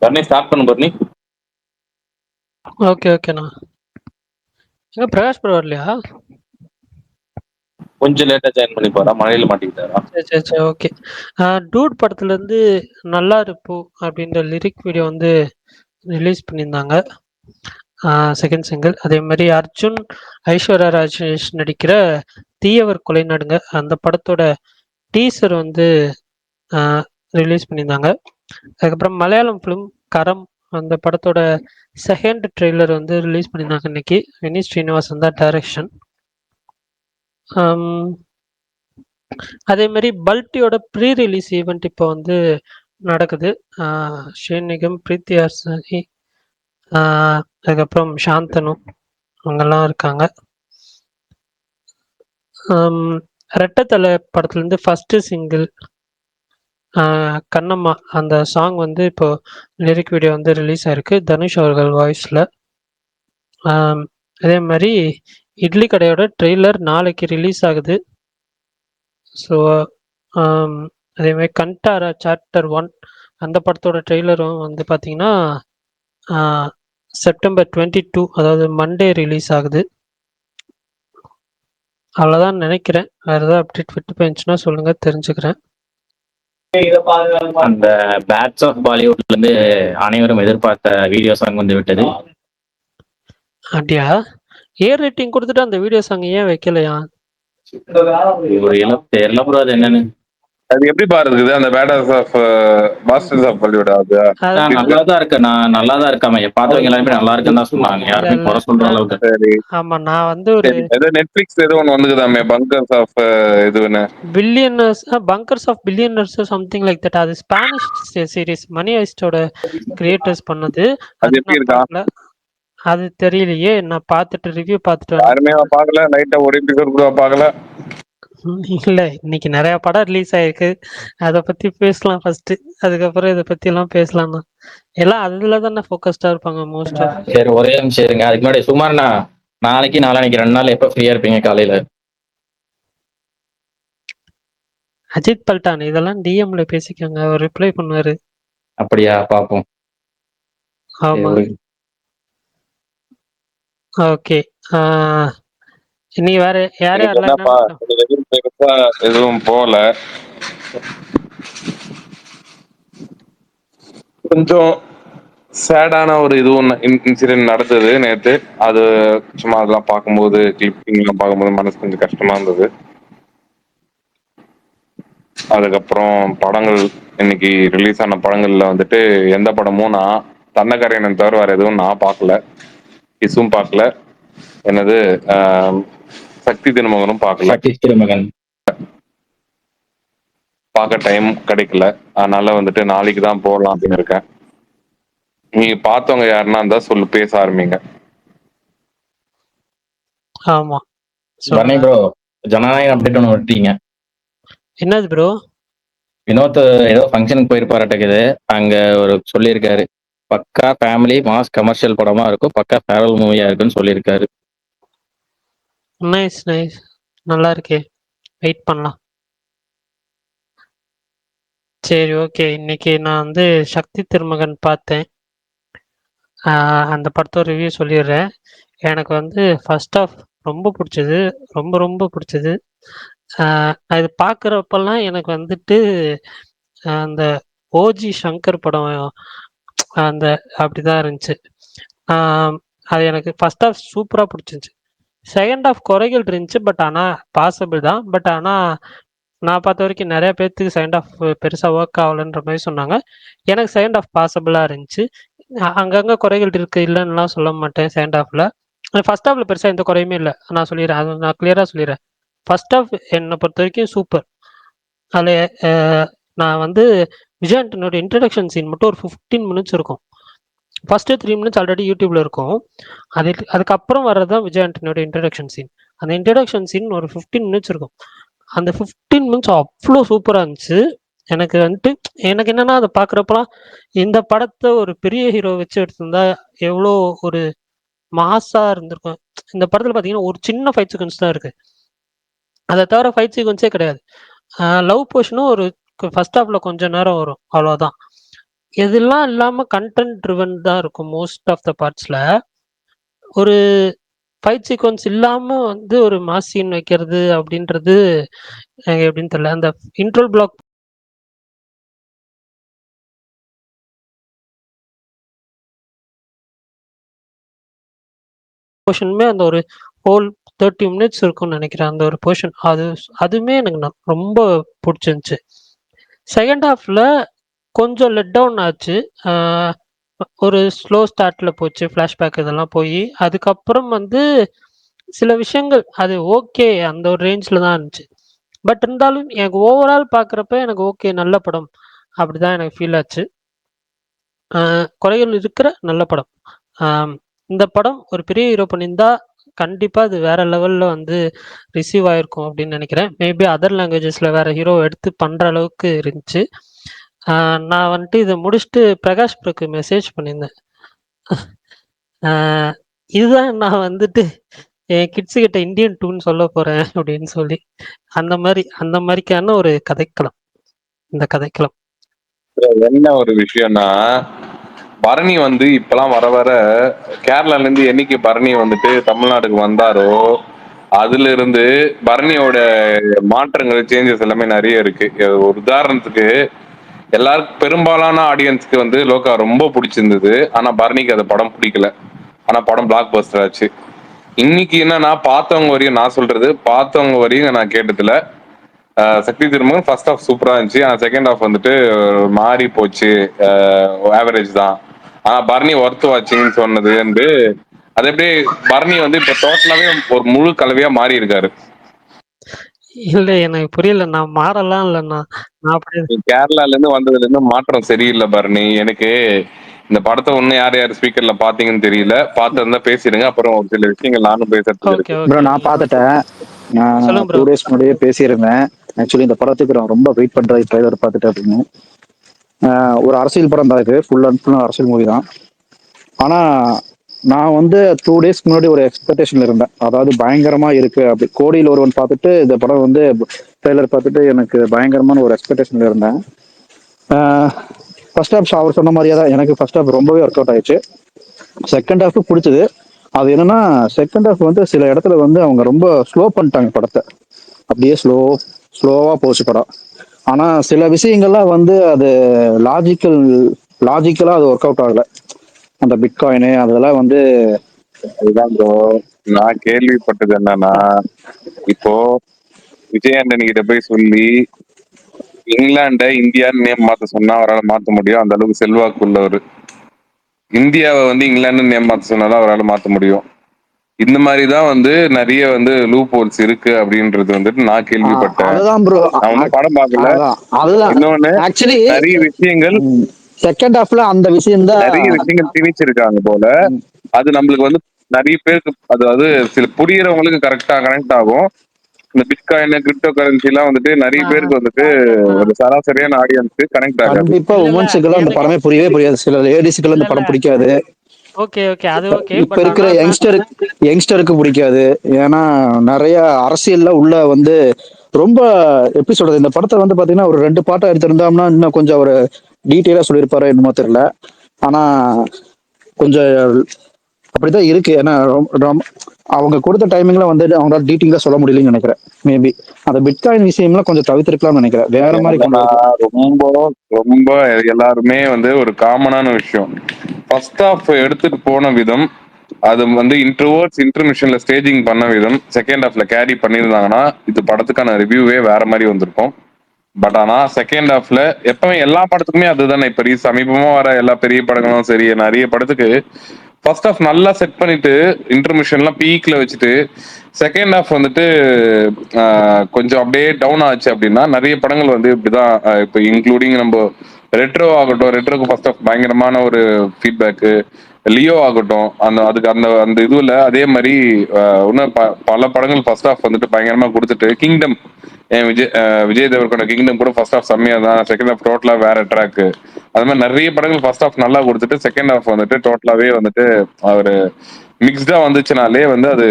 Bharani start பண்ணு Bharani. Okay ஓகேண்ணா. எங்க பிரகாஷ் ப்ரோ வரலையா? கொஞ்சம் லேட்டா ஜாயின் பண்ணி போறா, மழையில மாட்டிக்கிட்டாரா? சரி சரி சரி ஓகே. டூட் படத்துல இருந்து நல்லா இருப்போ அப்படின்ற லிரிக் வீடியோ வந்து ரிலீஸ் பண்ணியிருந்தாங்க. Second single. அதே மாதிரி அர்ஜுன் ஐஸ்வர்யா ராஜேஷ் நடிக்கிற தீயவர் கொலை நடுங்க அந்த படத்தோட டீசர் வந்து ரிலீஸ் பண்ணியிருந்தாங்க. அதுக்கப்புறம் மலையாளம் ஃபிலிம் கரம் அந்த படத்தோட செகண்ட் ட்ரெய்லர் வந்து ரிலீஸ் பண்ணியிருந்தாங்க இன்னைக்கு. வினீத் ஸ்ரீனிவாசன் தான் டைரக்ஷன். அதே மாதிரி பல்ட்டியோட ப்ரீ ரிலீஸ் ஈவெண்ட் இப்போ வந்து நடக்குது. ஷேன் நிகம், பிரீத்தி ஹர்ஷி, அதுக்கப்புறம் சாந்தனு அவங்கெல்லாம் இருக்காங்க. ரெட்டத்தலை படத்துலேருந்து ஃபஸ்ட்டு சிங்கிள் கண்ணம்மா அந்த சாங் வந்து இப்போ லிரிக் வீடியோ வந்து ரிலீஸ் ஆயிருக்கு தனுஷ் அவர்கள் வாய்ஸில். அதே மாதிரி இட்லி கடையோட ட்ரெய்லர் நாளைக்கு ரிலீஸ் ஆகுது. ஸோ அதே மாதிரி கண்டாரா சாப்டர் 1 அந்த படத்தோட ட்ரெய்லரும் வந்து பார்த்தீங்கன்னா செப்டம்பர் 22 அதாவது மண்டே ரிலீஸ் ஆகுது. அவ்வளோதான் நினைக்கிறேன். வேறு ஏதாவது அப்டேட் விட்டு போயிருந்துச்சுன்னா சொல்லுங்க, தெரிஞ்சுக்கிறேன். அந்த பேட்ஸ் ஆஃப் பாலிவுட்ல இருந்து அனைவரும் எதிர்பார்த்த வீடியோ சாங் வந்து விட்டது. அப்படியா? ஏர் ரேட்டிங் கொடுத்துட்டு அந்த வீடியோ சாங் ஏன் வைக்கலையா? ஒரு தெரியல ப்ரோ அது என்னன்னு. அது எப்படி பாருக்குது அந்த batters of masters of Bollywood? அது நல்லாதான் இருக்கு. நான் நல்லாதான் இருக்காம பார்த்தவங்க எல்லாருமே நல்லா இருக்குன்னு தான் சொன்னாங்க. யாருமே குறை சொல்ற அளவுக்கு. சரி. ஆமா, நான் வந்து ஒரு ஏதோ நெட்ஃபிளிக்ஸ் ஏதோ ஒன்று வந்துக்குதாமே பங்கர்ஸ் ஆஃப் இதுன்னு billionaires bunkers of billionaires something like that. அது ஸ்பானிஷ் சீரிஸ் மணி ஹைஸ்டோட கிரியேட்டர்ஸ் பண்ணது. அது எப்படி நான் இருக்கா? பார்க்கல. அது தெரியலையே. நான் பார்த்துட்டு ரிவ்யூ பார்த்துட்டு யாருமே பார்க்கல. லைட்டா ஒரு எபிசோட் கூட பார்க்கல. இல்ல, இன்னைக்கு நிறைய படம் ரிலீஸ் ஆயிருக்கு. அதை பத்தி பேசலாம் ஃபர்ஸ்ட், அதுக்கப்புறம் இதை பத்தி எல்லாம் பேசலாம் தான். எல்லாம் அதுல தானே ஃபோக்கஸ்டா இருப்பாங்க மோஸ்ட் ஆஃப். சரி ஒரே நிமிஷம் இருங்க. அதுக்கு முன்னாடி சுமார்ண்ணா நாளைக்கு நாளைக்கு 2 நாள் எப்ப ஃப்ரீயா இருப்பீங்க காலையில? அஜித் பல்டான் இதெல்லாம் டிஎம்ல பேசிக்கோங்க, அவர் ரிப்ளை பண்ணுவாரு. அப்படியா? பாப்போம். ஆமா ஓகே. நீ வேற யார் யாரெல்லாம் எதுவும் போல. கொஞ்சம் சேடான ஒரு இதுவும் இன்சிடென்ட் நடந்தது நேற்று. அது சும்மா அதெல்லாம் பார்க்கும்போது கிளிப்பிங்லாம் பார்க்கும்போது மனசு கொஞ்சம் கஷ்டமா இருந்தது. அதுக்கப்புறம் படங்கள் இன்னைக்கு ரிலீஸ் ஆன படங்கள்ல வந்துட்டு எந்த படமும் நான் தன்னக்கரையனை தவிர வேற எதுவும் நான் பார்க்கல. இசும் பார்க்கல. என்னது சக்தி திருமகனும் பார்க்கல. திருமகன் பார்க்க டைம் கிடைக்கல. அதனால வந்துட்டு நாளைக்கு தான் போகலாம் அப்படின்னு இருக்கேன். நீங்க பார்த்தவங்க யாருன்னா இருந்தா சொல்லு, பேச ஆரம்பிங்க. ஆமா ப்ரோ ஜனநாயகம் அப்டேட் ஒன்று விட்டீங்க. என்னது ப்ரோ? வினோத் ஏதோ ஃபங்க்ஷனுக்கு போயிருப்பாராட்டக்குது. அங்க ஒரு சொல்லியிருக்காரு, பக்கா ஃபேமிலி மாஸ் கமர்ஷியல் படமா இருக்கும், பக்கா ஃபேரல் மூவியா இருக்குன்னு சொல்லியிருக்காரு. நைஸ் நைஸ், நல்லா இருக்கே, வெயிட் பண்ணலாம். சரி ஓகே. இன்னைக்கு நான் வந்து சக்தி திருமகன் பார்த்தேன். அந்த படத்தோட ரிவ்யூ சொல்லிடுறேன். எனக்கு வந்து ஃபர்ஸ்ட் ஆஃப் ரொம்ப பிடிச்சது, ரொம்ப ரொம்ப பிடிச்சது. இது பார்க்குறப்பெல்லாம் எனக்கு வந்துட்டு அந்த ஓஜி சங்கர் படம் அந்த அப்படிதான் இருந்துச்சு. அது எனக்கு ஃபர்ஸ்ட் ஆஃப் சூப்பராக பிடிச்சிருந்துச்சு. செகண்ட் ஆஃப் குறைகள் இருந்துச்சு, பட் ஆனால் பாசிபிள் தான். பட் ஆனால் நான் பார்த்த வரைக்கும் நிறைய பேர்த்துக்கு செகண்ட் ஆஃப் பெருசாக ஒர்க் ஆகலைன்ற மாதிரி சொன்னாங்க. எனக்கு செகண்ட் ஆஃப் பாசிபிளாக இருந்துச்சு. அங்கங்கே குறைகள் இருக்குது, இல்லைன்னுலாம் சொல்ல மாட்டேன். செகண்ட் ஆஃபில் ஃபர்ஸ்ட் ஆஃபில் பெருசாக எந்த குறையுமே இல்லை. நான் சொல்லிடுறேன், அது நான் கிளியராக சொல்லிடுறேன். ஃபர்ஸ்ட் ஆஃப் என்னை பொறுத்த வரைக்கும் சூப்பர். அதில் நான் வந்து விஜய் ஆண்டனியோட இன்ட்ரடக்ஷன் சீன் மட்டும் ஒரு 15 மினிட்ஸ் இருக்கும். ஃபர்ஸ்ட்டு 3 மினிட்ஸ் ஆல்ரெடி யூடியூப்ல இருக்கும். அதுக்கப்புறம் வர்றது தான் விஜய் ஆண்டனியோட இன்ட்ரடக்ஷன் சீன். அந்த இன்ட்ரடக்ஷன் சீன் ஒரு 15 மினிட்ஸ் இருக்கும். அந்த 15 மினிட்ஸ் அவ்வளோ சூப்பராக இருந்துச்சு. எனக்கு வந்துட்டு எனக்கு என்னன்னா, அதை பார்க்குறப்பலாம் இந்த படத்தை ஒரு பெரிய ஹீரோ வச்சு எடுத்திருந்தா எவ்வளோ ஒரு மாசா இருந்திருக்கும். இந்த படத்தில் பார்த்தீங்கன்னா ஒரு சின்ன ஃபைட் சீக்வன்ஸ் தான் இருக்கு. அதை தவிர ஃபைட் சீக்வன்ஸே கிடையாது. லவ் போர்ஷனும் ஒரு ஃபர்ஸ்ட் ஹாஃப்ல கொஞ்ச நேரம் வரும், அவ்வளோதான். எதெல்லாம் இல்லாம கன்டென்ட் ட்ரிவன் தான் இருக்கும் மோஸ்ட் ஆஃப் த பார்ட்ஸ்ல. ஒரு ஃபைட் சீக்வென்ஸ் இல்லாம வந்து ஒரு மாஸ் சீன் வைக்கிறது அப்படின்றது எனக்கு எப்படின்னு தெரியல. அந்த இன்ட்ரோல் பிளாக் போர்ஷனுமே அந்த ஒரு ஹோல் 30 மினிட்ஸ் இருக்கும்னு நினைக்கிறேன். அந்த ஒரு போர்ஷன் அதுவுமே எனக்கு ரொம்ப பிடிச்சிருந்துச்சு. செகண்ட் ஹாஃப்ல கொஞ்சம் லெட் டவுன் ஆச்சு. ஒரு ஸ்லோ ஸ்டார்ட்ல போச்சு, ஃப்ளாஷ்பேக் இதெல்லாம் போய் அதுக்கப்புறம் வந்து சில விஷயங்கள் அது ஓகே, அந்த ஒரு ரேஞ்சில் தான் இருந்துச்சு. பட் இருந்தாலும் எனக்கு ஓவரால் பார்க்குறப்ப எனக்கு ஓகே, நல்ல படம் அப்படிதான் எனக்கு ஃபீல் ஆச்சு. குறைகள் இருக்கிற நல்ல படம். இந்த படம் ஒரு பெரிய ஹீரோ பண்ணியிருந்தா கண்டிப்பாக அது வேற லெவலில் வந்து ரிசீவ் ஆயிருக்கும் அப்படின்னு நினைக்கிறேன். மேபி அதர் லாங்குவேஜஸில் வேற ஹீரோ எடுத்து பண்ணுற அளவுக்கு இருந்துச்சு. நான் வந்துட்டு இதை முடிச்சுட்டு பிரகாஷ் ப்ரோக்கு மெசேஜ் பண்ணியிருந்தேன். இதுதான் நான் வந்துட்டு என் கிட்ஸு கிட்ட இந்தியன் டூன்னு சொல்ல போறேன் அப்படின்னு சொல்லி. அந்த மாதிரிக்கான ஒரு கதைக்களம் இந்த கதைக்களம். என்ன ஒரு விஷயம்னா, பரணி வந்து இப்பெல்லாம் வர வர கேரளால இருந்து என்னைக்கு பரணி வந்துட்டு தமிழ்நாட்டுக்கு வந்தாரோ அதுல இருந்து பரணியோட மாற்றங்கள் சேஞ்சஸ் எல்லாமே நிறைய இருக்கு. ஒரு உதாரணத்துக்கு எல்லாருக்கும் பெரும்பாலான ஆடியன்ஸ்க்கு வந்து லோகா ரொம்ப பிடிச்சிருந்தது. ஆனா பரணிக்கு அந்த படம் பிடிக்கல. ஆனா படம் பிளாக் பஸ்டர் ஆச்சு. இன்னைக்கு என்னன்னா பார்த்தவங்க வரையும் நான் சொல்றது பார்த்தவங்க வரையும் நான் கேட்டதுல சக்தி திருமகன் ஃபர்ஸ்ட் ஹாஃப் சூப்பரா இருந்துச்சு. ஆனா செகண்ட் ஹாஃப் வந்துட்டு மாறி போச்சு, ஆவரேஜ் தான். ஆனா பரணி ஒர்த் வாட்சிங்னு சொன்னது வந்து அது எப்படியே பரணி வந்து இப்ப டோட்டலாவே ஒரு முழு கலவையா மாறி இருக்காரு. இல்ல எனக்கு புரியல. நான் மாறலாம் இல்லைண்ணா. நான் அப்படி கேரளால இருந்து வந்ததுல இருந்து மாற்றம் சரியில்லை பரணி. எனக்கு இந்த படத்தை ஒண்ணு யார் யார் ஸ்பீக்கர்ல பாத்தீங்கன்னு தெரியல. பார்த்திருந்தா பேசிடுங்க. அப்புறம் ஒரு சில விஷயங்கள் நானும் பேசுறதுக்கு ஓகே இருக்கு. ப்ரோ நான் பார்த்துட்டேன். நான் சொல்லுங்க 2 ப்ரோ. டேஸ் முன்னாடியே பேசியிருந்தேன். ஆக்சுவலி இந்த படத்துக்கு நான் ரொம்ப வெயிட் பண்றது ட்ரைலர் பார்த்துட்டு அப்படின்னு. ஒரு அரசியல் படம் தான் இது, ஃபுல் அண்ட் ஃபுல் அரசியல் மூவி தான். ஆனா நான் வந்து 2 டேஸ்க்கு முன்னாடி ஒரு எக்ஸ்பெக்டேஷன்ல இருந்தேன். அதாவது பயங்கரமா இருக்கு அப்படி. கோடியில் ஒருவன் பார்த்துட்டு இந்த படம் வந்து ட்ரைலர் பார்த்துட்டு எனக்கு பயங்கரமான ஒரு எக்ஸ்பெக்டேஷன்ல இருந்தேன். ஃபர்ஸ்ட் ஹாஃப் அவர் சொன்ன மாதிரியே தான் எனக்கு ஃபர்ஸ்ட் ஹாஃப் ரொம்பவே ஒர்க் அவுட் ஆயிடுச்சு. செகண்ட் ஹாஃப் பிடிச்சது. அது என்னன்னா செகண்ட் ஹாஃப் வந்து சில இடத்துல வந்து அவங்க ரொம்ப ஸ்லோ பண்ணிட்டாங்க படத்தை. அப்படியே ஸ்லோவா போச்சு படம். ஆனா சில விஷயங்கள்லாம் வந்து அது லாஜிக்கலா அது ஒர்க் அவுட் ஆகல. அந்த பிட்காயின் அதெல்லாம் வந்து அதுதான் ப்ரோ நான் கேள்விப்பட்டது என்னன்னா, இப்போ விஜய் ஆண்டனி கிட்ட போய் சொல்லி இங்கிலாண்ட இந்தியான்னு நேம் மாத்த சொன்னா அவரால் மாத்த முடியும். அந்த அளவுக்கு செல்வாக்கு உள்ளவர். இந்தியாவை வந்து இங்கிலாந்து நேம் மாத்த சொன்னாதான் அவரால் மாத்த முடியும். இந்த மாதிரிதான் வந்து நிறைய வந்து லூப் ஹோல்ஸ் இருக்கு அப்படின்றது வந்துட்டு நான் கேள்விப்பட்டேன். அதுதான் ப்ரோ. நான் வந்து படம் பார்க்கல. அதுதான் இன்னொன்னு ஆக்சுவலி நிறைய விஷயங்கள் செகண்ட் ஹாஃப்ல அந்த விஷயம் தான் நிறைய விஷயங்கள் திணிச்சிருக்காங்க போல. அது நம்மளுக்கு வந்து நிறைய பேருக்கு அதாவது சில புரியறவங்களுக்கு கரெக்டா கனெக்ட் ஆகும். இந்த பிட்காயின் கிரிப்டோ கரன்சி எல்லாம் வந்துட்டு நிறைய பேருக்கு வந்துட்டு ஒரு சராசரியான ஆடியன்ஸ்க்கு கனெக்ட் ஆகாது. கண்டிப்பா இல்ல, இல்ல, உமன்ஸுக்கெல்லாம் அந்த எனக்கு படமே புரியவே புரியாது. சில லேடிஸுக்கெல்லாம் இல்ல, இந்த இல்ல. படம் பிடிக்காது. ஓகே, அது ஓகே. இப்ப பட் இருக்கிற ஆனா யங்ஸ்டருக்கு பிடிக்காது. ஏன்னா நிறைய அரசியல்ல உள்ள வந்து ரொம்ப எப்படி சொல்றது, இந்த படத்தை வந்து பாத்தீங்கன்னா ஒரு 2 பாட்டா எடுத்திருந்தோம்னா இன்னும் கொஞ்சம் ஒரு டீட்டெயிலா சொல்லியிருப்பாரு என்னமோ தெரியல. ஆனா கொஞ்சம் அப்படிதான் இருக்கு. ஏன்னா அவங்க கொடுத்த டைமிங்ல வந்து அவங்களால டீட்டெயிலா சொல்ல முடியலன்னு நினைக்கிறேன். மேபி அந்த பிட்காயின் விஷயம்லாம் கொஞ்சம் தவிர்த்திருக்கலாம்னு நினைக்கிறேன். வேற மாதிரி கொண்டு என்னன்னா வரலாம். ரொம்ப ரொம்ப எல்லாருமே வந்து ஒரு காமனான விஷயம் ஃபர்ஸ்ட் ஹாஃப் எடுத்துட்டு போன விதம், அது வந்து இன்டர்மிஷன்ல ஸ்டேஜிங் பண்ண விதம் செகண்ட் ஹாஃப்ல கேரி பண்ணியிருந்தாங்கன்னா இது படத்துக்கான ரிவ்யூவே வேற மாதிரி வந்திருக்கும். பட் ஆனா செகண்ட் ஹாஃப்ல எப்பவுமே எல்லா படத்துக்குமே அதுதானே. இப்ப சமீபமா வர எல்லா பெரிய படங்களும் சரி, நிறைய படத்துக்கு ஃபர்ஸ்ட் ஹாஃப் நல்லா செட் பண்ணிட்டு இன்டர்மிஷன்லாம் பீக்ல வச்சுட்டு செகண்ட் ஹாஃப் வந்துட்டு கொஞ்சம் அப்படியே டவுன் ஆச்சு அப்படின்னா நிறைய படங்கள் வந்து இப்படிதான். இப்போ இன்க்ளூடிங் நம்ம ரெட்ரோ ஆகட்டும், ரெட்ரோக்கு ஃபர்ஸ்ட் ஹாஃப் பயங்கரமான ஒரு ஃபீட்பேக்கு. லியோ ஆகட்டும், அதுக்கு அந்த அந்த இதுல அதே மாதிரி இன்னும் பல படங்கள் ஃபர்ஸ்ட் ஹாஃப் வந்துட்டு பயங்கரமா கொடுத்துட்டு கிங்டம் ஏன் விஜய் தேவர்கோட கிங்டம் கூட ஃபர்ஸ்ட் ஹாஃப் செம்மையா தான், செகண்ட் ஹாஃப் டோட்டலா வேற ட்ராக். அது மாதிரி நிறைய படங்கள் ஃபர்ஸ்ட் ஹாஃப் நல்லா கொடுத்துட்டு செகண்ட் ஹாஃப் வந்துட்டு டோட்டலாவே வந்துட்டு ஒரு மிக்ஸ்டா வந்துச்சுனாலே வந்து அது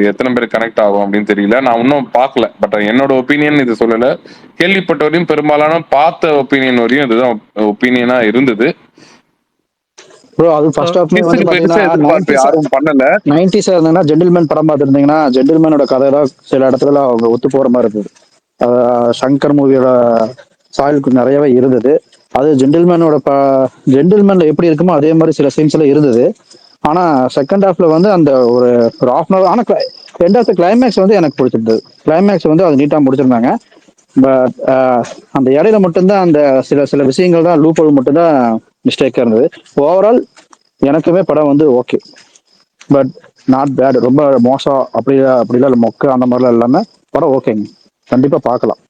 எத்தனை பேர் கனெக்ட் ஆகும் அப்படின்னு தெரியல. நான் இன்னும் பார்க்கல, பட் என்னோட ஒப்பீனியன் இது சொல்லல. கேள்விப்பட்ட வரையும் பெரும்பாலான பார்த்த ஒப்பீனியன் வரையும் இதுதான் ஒப்பீனியனா இருந்தது. ப்ரோ அது ஃபர்ஸ்ட் ஹாஃப்ல வந்து பாத்தீங்கன்னா யாரும் பண்ணல. 90s இருந்தீங்கன்னா ஜென்டில்மேன் படம் பார்த்துருந்தீங்கன்னா ஜென்டில்மேனோட கதை தான் சில இடத்துல அவங்க ஒத்து போற மாதிரி இருக்குது. சங்கர் மூவியோட சாயலுக்கு நிறையவே இருந்தது. அது ஜென்டில்மேன்ல எப்படி இருக்குமோ அதே மாதிரி சில சீன்ஸ் எல்லாம் இருந்தது. ஆனா செகண்ட் ஹாஃப்ல வந்து அந்த ஒரு ஹாஃப் அன் அவர், ஆனா எண்ட் ஆஃப் த கிளைமேக்ஸ் வந்து எனக்கு பிடிச்சிருந்தது. கிளைமேக்ஸ் வந்து அது நீட்டா முடிச்சிருந்தாங்க. பட் அந்த இடையில மட்டும்தான் அந்த சில விஷயங்கள் தான் லூப் ஹோல் மட்டும்தான் மிஸ்டேக்கா இருந்தது. ஓவரால் எனக்குமே படம் வந்து ஓகே, பட் நாட் பேட். ரொம்ப மோசம் அப்படிலாம் இல்லை, மொக்க அந்த மாதிரிலாம் இல்லாம படம் ஓகேங்க, கண்டிப்பா பார்க்கலாம்.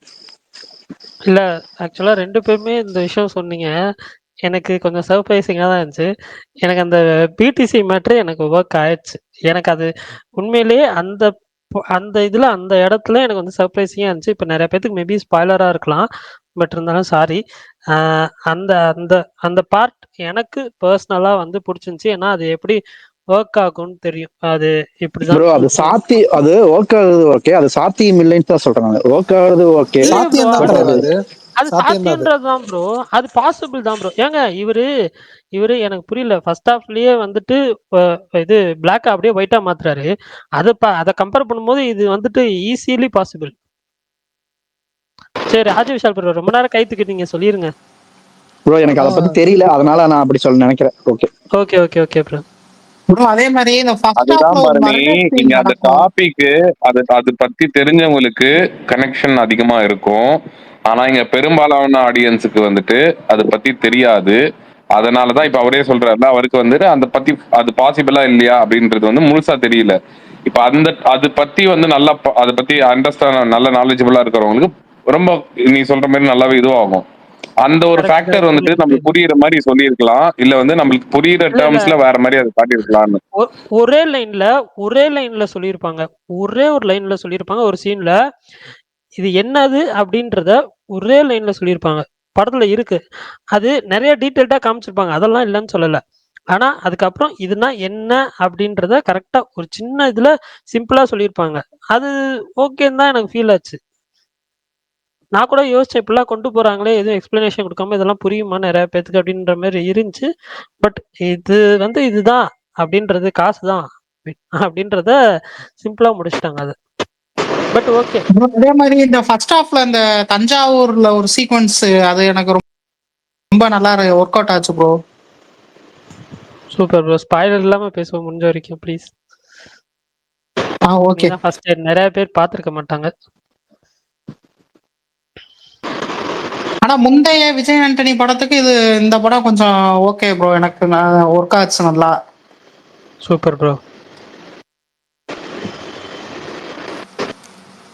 இல்ல ஆக்சுவலா 2 பேருமே இந்த விஷயம் சொன்னீங்க. எனக்கு கொஞ்சம் சர்ப்ரைசிங்கா தான் இருந்துச்சு. எனக்கு அந்த பிடிசி மேட்ரு எனக்கு ஒர்க் ஆயிடுச்சு. எனக்கு அது உண்மையிலேயே அந்த இதுல அந்த இடத்துல எனக்கு வந்து சர்ப்ரைசிங்கா இருந்துச்சு. இப்ப நிறைய பேத்துக்கு மேபி ஸ்பாய்லரா இருக்கலாம். பட் இருந்தாலும் சாரி. அந்த அந்த அந்த பார்ட் எனக்கு பர்சனலா வந்து பிடிச்சிருந்துச்சு. ஏன்னா அது எப்படி ஒர்க் ஆகும்னு தெரியும். அது இப்படிதான் ப்ரோ அது அது ஒர்க் ஆகுது ஓகே, அது சாத்தியம் இல்லைன்னு தான் சொல்றேன் நான். ஒர்க் ஆகுது ஓகே, சாத்தியம் தான் bro அது. அது சாத்தியம்ன்றதுதான் ப்ரோ, அது பாசிபிள் தான் ப்ரோ. ஏங்க இவரு எனக்கு புரியல. ஃபர்ஸ்ட் ஹாஃப்லயே வந்துட்டு இது பிளாக் அப்படியே ஒயிட்டா மாத்துறாரு. அதை கம்பேர் பண்ணும்போது இது வந்துட்டு ஈஸிலி பாசிபிள். சரி ராஜ விஷால் ப்ரோ, ரொம்ப நேரம் கைத்துக்கு நீங்க சொல்லிருங்க ப்ரோ. எனக்கு அதை பத்தி தெரியல, அதனால நான் அப்படி சொல்ல நினைக்கிறேன். Okay okay okay okay bro. bro அதே மாதிரி இந்த ஃபர்ஸ்ட் அதுதான் ஹாஃப்ல ஒரு பாருங்க, மர்டர் நீங்க சீன் அந்த நடக்கும். டாபிக் அது பத்தி தெரிஞ்சவங்களுக்கு கனெக்ஷன் அதிகமா இருக்கும். ஆனா இங்க பெரும்பாலான ஆடியன்ஸுக்கு வந்துட்டு அதை பத்தி தெரியாது. அதனாலதான் இப்ப அவரே சொல்றாருல, அவருக்கு வந்துட்டு அந்த பத்தி அது பாசிபிளா இல்லையா அப்படின்றது வந்து முழுசா தெரியல. இப்ப அது பத்தி வந்து நல்லா அதை பத்தி அண்டர்ஸ்டாண்ட் நல்ல நாலேஜபிளா இருக்கிறவங்களுக்கு ரொம்ப நீ சொல்ற மாதிரி நல்லாவே இதுவாகும். அந்த ஒரு ஃபேக்டர் வந்துட்டு நம்மளுக்கு புரியுற மாதிரி சொல்லியிருக்கலாம், இல்ல வந்து நம்மளுக்கு புரியுற டேர்ம்ஸ்ல வேற மாதிரி அதை காட்டியிருக்கலாம்னு. ஒரே லைன்ல சொல்லியிருப்பாங்க. ஒரே ஒரு லைன்ல சொல்லியிருப்பாங்க. ஒரு சீன்ல இது என்னது அப்படின்றத ஒரே லைன்ல சொல்லியிருப்பாங்க. படத்துல இருக்கு. அது நிறைய டீட்டெயில்டா காமிச்சிருப்பாங்க, அதெல்லாம் இல்லைன்னு சொல்லல. ஆனா அதுக்கப்புறம் இதுனா என்ன அப்படின்றத கரெக்டா ஒரு சின்ன இதுல சிம்பிளா சொல்லியிருப்பாங்க. அது ஓகேன்னு தான் எனக்கு ஃபீல் ஆச்சு. நான் கூட யோசிச்சேன், இப்படிலாம் கொண்டு போறாங்களே, எதுவும் எக்ஸ்பிளனேஷன் கொடுக்காம இதெல்லாம் புரியுமா நிறைய பேத்துக்கு அப்படின்ற மாதிரி இருந்துச்சு. பட் இது வந்து இதுதான் அப்படின்றது, காசு தான் அப்படின்றத சிம்பிளா முடிச்சிட்டாங்க அது. But okay. அதே மாதிரி இந்த ஃபர்ஸ்ட் ஹாஃப்ல இந்த தஞ்சாவூர்ல ஒரு சீக்வன்ஸ், அது எனக்கு ரொம்ப நல்லா ஒர்க் அவுட் ஆச்சு ப்ரோ. Super bro. ஸ்பாயிலர் இல்லாம பேசுவோம் முடிஞ்ச வரைக்கும் ப்ளீஸ். ஓகே. ஃபர்ஸ்ட் நிறைய பேர் பார்த்திருக்க மாட்டாங்க. ஆனா முந்தைய விஜய் ஆண்டனி படத்துக்கு இந்த படம் கொஞ்சம் ஓகே ப்ரோ, எனக்கு ஒர்க் ஆச்சு நல்லா. Super bro.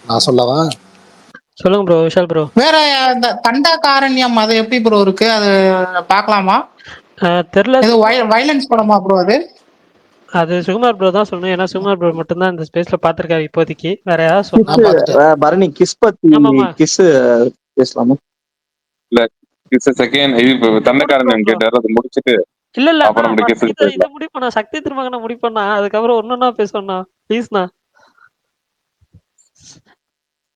நான் சொல்லவா? சொல்லுங்க ப்ரோ விஷால் ப்ரோ. வேற இந்த தண்டகாரண்யம் அது எப்படி ப்ரோ இருக்கு, அது பார்க்கலாமா? தெரியல. இது வயலன்ஸ் படமா ப்ரோ? அது சுகுமார் ப்ரோ தான் சொல்லணும், ஏன்னா சுகுமார் ப்ரோ மட்டும் தான் இந்த ஸ்பேஸ்ல பாத்திருக்காரு இப்போதைக்கு. வேற யாராவது சொன்னா பரணி கிஸ் பத்தி கிஸ் பேசலாமா? இல்ல கிஸ் செகண்ட் தண்டகாரண்யம் கேட்டாரு, அதை முடிச்சிட்டு இல்ல அப்புறம் இதை முடிப்பா. சக்தி திருமகனை முடிப்பேன்னா அதுக்கப்புறம் ஒன்னொன்னா பேசணும்னா ப்ளீஸ்ண்ணா.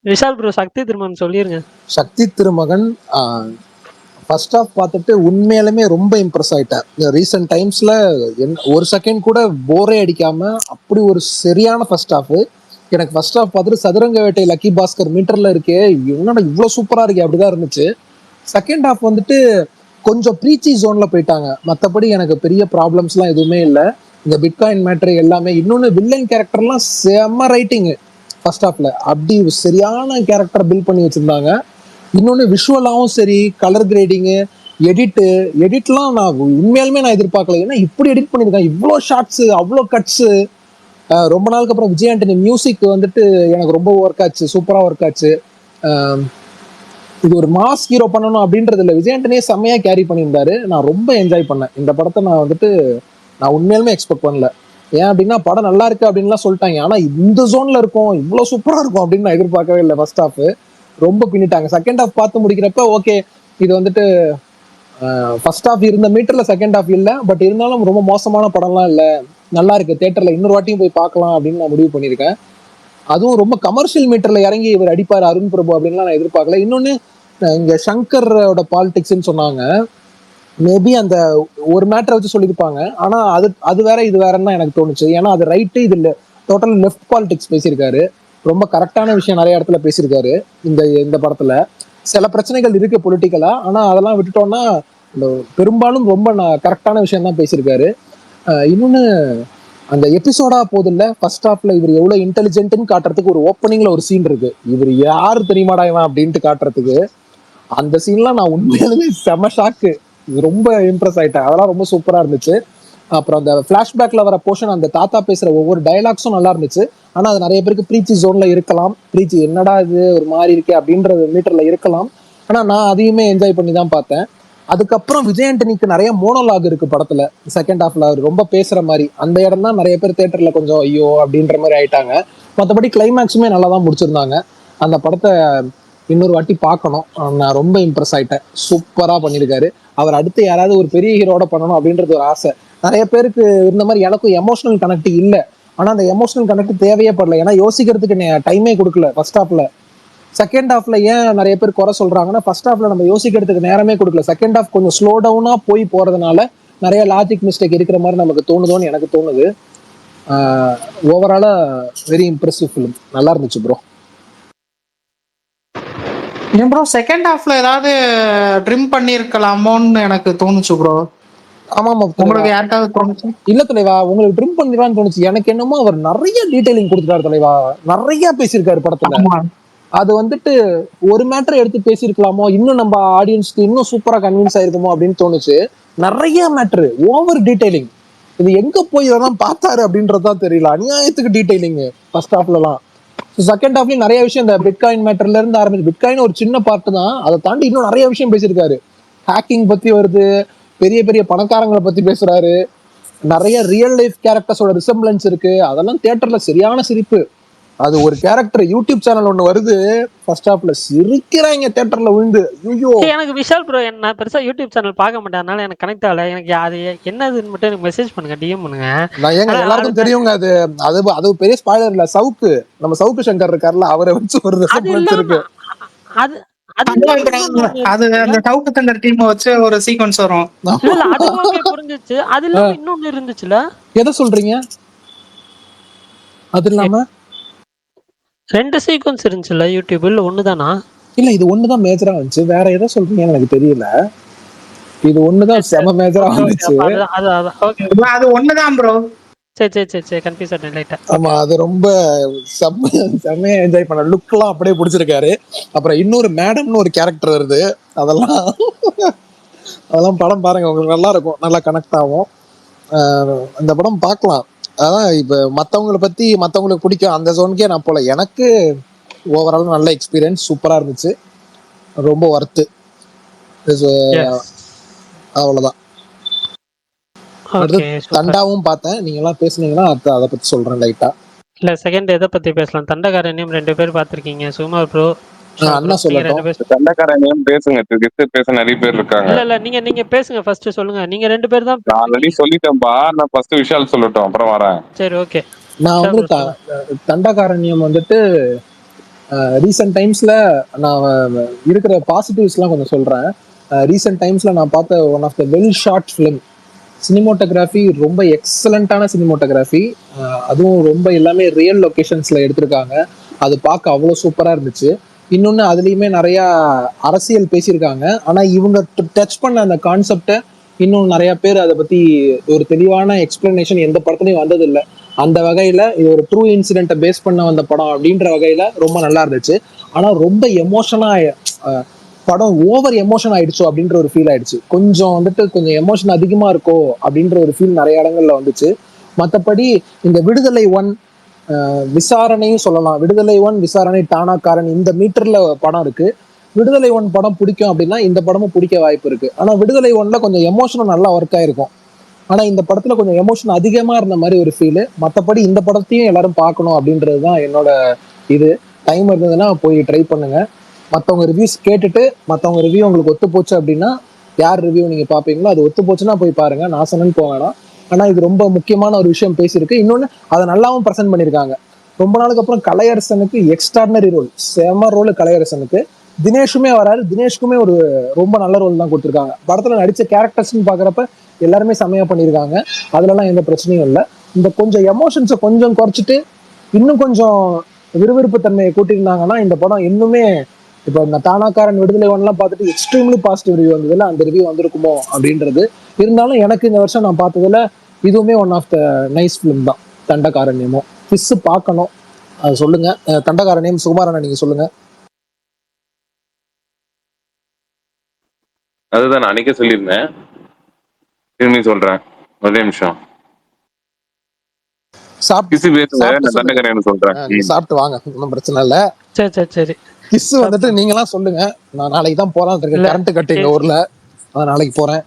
விஷால் ப்ரோ சக்தி திருமகன் சொல்லிருங்க. சக்தி திருமகன் ஃபர்ஸ்ட் ஹாஃப் பார்த்துட்டு உண்மையாலுமே ரொம்ப இம்ப்ரெஸ் ஆயிட்டேன். ரீசெண்ட் டைம்ஸ்ல ஒரு செகண்ட் கூட போரே அடிக்காம அப்படி ஒரு சரியான ஃபர்ஸ்ட் ஹாஃப். எனக்கு ஃபர்ஸ்ட் ஹாஃப் பார்த்துட்டு சதுரங்க வேட்டை லக்கி பாஸ்கர் மீட்டர்ல இருக்கே, என்னடா இவ்வளவு சூப்பரா இருக்கே அப்படிதான் இருந்துச்சு. செகண்ட் ஹாஃப் வந்துட்டு கொஞ்சம் ப்ரீச்சி ஜோன்ல போயிட்டாங்க. மற்றபடி எனக்கு பெரிய ப்ராப்ளம்ஸ்லாம் எதுவுமே இல்லை. இந்த பிட்காயின் மேட்ரு எல்லாமே, இன்னொன்று வில்லன் கேரக்டர்லாம் செம்ம ரைட்டிங் ஃபர்ஸ்ட் ஹாஃப்ல, அப்படி சரியான கேரக்டர் பில்ட் பண்ணி வச்சிருந்தாங்க. இன்னொன்று விஷுவலாகவும் சரி, கலர் கிரேடிங்கு, எடிட்லாம் நான் உண்மையாலுமே நான் எதிர்பார்க்கல. ஏன்னா இப்படி எடிட் பண்ணியிருக்காங்க, இவ்வளோ ஷார்ட்ஸு, அவ்வளோ கட்ஸு. ரொம்ப நாளுக்கு அப்புறம் விஜய் ஆண்டனி மியூசிக் வந்துட்டு எனக்கு ரொம்ப ஒர்க் ஆச்சு, சூப்பராக ஒர்க் ஆச்சு. இது ஒரு மாஸ் ஹீரோ பண்ணணும் அப்படின்றது இல்லை, விஜய் ஆண்டனியே செம்மையாக கேரி பண்ணியிருந்தாரு. நான் ரொம்ப என்ஜாய் பண்ணேன் இந்த படத்தை. நான் உண்மையாலுமே எக்ஸ்பெக்ட் பண்ணல. ஏன் அப்படின்னா படம் நல்லா இருக்கு அப்படின்லாம் சொல்லிட்டாங்க, ஆனால் இந்த ஜோன்ல இருக்கும், இவ்வளோ சூப்பராக இருக்கும் அப்படின்னு நான் எதிர்பார்க்கவே இல்லை ஃபர்ஸ்ட் ஹாஃப். ரொம்ப பின்னிட்டாங்க. செகண்ட் ஹாஃப் பார்த்து முடிக்கிறப்ப ஓகே, இது வந்துட்டு ஃபர்ஸ்ட் ஹாஃப் இருந்த மீட்டர்ல செகண்ட் ஹாஃப் இல்ல, பட் இருந்தாலும் ரொம்ப மோசமான படம்லாம் இல்ல, நல்லா இருக்கு, தியேட்டர்ல இன்னொரு வாட்டியும் போய் பார்க்கலாம் அப்படின்னு நான் முடிவு பண்ணியிருக்கேன். அதுவும் ரொம்ப கமர்ஷியல் மீட்டர்ல இறங்கி இவர் அடிப்பார் அருண் பிரபு அப்படின்லாம் நான் எதிர்பார்க்கல. இன்னொன்னு இங்க சங்கரோட பாலிடிக்ஸ்ன்னு சொன்னாங்க, மேபி அந்த ஒரு மேட்டரை வச்சு சொல்லியிருப்பாங்க, ஆனா அது வேற இது வேறன்னு தான் எனக்கு தோணுச்சு. ஏன்னா அது ரைட்டு, இது இல்லை, டோட்டல் லெஃப்ட் பாலிடிக்ஸ் பேசியிருக்காரு, ரொம்ப கரெக்டான விஷயம் நிறைய இடத்துல பேசியிருக்காரு. இந்த படத்துல சில பிரச்சனைகள் இருக்கு பொலிட்டிக்கலா, ஆனா அதெல்லாம் விட்டுட்டோம்னா இந்த பெரும்பாலும் ரொம்ப கரெக்டான விஷயம் தான் பேசியிருக்காரு. இன்னொன்னு அந்த எபிசோடா போது இல்ல, ஃபர்ஸ்ட் ஹாஃப்ல இவர் எவ்வளவு இன்டெலிஜென்ட்னு காட்டுறதுக்கு ஒரு ஓப்பனிங்ல ஒரு சீன் இருக்கு, இவர் யாரு தெரியுமாடா இவன் அப்படின்ட்டு காட்டுறதுக்கு. அந்த சீன்லாம் நான் உண்மையிலுமே செம ஷாக்கு, ரொம்ப இம்ப்ரெஸ் ஆயிட்டேன். அதெல்லாம் ரொம்ப சூப்பரா இருந்துச்சு. அப்புறம் அந்த பிளாஷ்பேக்ல வர போர்ஷன், அந்த தாத்தா பேசுற ஒவ்வொரு டயலாக்ஸும் நல்லா இருந்துச்சு. ஆனா அது நிறைய பேருக்கு ப்ரீச்சி ஜோன்ல இருக்கலாம், ப்ரீச்சி என்னடா இது ஒரு மாதிரி இருக்கே அப்படின்ற மீட்டர்ல இருக்கலாம். ஆனா நான் அதையுமே என்ஜாய் பண்ணி தான் பார்த்தேன். அதுக்கப்புறம் விஜய் ஆண்டனிக்கு நிறைய மோனோலாக் இருக்கு படத்துல, செகண்ட் ஹாஃப்ல அவர் ரொம்ப பேசுற மாதிரி. அந்த இடம் தான் நிறைய பேர் தியேட்டர்ல கொஞ்சம் ஐயோ அப்படின்ற மாதிரி ஆயிட்டாங்க. மற்றபடி கிளைமேக்ஸுமே நல்லா தான் முடிச்சிருந்தாங்க. அந்த படத்தை இன்னொரு வாட்டி பார்க்கணும். நான் ரொம்ப இம்ப்ரெஸ் ஆயிட்டேன், சூப்பரா பண்ணியிருக்காரு. அவர் அடுத்து யாராவது ஒரு பெரிய ஹீரோட பண்ணணும் அப்படின்றது ஒரு ஆசை. நிறைய பேருக்கு இருந்த மாதிரி எனக்கும் எமோஷனல் கனெக்ட் இல்லை, ஆனா அந்த எமோஷனல் கனெக்ட் தேவையே படல. ஏன்னா யோசிக்கிறதுக்கு டைமே கொடுக்கல ஃபர்ஸ்ட் ஹாஃப்ல. செகண்ட் ஹாஃப்ல ஏன் நிறைய பேர் குறை சொல்றாங்கன்னா, ஃபர்ஸ்ட் ஹாஃப்ல நம்ம யோசிக்கிறதுக்கு நேரமே கொடுக்கல. செகண்ட் ஹாஃப் கொஞ்சம் ஸ்லோ டவுனா போய் போறதுனால நிறைய லாஜிக் மிஸ்டேக் இருக்கிற மாதிரி நமக்கு தோணுதோன்னு எனக்கு தோணுது. ஓவராலா வெரி இம்ப்ரெசிவ் ஃபிலிம், நல்லா இருந்துச்சு ப்ரோ. ஏன் ப்ரோ செகண்ட் ஹாஃப்ல ஏதாவது ட்ரிம் பண்ணிருக்கலாமோன்னு எனக்கு தோணுச்சு ப்ரோ. ஆமா உங்களுக்கு யாருக்காவது தோணுச்சு? இல்ல தலைவா, உங்களுக்கு ட்ரிம் பண்ணிடலாம்னு தோணுச்சு. எனக்கு என்னமோ அவர் நிறைய டீடைலிங் கொடுத்துட்டாரு தலைவா, நிறைய பேசியிருக்காரு படத்துல. அது வந்துட்டு ஒரு மேட்டரை எடுத்து பேசியிருக்கலாமோ, இன்னும் நம்ம ஆடியன்ஸ்க்கு இன்னும் சூப்பரா கன்வின்ஸ் ஆயிருக்குமோ அப்படின்னு தோணுச்சு. நிறைய மேட்ரு, ஓவர் டீடைலிங். இது எங்க போய் இதெல்லாம் பார்த்தாரு அப்படின்றதான் தெரியல, அநியாயத்துக்கு டீடைலிங் ஃபர்ஸ்ட் ஹாஃப்லாம். செகண்ட் ஹாஃப்லயும் நிறைய விஷயம், இந்த பிட்காயின் மேட்டர்ல இருந்து ஆரம்பிச்சு, பிட்காயின் ஒரு சின்ன பார்ட் தான், அதை தாண்டி இன்னும் நிறைய விஷயம் பேசியிருக்காரு. ஹேக்கிங் பத்தி வருது, பெரிய பெரிய பணக்காரங்களை பத்தி பேசுறாரு, நிறைய ரியல் லைஃப் கேரக்டர்ஸோட ரிசம்பிளன்ஸ் இருக்கு. அதெல்லாம் தியேட்டர்ல சரியான சிரிப்பு. அது ஒரு கேரக்டர் யூடியூப் சேனல் ஒண்ணு வருது, ஃபர்ஸ்ட் ஹாஃப்ல சிரிக்கிறாங்க தியேட்டர்ல விழுந்து. ஐயோ எனக்கு விஷால் ப்ரோ, நான் பெருசா யூடியூப் சேனல் பார்க்க மாட்டேன், அதனால எனக்கு கனெக்ட் ஆகல. எனக்கு அது என்னதுன்னு மட்டும் எனக்கு மெசேஜ் பண்ணுங்க, டிஎம் பண்ணுங்க. நான் ஏங்க எல்லாருக்கும் தெரியுங்க, அது அது அது பெரிய ஸ்பாய்லர் இல்ல. சவுக்கு, நம்ம சவுக்கு சங்கர் இருக்காருல்ல, அவரை வச்சு ஒரு ரிசம்பிளன்ஸ் இருக்கு. அது அது அந்த சவுக்கு சங்கர் டீம் வச்சு ஒரு சீக்வென்ஸ் வரும். அது ஓகே புரிஞ்சிச்சு. அது இல்லாம இன்னொன்னு இருந்துச்சுல, எதை சொல்றீங்க? அது இல்லாம 2 சீக்வென்ஸ் இருந்துச்சுல யூடியூப்ல, ஒண்ணுதானா? இல்ல, இது ஒண்ணுதான் மேஜரா வந்துச்சு. வேற எதை சொல்றீங்கன்னு எனக்கு தெரியல. இது ஒண்ணுதான் செம மேஜரா வந்துச்சு. அது ஒண்ணுதான் ப்ரோ. சரி கன்ஃபியூஸ் ஆயிட்டேன் லைட்டா. ஆமா, அது ரொம்ப செம்மையா என்ஜாய் பண்ண, லுக் எல்லாம் அப்படியே பிடிச்சிருக்காரு. அப்புறம் இன்னொரு மேடம்னு ஒரு கேரக்டர் வருது, அதெல்லாம் படம் பாருங்க, உங்களுக்கு நல்லா இருக்கும், நல்லா கனெக்ட் ஆகும். இந்த படம் பார்க்கலாம். அதான் இப்ப மத்தவங்களுக்கு பிடிக்கும் அந்த ஜோனுக்கே நான் போல. எனக்கு ஓவரால் நல்ல எக்ஸ்பீரியன்ஸ், சூப்பரா இருந்துச்சு, ரொம்ப ஒர்த்து. அவ்வளவுதான். தண்டாவும் பார்த்தேன், நீங்க எல்லாம் பேசுனீங்கன்னா அதை பத்தி சொல்றேன் லைட்டா. இல்ல செகண்ட் எதை பத்தி பேசலாம்? தண்டகாரண்யம் 2 பேர் பாத்திருக்கீங்க, சுமார் ப்ரோ அண்ணா சொல்லட்டும். தண்டகாரண்யம் பேசுங்க, பேச நிறைய பேர் இருக்காங்க. இல்ல நீங்க பேசுங்க ஃபர்ஸ்ட், சொல்லுங்க. நீங்க 2 பேர் தான். நான் ஆல்ரெடி சொல்லிட்டேன்பா, நான் ஃபர்ஸ்ட் விஷால் சொல்லட்டும், அப்புறம் வரேன். சரி ஓகே. நான் வந்து தண்டகாரண்யம் வந்துட்டு ரீசெண்ட் டைம்ஸ்ல நான் இருக்கிற பாசிட்டிவ்ஸ்லாம் கொஞ்சம் சொல்றேன். ரீசெண்ட் டைம்ஸ்ல நான் பார்த்த one of the well short film. Cinematography ரொம்ப எக்ஸலண்டான சினிமோட்டோகிராஃபி, அதுவும் ரொம்ப எல்லாமே ரியல் லொகேஷன்ஸ்ல எடுத்திருக்காங்க. அது பார்க்க அவ்வளோ சூப்பரா இருந்துச்சு. இன்னொன்று அதுலேயுமே நிறைய அரசியல் பேசியிருக்காங்க, ஆனால் இவங்க டச் பண்ண அந்த கான்செப்டை இன்னும் நிறைய பேர் அதை பத்தி ஒரு தெளிவான எக்ஸ்பிளனேஷன் எந்த படத்துலையும் வந்ததில்லை. அந்த வகையில இது ஒரு ட்ரூ இன்சிடென்ட்டை பேஸ் பண்ண வந்த படம் அப்படின்ற வகையில ரொம்ப நல்லா இருந்துச்சு. ஆனால் ரொம்ப எமோஷனா படம் ஓவர் எமோஷன் ஆயிடுச்சோ அப்படின்ற ஒரு ஃபீல் ஆயிடுச்சு. கொஞ்சம் எமோஷன் அதிகமா இருக்கோ அப்படின்ற ஒரு ஃபீல் நிறைய இடங்கள்ல வந்துச்சு. மற்றபடி இந்த விடுதலை 1 விசாரணையும் சொல்லலாம். விடுதலை 1 விசாரணை, டானாக்காரன், இந்த மீட்டர்ல படம் இருக்கு. விடுதலை 1 படம் பிடிக்கும் அப்படின்னா இந்த படமும் பிடிக்க வாய்ப்பு இருக்கு. ஆனா விடுதலை 1ல கொஞ்சம் எமோஷனும் நல்லா ஒர்க் ஆயிருக்கும். ஆனா இந்த படத்துல கொஞ்சம் எமோஷன் அதிகமா இருந்த மாதிரி ஒரு ஃபீல். மற்றபடி இந்த படத்தையும் எல்லாரும் பார்க்கணும் அப்படின்றதுதான் என்னோட இது. டைம் இருந்ததுன்னா போய் ட்ரை பண்ணுங்க. மற்றவங்க ரிவ்யூஸ் கேட்டுட்டு மற்றவங்க ரிவ்யூ உங்களுக்கு ஒத்து போச்சு அப்படின்னா யார் ரிவ்யூ நீங்கள் பார்ப்பீங்களோ அது ஒத்து போச்சுன்னா போய் பாருங்க, நான் சொன்னேன்னு போக வேணாம். ஆனால் இது ரொம்ப முக்கியமான ஒரு விஷயம் பேசியிருக்கு. இன்னொன்று அதை நல்லாவும் ப்ரெசென்ட் பண்ணியிருக்காங்க. ரொம்ப நாளுக்கு அப்புறம் கலையரசனுக்கு எக்ஸ்ட்ராடினரி ரோல், செம ரோல் கலையரசனுக்கு. தினேஷுமே வராரு, தினேஷ்க்குமே ஒரு ரொம்ப நல்ல ரோல் தான் கொடுத்துருக்காங்க. படத்தில் நடித்த கேரக்டர்ஸ்ன்னு பார்க்குறப்ப எல்லாருமே செமையாக பண்ணியிருக்காங்க, அதுலலாம் எந்த பிரச்சனையும் இல்லை. இந்த கொஞ்சம் எமோஷன்ஸை கொஞ்சம் குறைச்சிட்டு இன்னும் கொஞ்சம் விறுவிறுப்பு தன்மையை கூட்டியிருந்தாங்கன்னா இந்த படம் இன்னுமே, இப்போ இந்த தானாக்காரன் விடுதலை ஒன்லாம் பார்த்துட்டு எக்ஸ்ட்ரீம்லி பாசிட்டிவ் ரிவ்யூ வந்ததுல அந்த ரிவ்யூ வந்திருக்குமோ அப்படின்றது. இருந்தாலும் எனக்கு இந்த வருஷம் நான் பார்த்ததுல இதுவுமே one of the nice film தான். தண்டகாரண்யமும் கிஸ் பார்க்கணும், அது சொல்லுங்க. தண்டகாரண்யம் சுகுமாரண்ணா நீங்க சொல்லுங்க. அதுதான் நான் அன்னைக்கே சொல்லியிருந்தேன், திரும்பி சொல்றேன். ஒரே நிமிஷம். கிசு பேசுங்க, நான் தண்டகாரன் சொல்றேன். நீங்க சாப்பிட்டு வாங்க, ஒன்றும் பிரச்சனை இல்லை. சரி சரி சரி. கிஸ் வந்துட்டு நீங்களாம் சொல்லுங்க. நான் நாளைக்கு தான் போறான் இருக்கேன். கரண்ட் கட்டு எங்க ஊர்ல, அதான் நாளைக்கு போறேன்.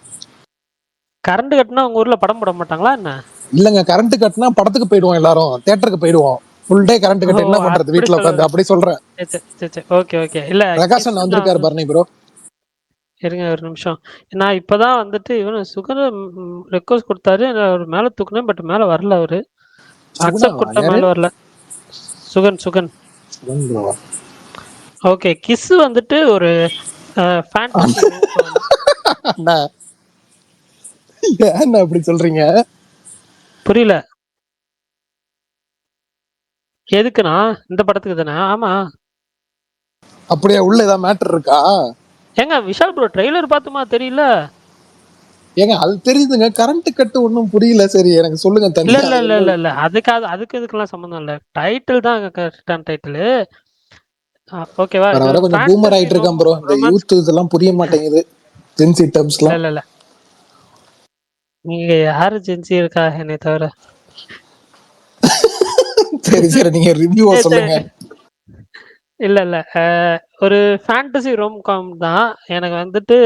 கரண்ட் கட்டினா உங்க ஊர்ல படம் போட மாட்டாங்களா என்ன? இல்லங்க, கரண்ட் கட்டினா படத்துக்கு போயிடுவோம், எல்லாரும் தியேட்டருக்கு போயிடுவோம். ஃபுல் டே கரண்ட் கட்டு என்ன பண்றது வீட்டுல உட்காந்து, அப்படி சொல்றேன். Okay okay. இல்ல பிரகாஷன் வந்திருக்காரு பரணி ப்ரோ, இருங்க ஒரு நிமிஷம். நான் இப்பதான் வந்துட்டு இவனு சுகர் ரெக்வஸ்ட் கொடுத்தாரு, அவர் மேல தூக்குனேன், பட் மேல வரல. அவரு அக்செப்ட் கொடுத்தா மேல வரல. சுகன் சுகன் ஓகே. கிஸ் வந்துட்டு ஒரு ஃபேண்டசி. ஏன் அப்படி சொல்றீங்க? புரியல. எதுக்குண்ணா? இந்த படத்துக்கு தானே? ஆமா. அப்படியே உள்ள ஏதாவது மேட்டர் இருக்கா? ஏங்க விஷால் ப்ரோ ட்ரெய்லர் பார்த்துமா தெரியல? ஏங்க அது தெரியுதுங்க, கரண்ட் கட்டு ஒன்றும் புரியல. சரி எனக்கு சொல்லுங்க. இல்ல இல்ல இல்ல இல்ல இல்ல அதுக்கு இதுக்கெல்லாம் சம்மந்தம் இல்ல. டைட்டில் தான் கரெக்டான டைட்டில். ஓகேவா? வர கொஞ்சம் பூமர் ஆயிட்டு இருக்கேன் ப்ரோ. இந்த யூத் இதெல்லாம் புரிய மாட்டேங்குது, ஜென்சி டர்ம்ஸ்லாம். இல்ல இல்ல நீங்க யாரு ஜென்சி இருக்கா என்னை தவிர? சரி சரி, நீங்க ரிவ்யூ சொல்லுங்க. இல்ல இல்ல ஒரு ஃபேண்டசி ரோம்-காம் தான். எனக்கு வந்துட்டு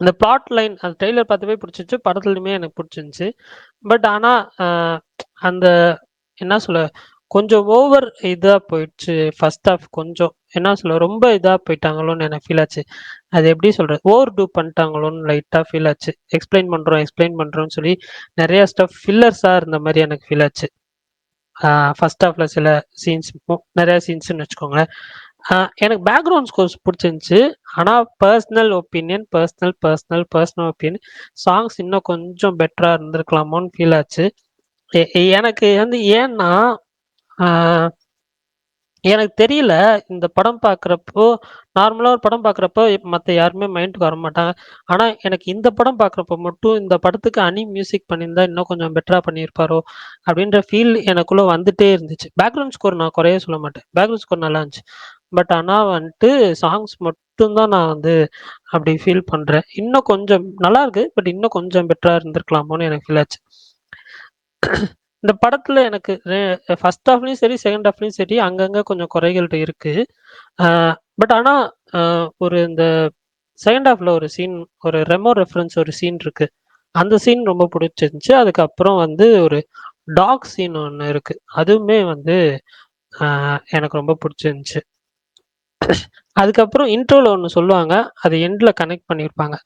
இந்த பிளாட் லைன், அந்த ட்ரெய்லர் பார்த்துவே பிடிச்சிச்சு, படத்துலையுமே எனக்கு பிடிச்சிருந்துச்சு. பட் ஆனால் அந்த என்ன சொல்ல, கொஞ்சம் ஓவர் இதாக போயிடுச்சு ஃபர்ஸ்ட் ஹாஃப். கொஞ்சம் என்ன சொல்ல, ரொம்ப இதாக போயிட்டாங்களோன்னு எனக்கு ஃபீல் ஆச்சு. அது எப்படி சொல்கிறது, ஓவர் டூ பண்ணிட்டாங்களோன்னு லைட்டாக ஃபீல் ஆச்சு. எக்ஸ்பிளைன் பண்ணுறோன்னு சொல்லி நிறைய ஸ்டஃப் ஃபில்லர்ஸாக இருந்த மாதிரி எனக்கு ஃபீல் ஆச்சு. ஃபர்ஸ்ட் ஹாஃபில் சில சீன்ஸ், நிறையா சீன்ஸ்ன்னு வச்சுக்கோங்களேன். எனக்கு பேக்ரவுண்ட் ஸ்கோர்ஸ் பிடிச்சிருந்துச்சு. ஆனால் பர்சனல் ஒப்பீனியன் சாங்ஸ் இன்னும் கொஞ்சம் பெட்டராக இருந்திருக்கலாமோன்னு ஃபீல் ஆச்சு. எனக்கு வந்து ஏன்னா எனக்கு தெரியல, இந்த படம் பார்க்குறப்போ நார்மலாக ஒரு படம் பார்க்குறப்போ மற்ற யாருமே மைண்டுக்கு வர மாட்டாங்க. ஆனால் எனக்கு இந்த படம் பார்க்குறப்போ மட்டும் இந்த படத்துக்கு அனி மியூசிக் பண்ணியிருந்தா இன்னும் கொஞ்சம் பெட்டராக பண்ணியிருப்பாரோ அப்படின்ற ஃபீல் எனக்குள்ளே வந்துட்டே இருந்துச்சு. பேக்ரவுண்ட் ஸ்கோர் நான் குறைய சொல்ல மாட்டேன், பேக்ரவுண்ட் ஸ்கோர் நல்லா இருந்துச்சு. பட் ஆனால் வந்துட்டு சாங்ஸ் மட்டும்தான் நான் வந்து அப்படி ஃபீல் பண்ணுறேன். இன்னும் கொஞ்சம் நல்லா இருக்கு, பட் இன்னும் கொஞ்சம் பெட்டராக இருந்திருக்கலாமோன்னு எனக்கு ஃபீல் ஆச்சு. இந்த படத்துல எனக்கு ஃபர்ஸ்ட் ஹாஃப்லயும் சரி, செகண்ட் ஹாஃப்லயும் சரி, அங்கங்க கொஞ்சம் குறைகள் இருக்கு. பட் ஆனா ஒரு இந்த செகண்ட் ஹாஃப்ல ஒரு சீன், ஒரு ரெமோ ரெஃபரன்ஸ் ஒரு சீன் இருக்கு. அந்த சீன் ரொம்ப பிடிச்சிருந்துச்சு. அதுக்கப்புறம் வந்து ஒரு டாக் சீன் ஒன்று இருக்கு, அதுவுமே வந்து எனக்கு ரொம்ப பிடிச்சிருந்துச்சு. அதுக்கப்புறம் இன்ட்ரோல ஒன்று சொல்லுவாங்க, அது எண்ட்ல கனெக்ட் பண்ணியிருப்பாங்க.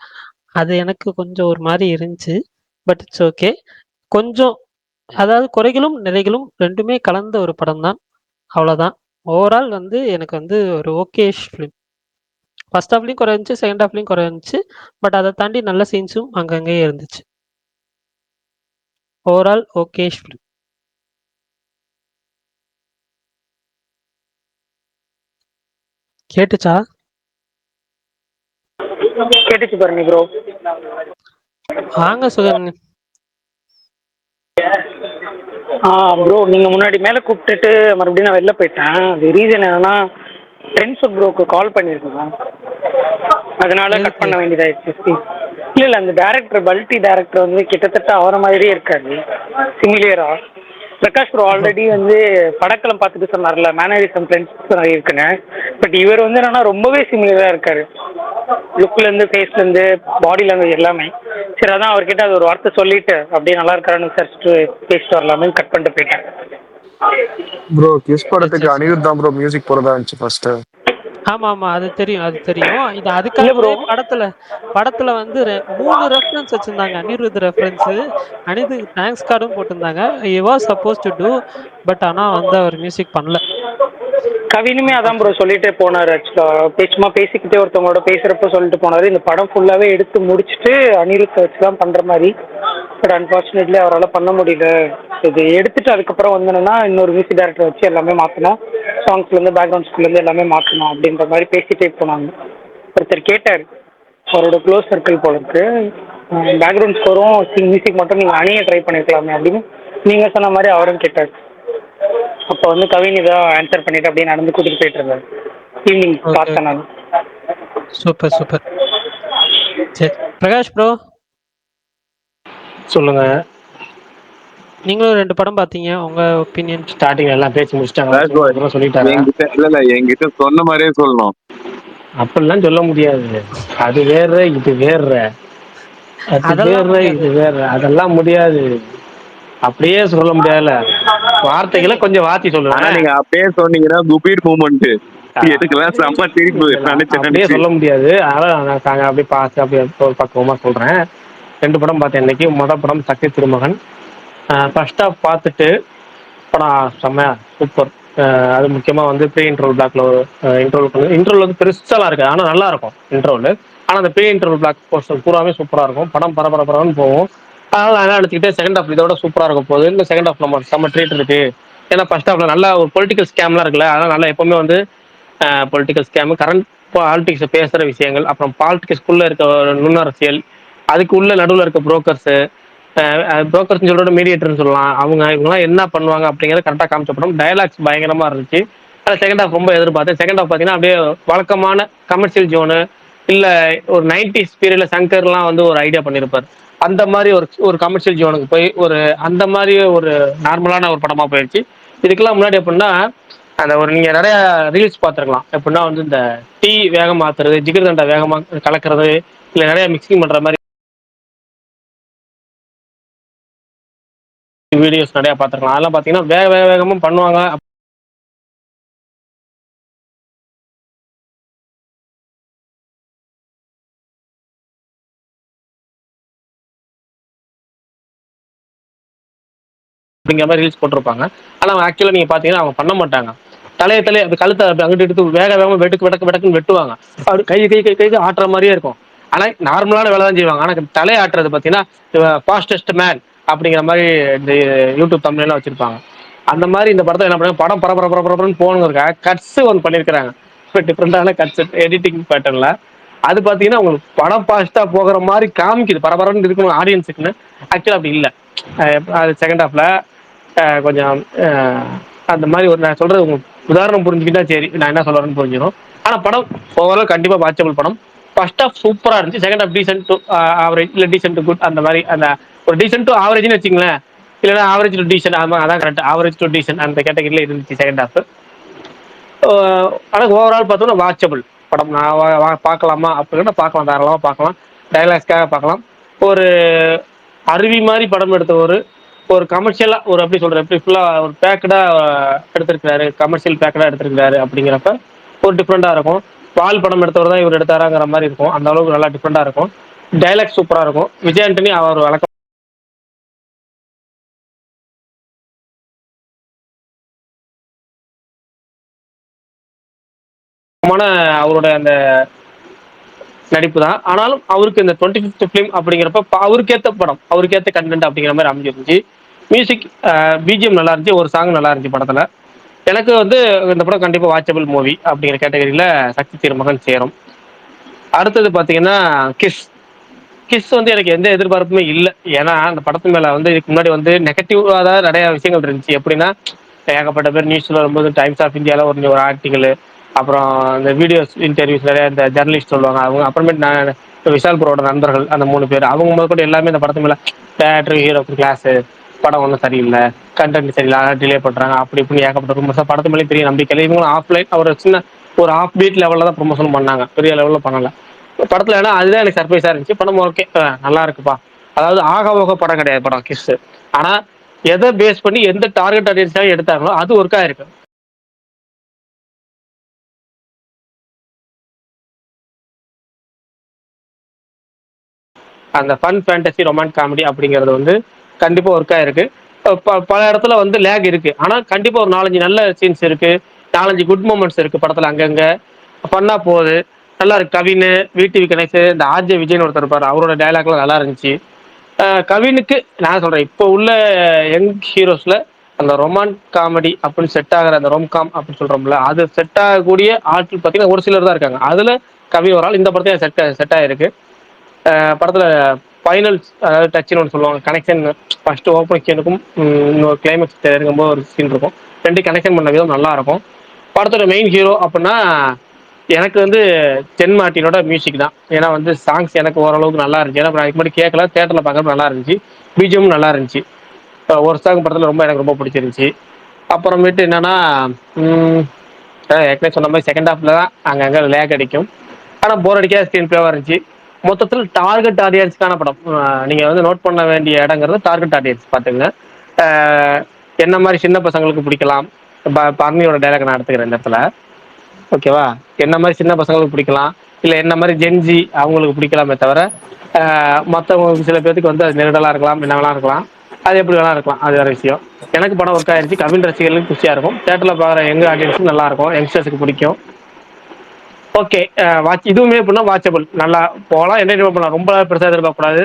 அது எனக்கு கொஞ்சம் ஒரு மாதிரி இருந்துச்சு. But it's okay. கொஞ்சம் அதாவது குறைகளும் நிறைகளும் ரெண்டுமே கலந்த ஒரு படம் தான், அவ்வளோதான். ஓவரால் வந்து எனக்கு வந்து ஒரு ஓகேஷ் ஃபிலிம். ஃபர்ஸ்ட் ஹாஃப்லையும் குறை இருந்துச்சு, செகண்ட் ஹாஃப்லையும் குறை இருந்துச்சு. பட் அதை தாண்டி நல்ல சீன்ஸும் அங்கங்கேயே இருந்துச்சு. Overall ஓகேஷ் film. கேட்டுச்சா? கேட்டுச்சு பாருங்க ப்ரோ. வாங்க சுகன். ப்ரோ நீங்கள் முன்னாடி மேலே கூப்பிட்டுட்டு மறுபடியும் நான் வெளில போயிட்டேன். அது ரீசன் என்னன்னா, ஃப்ரெண்ட்ஸ் ப்ரோக்கு கால் பண்ணியிருக்கேன், அதனால கட் பண்ண வேண்டியதாகிடுச்சு. இல்லை அந்த டேரக்டர், பல்டி டேரக்டர் வந்து கிட்டத்தட்ட அவர மாதிரியே இருக்காரு, சிமிலியரா. பிரகாஷ் ப்ரோ ஆல்ரெடி வந்து படக்கலம் பார்த்துட்டு சொன்னார்ல, மேனரிசம் ஃப்ரெண்ட்ஸ் இருக்குன்னு. பட் இவர் வந்து என்னன்னா ரொம்பவே சிமிலியராக இருக்காரு, லுக்லேருந்து, ஃபேஸ்லேருந்து, பாடி லாங்குவேஜ் எல்லாமே. சரி, அதான் அவர்கிட்ட அது ஒரு வார்த்தை சொல்லிட்டு அப்படியே நல்லா இருக்காருன்னு விசாரிச்சுட்டு பேசிட்டு வரலாமே கட் பண்ணிட்டு போயிட்டேன். ப்ரோ கிஸ் படத்துக்கு எஸ். அனிருத் தான் ப்ரோ மியூசிக் போறதா இருந்துச்சு ஃபர்ஸ்ட். ஆமா ஆமா, அது தெரியும் அது தெரியும். இது இல்ல அதுக்காகவே ப்ரோ. படத்துல வந்து 3 ரெஃபரன்ஸ் வச்சிருந்தாங்க. அனிருத் ரெஃபரன்ஸ், அனிருத் தேங்க்ஸ் கார்டும் போட்டிருந்தாங்க. He was suppose to do, but ஆனா வந்து அவர் மியூசிக் பண்ணல. கவினுமே அதான் ப்ரோ சொல்லிட்டே போனாரு. ஆக்சுவலா சும்மா பேசிக்கிட்டே ஒருத்தவங்களோட பேசுறப்ப சொல்லிட்டு போனாரு, இந்த படம் ஃபுல்லாவே எடுத்து முடிச்சுட்டு அனிருத்தை வச்சு தான் பண்ற மாதிரி. பட் அன்பார்ச்சுனேட்லி அவரால் பண்ண முடியல. இது எடுத்துட்டு அதுக்கப்புறம் வந்தோன்னா இன்னொரு மியூசிக் டைரக்டர் வச்சு எல்லாமே மாற்றணும், சாங்ஸ்லேருந்து பேக்ரவுண்ட் ஸ்கூல்லேருந்து எல்லாமே மாற்றணும் அப்படின்ற மாதிரி பேசிட்டே போனாங்க. ஒருத்தர் கேட்டார், அவரோட க்ளோஸ் சர்க்கிள் போல இருக்கு, பேக்ரவுண்ட் ஸ்கோரும் மியூசிக் மட்டும் நீங்கள் அணியை ட்ரை பண்ணியிருக்கலாமே அப்படின்னு நீங்கள் சொன்ன மாதிரி அவரும் கேட்டார். அப்போ வந்து கவின் இதை ஆன்சர் பண்ணிட்டு அப்படியே நடந்து கூட்டிட்டு போயிட்டு இருந்தாரு. ஈவினிங் ஓகே, பார்த்தேன் நான். Super super. சரி, பிரகாஷ் ப்ரோ சொல்லுங்க. நீங்களும் 2 படம் பார்த்தீங்க, உங்க ஒப்பீனியன். ஸ்டார்டிங்ல எல்லாம் பேசி முடிச்சிட்டாங்க, ராஜ் பாய், சொல்லிட்டாங்க. என்கிட்ட சொன்ன மாதிரியே சொல்லணும். அப்படிலாம் சொல்ல முடியாது. அது வேற இது வேற, அது அதெல்லாம் வேற முடியாது. இது வேற, அதெல்லாம் முடியாது. அப்படியே சொல்ல முடியாதுல, வார்த்தைகளை கொஞ்சம் வாத்தி ஆனா சொல்லுவேன். நீங்க அப்படியே சொன்னீங்கன்னா குபீர் மூமெண்ட் எதுக்கெல்லாம் செம்ம திருப்பி அப்படியே சொல்ல முடியாது. அதனால நாங்க அப்படியே பார்த்து அப்படியே ஒரு பக்குவமா சொல்றேன். 2 படம் பார்த்தேன் இன்னைக்கு. மொதல் படம் சக்தி திருமகன். ஃபர்ஸ்ட் ஹாஃப் பார்த்துட்டு படம் செம்மையா சூப்பர். அது முக்கியமா வந்து ப்ரீ இன்டர்வல் பிளாக்ல ஒரு இன்டர்வல் வந்து பெருசாலாம் இருக்காது, ஆனா நல்லா இருக்கும் இன்டர்வல். ஆனா அந்த ப்ரீ இன்டர்வல் பிளாக் போர்ஷன் பூராவே சூப்பரா இருக்கும். படம் பரபரன்னு போகும். அதனால நான் என்ன நினைச்சுக்கிட்டே செகண்ட் ஹாஃப் இதோட சூப்பரா இருக்கும் போது இந்த செகண்ட் ஹாஃப் நம்ம செம்ம ட்ரீட் இருக்கு. ஏன்னா ஃபர்ஸ்ட் ஹாஃப்ல நல்லா ஒரு பொலிட்டிக்கல் ஸ்கேம்லாம் இருக்குல்ல, அதனால நல்லா எப்பவுமே வந்து பொலிட்டிக்கல் ஸ்கேம், கரண்ட் பாலிடிக்ஸ் பேசுற விஷயங்கள், அப்புறம் பாலிடிக்ஸ்குள்ள இருக்க நுண்ணரசியல், அதுக்கு உள்ள நடுவில் இருக்க புரோக்கர்ஸ், புரோக்கர்ஸ் சொல்றோட மீடியேட்டர்னு சொல்லலாம், அவங்க இவங்கலாம் என்ன பண்ணுவாங்க அப்படிங்கிறத கரெக்டாக காமிச்ச படம். டயலாக்ஸ் பயங்கரமா இருந்துச்சு. அது செகண்ட் ஹாஃப் ரொம்ப எதிர்பார்த்தேன். செகண்ட் ஹாஃப் பார்த்தீங்கன்னா அப்படியே வழக்கமான கமர்ஷியல் ஜோனு, இல்லை ஒரு 90s பீரியட்ல சங்கர்லாம் வந்து ஒரு ஐடியா பண்ணியிருப்பார், அந்த மாதிரி ஒரு கமர்ஷியல் ஜோனுக்கு போய் ஒரு அந்த மாதிரி ஒரு நார்மலான ஒரு படமா போயிடுச்சு. இதுக்கெல்லாம் முன்னாடி எப்படின்னா அந்த ஒரு நீங்க நிறைய ரீல்ஸ் பார்த்துருக்கலாம். எப்படின்னா வந்து இந்த டீ வேகம் மாத்துறது, ஜிகர் தண்டா வேகமா கலக்கிறது, இல்லை நிறைய மிக்சிங் பண்ற மாதிரி வீடியோஸ் நிறைய பார்த்துருக்கலாம். அதெல்லாம் பார்த்தீங்கன்னா வேகமா பண்ணுவாங்க. அப்படிங்கிற மாதிரி ரீல்ஸ் போட்டிருப்பாங்க. ஆனால் அவங்க ஆக்சுவலாக நீங்கள் பார்த்தீங்கன்னா அவங்க பண்ண மாட்டாங்க. தலையை அந்த கழுத்தை அங்கிட்டு எடுத்து வேகமாக வெட்டுக்குன்னு வெட்டுவாங்க. அப்படி கை ஆட்டுற மாதிரியே இருக்கும். ஆனால் நார்மலான வேலை தான் செய்வாங்க. ஆனால் தலையை ஆட்டுறது பார்த்தீங்கன்னா ஃபாஸ்டஸ்ட் மேன் அப்படிங்கிற மாதிரி இந்த யூடியூப் தமிழ்லாம் வச்சிருப்பாங்க. அந்த மாதிரி இந்த படத்தை என்ன பண்ணுறாங்க, படம் பரபரன்னு போகணுங்க கட்ஸ் ஒன்று பண்ணியிருக்கிறாங்க. இப்போ டிஃப்ரெண்டான கட்ஸ் எடிட்டிங் பேட்டர்னில். அது பார்த்தீங்கன்னா உங்களுக்கு படம் ஃபாஸ்ட்டாக போகிற மாதிரி காமிக்குது, பரபரன்னு இருக்கணும் ஆடியன்ஸுக்குன்னு. ஆக்சுவலாக அப்படி இல்லை. அது செகண்ட் ஹாஃப்ல கொஞ்சம் அந்த மாதிரி ஒரு நான் சொல்றது உங்களுக்கு உதாரணம் புரிஞ்சுக்கிட்டா சரி, நான் என்ன சொல்றேன்னு புரிஞ்சிடும். ஆனால் படம் ஓவரால் கண்டிப்பாக வாட்சபிள் படம். ஃபர்ஸ்ட் ஹாஃப் சூப்பராக இருந்துச்சு, second half decent to average, இல்லை டீசென்ட் டு குட், அந்த மாதிரி அந்த ஒரு டீசென்ட் டு ஆவரேஜ்னு வச்சுங்களேன், இல்லைன்னா ஆவரேஜ் டு டீசென்ட், அதான் கரெக்ட், ஆவரேஜ் டு டீசென்ட் அந்த கேட்டகரியில் இருந்துச்சு செகண்ட் ஹாஃப். ஆனால் ஓவரால் பார்த்தோம்னா வாட்சபிள் படம். நான் பார்க்கலாமா அப்படின்னா பார்க்கலாம், தாராளமாக பார்க்கலாம், டைலாக்ஸ்க்காக பார்க்கலாம். ஒரு அருவி மாதிரி படம் எடுத்த ஒரு கமர்ஷியலாக ஒரு எப்படி சொல்கிறேன், எப்படி ஃபுல்லாக ஒரு பேக்கடாக எடுத்திருக்கிறாரு, கமர்ஷியல் பேக்கடாக எடுத்திருக்கிறாரு அப்படிங்கிறப்ப ஒரு டிஃப்ரெண்ட்டாக இருக்கும். பால் படம் எடுத்தவர் தான் இவர் எடுத்தாராங்கிற மாதிரி இருக்கும். அந்த அளவுக்கு நல்லா டிஃப்ரெண்ட்டாக இருக்கும். டைலாக் சூப்பராக இருக்கும். விஜய் ஆண்டனி அவர் வழக்கமான அவரோட அந்த நடிப்பு தான். ஆனாலும் அவருக்கு இந்த 25th ஃபிலிம் அப்படிங்கிறப்ப அவருக்கேற்ற படம், அவருக்கேற்ற கண்டென்ட் அப்படிங்கிற மாதிரி அமைஞ்சிருந்துச்சு. மியூசிக் பிஜிஎம் நல்லா இருந்துச்சு, ஒரு சாங் நல்லா இருந்துச்சு படத்தில். எனக்கு வந்து இந்த படம் கண்டிப்பாக வாட்சபிள் மூவி அப்படிங்கிற கேட்டகரியில் சக்தி திருமகன் சேரும். அடுத்தது பார்த்தீங்கன்னா கிஸ் வந்து எனக்கு எந்த எதிர்பார்ப்புமே இல்லை. ஏன்னா அந்த படத்து மேலே வந்து இதுக்கு முன்னாடி வந்து நெகட்டிவாக தான் நிறைய விஷயங்கள் இருந்துச்சு. எப்படின்னா ஏகப்பட்ட பேர் நியூஸில் வரும்போது டைம்ஸ் ஆஃப் இந்தியாவில் ஒரு ஆர்டிக்கல், அப்புறம் இந்த வீடியோஸ் இன்டர்வியூஸ் நிறைய இந்த ஜெர்னலிஸ்ட் சொல்லுவாங்க அவங்க, அப்புறமேட்டு நான் விஷால் ப்ரோட நண்பர்கள் அந்த 3 பேர், அவங்க முதல் கூட எல்லாமே இந்த படத்து மேலே தேட்டர் ஹீரோ கிளாஸு, படம் ஒன்றும் சரியில்லை, கண்டென்ட் சரியில்லை, டிலே பண்ணுறாங்க அப்படி இப்படின்னு ஏகப்பட்ட ப்ரொமோஷன். படத்து மேலே பெரிய நம்பிக்கை இல்லை. இவங்களும் ஆஃப்லைன் ஒரு சின்ன ஒரு ஆஃப் பீட் லெவலில் தான் ப்ரொமோஷன் பண்ணாங்க, பெரிய லெவலில் பண்ணலை படத்தில். ஏன்னா அதுதான் எனக்கு சர்ப்ரைஸாக இருந்துச்சு. படம் ஓகே நல்லா இருக்குப்பா. அதாவது ஆக ஓக படம் கிடையாது படம் கிஸ். ஆனால் எதை பேஸ் பண்ணி எந்த டார்கெட் ஆடியன்ஸாக எடுத்தாங்களோ அது ஒர்க் ஆயிருக்கு. அந்த ஃபன் ஃபேண்டசி ரொமான்ஸ் காமெடி அப்படிங்கிறது வந்து கண்டிப்பா ஒர்க் ஆயிருக்கு. பல இடத்துல வந்து லேக் இருக்கு. ஆனா கண்டிப்பா ஒரு 4-5 நல்ல சீன்ஸ் இருக்கு, 4-5 குட் மூமெண்ட்ஸ் இருக்கு படத்துல. அங்கங்க ஃபன்னா போகுது, நல்லா இருக்கு. கவின், விடிவி கணேஷ், இந்த ஆர்ஜே விஜய்னு ஒருத்தர் இருப்பாரு, அவரோட டைலாக்லாம் நல்லா இருந்துச்சு. கவினுக்கு நான் சொல்றேன், இப்போ உள்ள யங் ஹீரோஸ்ல அந்த ரொமான்ஸ் காமெடி அப்படின்னு செட் ஆகிற அந்த ரோம்காம் அப்படின்னு சொல்றோம்ல, அது செட் ஆகக்கூடிய ஆட்கள் பார்த்தீங்கன்னா ஒரு சிலர் தான் இருக்காங்க. அதுல கவின் ஒரு ஆள். இந்த படத்தையும் செட் ஆயிருக்கு. படத்துல ஃபைனல் அதாவது டச்னு ஒன்று சொல்லுவாங்க, கனெக்ஷன். ஃபர்ஸ்ட் ஓப்பனிங் சீனுக்கும் இன்னொரு கிளைமேக்ஸ் இருக்கும்போது ஒரு சீன் இருக்கும், ரெண்டு கனெக்ஷன் பண்ண விதம் நல்லா இருக்கும். படத்தோட மெயின் ஹீரோ அப்படின்னா எனக்கு வந்து தென் மார்ட்டினோட மியூசிக் தான். ஏன்னா வந்து சாங்ஸ் எனக்கு ஓரளவுக்கு நல்லா இருந்துச்சு. ஏன்னா அதுக்கு முன்னாடி கேட்கல, தேட்டரில் பார்க்கறது நல்லா இருந்துச்சு, பிஜிஎம் நல்லா இருந்துச்சு. ஒரு சாங் படத்தில் எனக்கு ரொம்ப பிடிச்சிருந்துச்சு. அப்புறமேட்டு என்னன்னா ஏற்கனவே சொன்ன மாதிரி செகண்ட் ஹாஃப்ல தான் அங்கங்கே லேக் அடிக்கும். ஆனால் போர் அடிக்காத ஸ்க்ரீன் பிளேவாக இருந்துச்சு. மொத்தத்தில் டார்கெட் ஆடியன்ஸ்க்கான படம். நீங்கள் வந்து நோட் பண்ண வேண்டிய இடங்கிறது டார்கெட் ஆடியன்ஸ் பார்த்துங்க. என்ன மாதிரி சின்ன பசங்களுக்கு பிடிக்கலாம், பர்னியோட டைலாக் நான் எடுத்துக்கிறேன் இந்த இடத்துல, ஓகேவா? என்ன மாதிரி சின்ன பசங்களுக்கு பிடிக்கலாம், இல்லை என்ன மாதிரி ஜென்ஜி அவங்களுக்கு பிடிக்கலாமே தவிர மற்றவங்களுக்கு சில பேருக்கு வந்து அது நெருடலாக இருக்கலாம், என்ன வேணா இருக்கலாம், அது எப்படி வேணா இருக்கலாம், அது வேற விஷயம். எனக்கு படம் ஒர்க் ஆயிருச்சு. கவின் ரசிகர்களுக்கு குஷியாக இருக்கும், தேட்டரில் பார்க்குற எங்க ஆடியன்ஸுக்கு நல்லா இருக்கும், யங்ஸ்டர்ஸுக்கு பிடிக்கும். ஓகே, இதுவுமே எப்படின்னா வாட்சபிள், நல்லா போகலாம், என்டர்டைன்மெண்ட் பண்ணலாம். ரொம்ப பெருசாக எதிர்பார்க்கக்கூடாது.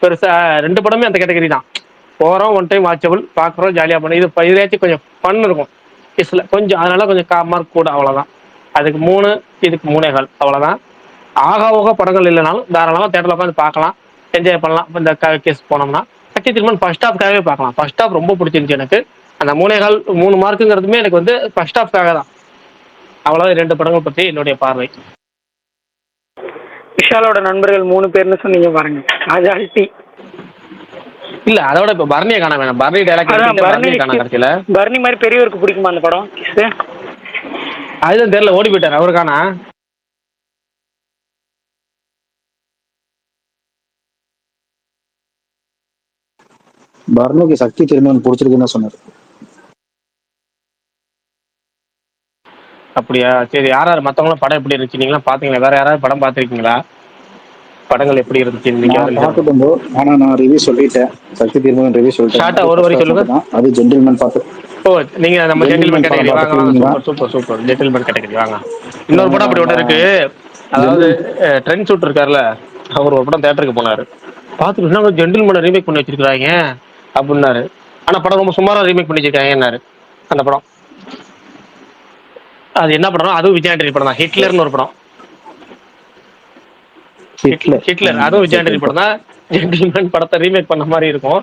பெருசாக ரெண்டு படமே அந்த கேட்டகரி தான். போகிறோம், ஒன் டைம் வாட்சபிள், பார்க்குறோம், ஜாலியாக பண்ணி. இதுலேயாச்சும் கொஞ்சம் ஃபன் இருக்கும் கிஸ்ல கொஞ்சம், அதனால கொஞ்சம் மார்க் கூட, அவ்வளோதான். அதுக்கு 3, இதுக்கு 3.25, அவ்வளோதான். ஆகா ஓகா படங்கள் இல்லைனாலும் தாராளமாக தேட்டரில் உட்காந்து பார்க்கலாம், என்ஜாய் பண்ணலாம். இந்த கேஸ் போனோம்னா சக்தி திருமன் ஃபர்ஸ்ட் ஹாஃப்காகவே பார்க்கலாம். ஃபர்ஸ்ட் ஹாஃப் ரொம்ப பிடிச்சிருந்துச்சு எனக்கு. அந்த 3.25 மார்க்குங்கிறதுமே எனக்கு வந்து ஃபர்ஸ்ட் ஹாஃப்காக தான். அவ்வளோதான் 2 படங்கள் பற்றி என்னுடைய பார்வை. விஷாலோட நண்பர்கள் 3 பேர்னு சொன்னீங்க பாருங்க, அது அல்டி. இல்ல அதோட இப்ப பர்னியை காண வேணாம். பர்னி டைலாக் காண கடைசியில. பர்னி மாதிரி பெரியவருக்கு பிடிக்குமா அந்த படம்? அதுதான் தெரியல, ஓடி போயிட்டாரு அவருக்கானா. பர்னிக்கு சக்தி திருமகன் பிடிச்சிருக்குன்னு சொன்னார். அப்படியா? சரி, யாராரு மத்தவங்களும் படம் எப்படி இருந்துச்சு நீங்களாம் பாத்தீங்களா? வேற யாராவது படம் பாத்திருக்கீங்களா? படங்கள் எப்படி இருந்துச்சு? ஆனா நான் ரிவ்யூ சொல்லிட்டேன், சக்தி திருமகன் ரிவ்யூ சொல்லிட்டேன். ஒரு வரி சொல்லுங்க. அது ஜென்டில்மேன் பார்த்து. ஓ, நீங்க நம்ம ஜென்டில்மேன் கேட்டகரி வாங்க வாங்க. சூப்பர் ஜென்டில்மேன் கேட்டகரி வாங்க. இன்னொரு படம் அப்படி ஒன்று இருக்கு. அதாவது ட்ரெண்ட் ஷூட் இருக்காருல்ல, அவர் ஒரு படம் தியேட்டருக்கு போனாரு, பார்த்துட்டு ஜென்டில்மேன் ரீமேக் பண்ணி வச்சிருக்காங்க அப்படின்னாரு. ஆனா படம் ரொம்ப சுமாரா ரீமேக் பண்ணி வச்சிருக்காங்கன்னாரு. அந்த படம் அது என்ன படம்? அதுவும் விஜய் ஆண்டனி படம் தான், ஹிட்லர்னு ஒரு படம். ஹிட்லர் அதுவும் விஜய் ஆண்டனி படம் தான். ஜென்டில்மேன் படத்தை ரீமேக் பண்ண மாதிரி இருக்கும்.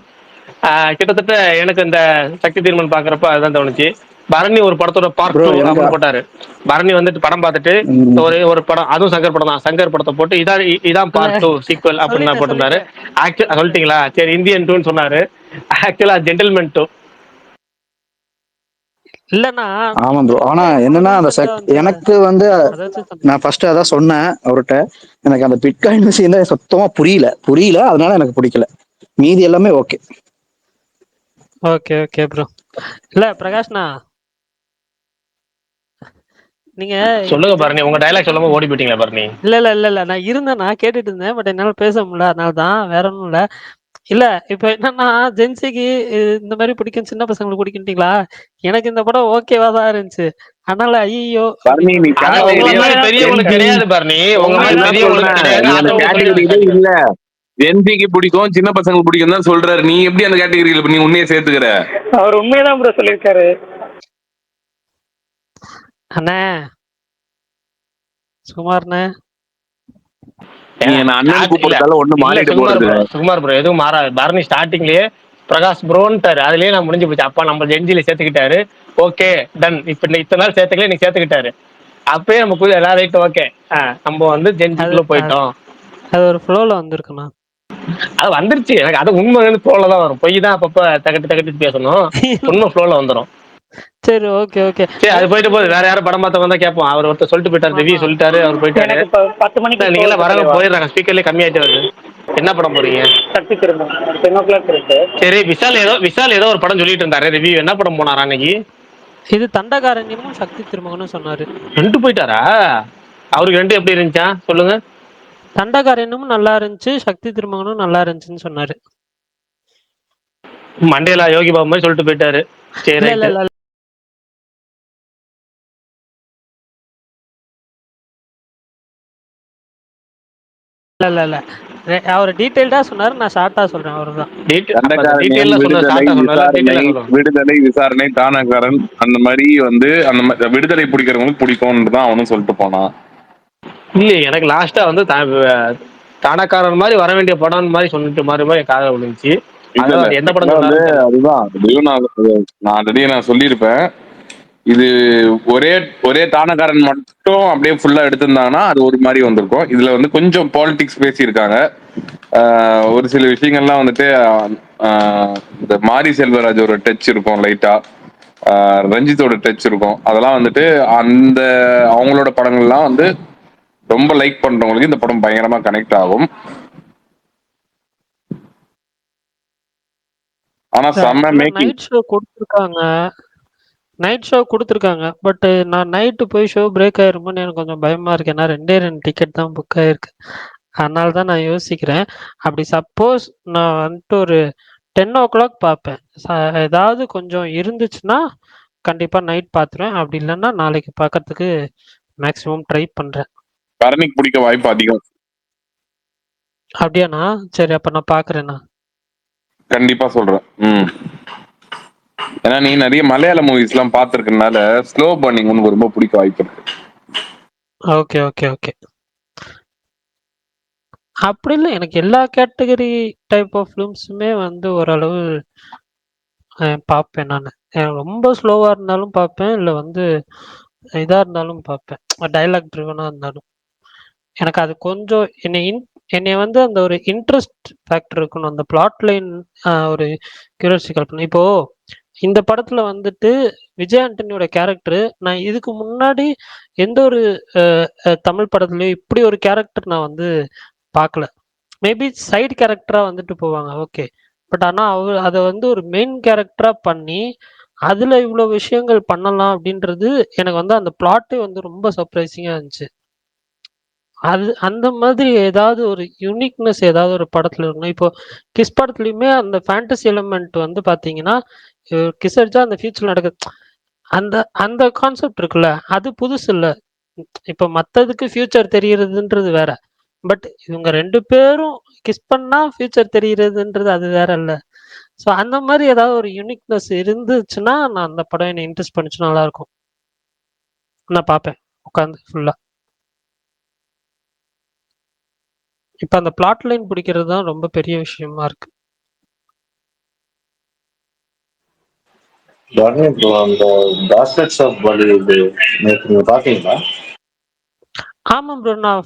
கிட்டத்தட்ட எனக்கு இந்த சக்தி திருமன் பாக்குறப்ப அதுதான் தோணுச்சு. பரணி ஒரு படத்தோட பார்ட் 2 அப்படின்னு போட்டாரு. பரணி வந்துட்டு படம் பார்த்துட்டு ஒரு படம், அதுவும் சங்கர் படம் தான், சங்கர் படத்தை போட்டு இதான் பார்ட் 2 சீக்வல் அப்படின்னு போட்டிருந்தாரு. சொல்லிட்டீங்களா? சரி, இந்தியன் 2ன்னு சொன்னாரு. ஆக்சுவலா ஜென்டில்மேன் 2 இல்லண்ணா. ஆமா ப்ரோ. ஆனா என்னன்னா அந்த எனக்கு வந்து நான் ஃபர்ஸ்ட் அதான் சொன்னேன் அவர்கிட்ட, எனக்கு அந்த பிட்காயின் விஷயம் தான் சுத்தமா புரியல, அதனால எனக்கு பிடிக்கல. மீதி எல்லாமே ஓகே. Okay bro. இல்ல பிரகாஷ்ண்ணா, நீங்க சொல்லுங்க பரணி, உங்க டயலாக் சொல்லுங்க. ஓடி போயிட்டீங்களா பரணி? இல்ல நான் இருந்தேன், நான் கேட்டுட்டு இருந்தேன். பட் என்னால பேச முடியல, அதனால தான், வேற ஒன்றும் இல்ல. இல்ல இப்ப என்னன்னா, ஜென்சிக்கு இந்த மாதிரி பிடிக்கும், சின்ன பசங்களுக்கு பிடிக்குங்களா? எனக்கு இந்த படம் ஓகேவா தான் இருந்துச்சு. அதனால ஐயோ பெரியவங்களுக்கு கிடையாது பரணி, உங்க மாதிரி பெரியவங்களுக்கு இல்ல. ஜென்சிக்கு பிடிக்கும், சின்ன பசங்களுக்கு பிடிக்கும் தான் சொல்றாரு. நீ எப்படி அந்த கேட்டகரியில நீ உண்மையை சேர்த்துக்கிற? அவர் உண்மையதான் ப்ரோ சொல்லியிருக்காரு. அண்ணே சுமார்ண்ணே, சுகுமார் ப்ரோ எதுவும் மாறாது. பரணி ஸ்டார்டிங்லயே பிரகாஷ் ப்ரோன்ட்டாரு, அதுலயே நான் முடிஞ்சு போச்சு. அப்பா நம்ம ஜென்ஜில சேர்த்துக்கிட்டாரு, ஓகே டன். இப்ப இத்தனை நாள் சேர்த்துக்கல, நீ சேர்த்துக்கிட்டாரு. அப்பயே நம்ம எல்லா ரைட் ஓகே, நம்ம வந்து ஜென்ஜிக்குள்ள போயிட்டோம். அது ஒரு ஃப்ளோல வந்திருக்குண்ணா. அது வந்துருச்சு எனக்கு. அது உண்மை ஃப்ளோல தான் வரும், பொய் தான் அப்பப்ப தகட்டு பேசணும். உண்மை ஃப்ளோல வந்துடும். சரி ஓகே சரி, அது போயிட்டு போகுது. வேற யாரும் படம் பார்த்தவங்க தான் கேட்போம். அவர் ஒருத்தர் சொல்லிட்டு போயிட்டாரு, ரிவ்யூ சொல்லிட்டாரு, அவர் போயிட்டாரு. 10 மணிக்கு நீங்க எல்லாம் வரவங்க போயிடுறாங்க, ஸ்பீக்கர்லயே கம்மியாயிட்டு வருது. என்ன படம் போறீங்க? சக்தி திருமகன் 10 o'clock இருக்கு. சரி, விஷால் ஏதோ ஒரு படம் சொல்லிட்டு இருந்தாரு ரிவ்யூ. என்ன படம் போனாரா அன்னைக்கு? இது தண்டகாரண்யமும் சக்தி திருமகனும் சொன்னாரு. 2 போயிட்டாரா? அவருக்கு 2 எப்படி இருந்துச்சா சொல்லுங்க. தண்டகாரண்யமும் நல்லா இருந்துச்சு, சக்தி திருமகனும் நல்லா இருந்துச்சுன்னு சொன்னாரு. மண்டேலா யோகி பாபு மாதிரி சொல்லிட்டு போயிட்டாரு. சரி, இல்ல இல்ல ரைட்டு. இல்ல இல்ல இல்ல அவர் டீடைல்டா சொன்னாரு, நான் ஷார்ட்டா சொல்றேன் அவ்வளவுதான். தண்டகாரண்யம், டீடைலா சொன்ன விடுதலை, ஷார்ட்டா சொன்னால விசாரணை, டீடைலா சொல்லுங்க. விடுதலை, விசாரணை, தானகாரன், அந்த மாதிரி வந்து அந்த மாதிரி விடுதலை பிடிக்கிறவங்களுக்கு பிடிக்கும்னு தான் அவனும் சொல்லிட்டு போனான். இல்லையே, எனக்கு லாஸ்டா வந்து தானக்காரன் மாதிரி வர வேண்டிய படம் மாதிரி சொல்லிட்டு மாதிரி என் காதல விழுந்துச்சு. அதான் எந்த படம் வந்து சொன்னாரு? அதுதான் அதையும் நான் ஆல்ரெடி நான் சொல்லியிருப்பேன். இது ஒரே தானக்காரன் மட்டும் அப்படியே ஃபுல்லா எடுத்திருந்தாங்கன்னா அது ஒரு மாதிரி வந்திருக்கும். இதுல வந்து கொஞ்சம் பாலிடிக்ஸ் பேசியிருக்காங்க. ஒரு சில விஷயங்கள்லாம் வந்துட்டு இந்த மாரி செல்வராஜோட டச் இருக்கும், லைட்டா ரஞ்சித்தோட டச் இருக்கும். அதெல்லாம் வந்துட்டு அந்த அவங்களோட படங்கள்லாம் வந்து ரொம்ப லைக் பண்றவங்களுக்கு இந்த படம் பயங்கரமா கனெக்ட் ஆகும். ஆனா செம்ம மேக்கிங். நைட் ஷோ கொடுத்துருக்காங்க. பட் நான் நைட்டு போய் ஷோ பிரேக் ஆயிருமோன்னு எனக்கு கொஞ்சம் பயமா இருக்கு. ஏன்னா 2 டிக்கெட் தான் புக் ஆயிருக்கு. அதனால தான் நான் யோசிக்கிறேன். அப்படி சப்போஸ் நான் வந்துட்டு ஒரு 10 o'clock பார்ப்பேன். ஏதாவது கொஞ்சம் இருந்துச்சுன்னா கண்டிப்பா நைட் பார்த்துருவேன். அப்படி இல்லைன்னா நாளைக்கு பார்க்கறதுக்கு மேக்ஸிமம் ட்ரை பண்றேன். பரணிக்கு பிடிக்க வாய்ப்பு அதிகம். அப்படியாண்ணா? சரி, அப்ப நான் பார்க்குறேண்ணா. கண்டிப்பா சொல்றேன். ஏன்னா நீ நிறைய மலையாள மூவிஸ் எல்லாம் பார்த்திருக்கனால ஸ்லோ பர்னிங் உனக்கு ரொம்ப பிடிக்க வாய்ப்பு இருக்கு. Okay okay okay. அப்படி இல்லை, எனக்கு எல்லா கேட்டகரி டைப் ஆஃப் ஃபிலிம்ஸுமே வந்து ஓரளவு பார்ப்பேன் நான். ரொம்ப ஸ்லோவா இருந்தாலும் பார்ப்பேன், இல்லை வந்து இதா இருந்தாலும் பார்ப்பேன். டைலாக் ட்ரிவனா இருந்தாலும் எனக்கு அது கொஞ்சம் என்னை வந்து அந்த ஒரு இன்ட்ரெஸ்ட் ஃபேக்டர் இருக்கணும். அந்த பிளாட் லைன் ஒரு கியூரியாசிட்டி இருக்கணும். இப்போ இந்த படத்துல வந்துட்டு விஜய் ஆண்டனியோட கேரக்டர் நான் இதுக்கு முன்னாடி எந்த ஒரு தமிழ் படத்துலயும் இப்படி ஒரு கேரக்டர் நான் வந்து பார்க்கல. மேபி சைடு கேரக்டரா வந்துட்டு போவாங்க, ஓகே. பட் ஆனா அதை வந்து ஒரு மெயின் கேரக்டரா பண்ணி அதுல இவ்வளவு விஷயங்கள் பண்ணலாம் அப்படின்றது எனக்கு வந்து அந்த பிளாட்டே வந்து ரொம்ப சர்ப்ரைசிங்கா இருந்துச்சு. அது அந்த மாதிரி ஏதாவது ஒரு யூனிக்னஸ் ஏதாவது ஒரு படத்துல இருக்கணும். இப்போ கிஸ் படத்துலயுமே அந்த ஃபேண்டசி எலிமெண்ட் வந்து பாத்தீங்கன்னா கிஸ் அடிச்சா அந்த ஃபியூச்சர் நடக்குது. அந்த அந்த கான்செப்ட் இருக்குல்ல, அது புதுசு இல்ல. இப்போ மத்ததுக்கு ஃபியூச்சர் தெரியறதுன்றது வேற. பட் இவங்க 2 பேரும் கிஸ் பண்ணா ஃபியூச்சர் தெரியறதுன்றது அது வேற இல்ல. ஸோ அந்த மாதிரி ஏதாவது ஒரு யூனிக்னஸ் இருந்துச்சுன்னா நான் அந்த படம் என்னை இன்ட்ரெஸ்ட் பண்ணிச்சு, நல்லா இருக்கும். நான் பார்ப்பேன் உட்காந்து ஃபுல்லா. இப்ப அந்த பிளாட் லைன் பிடிக்கிறது தான் ரொம்ப பெரிய விஷயமா இருக்கு. அந்த பாஸ்கெட்ஸ் ஆஃப் பாலிவுட் நீங்க பாத்தீங்களா? ஆமா ப்ரோ, நான்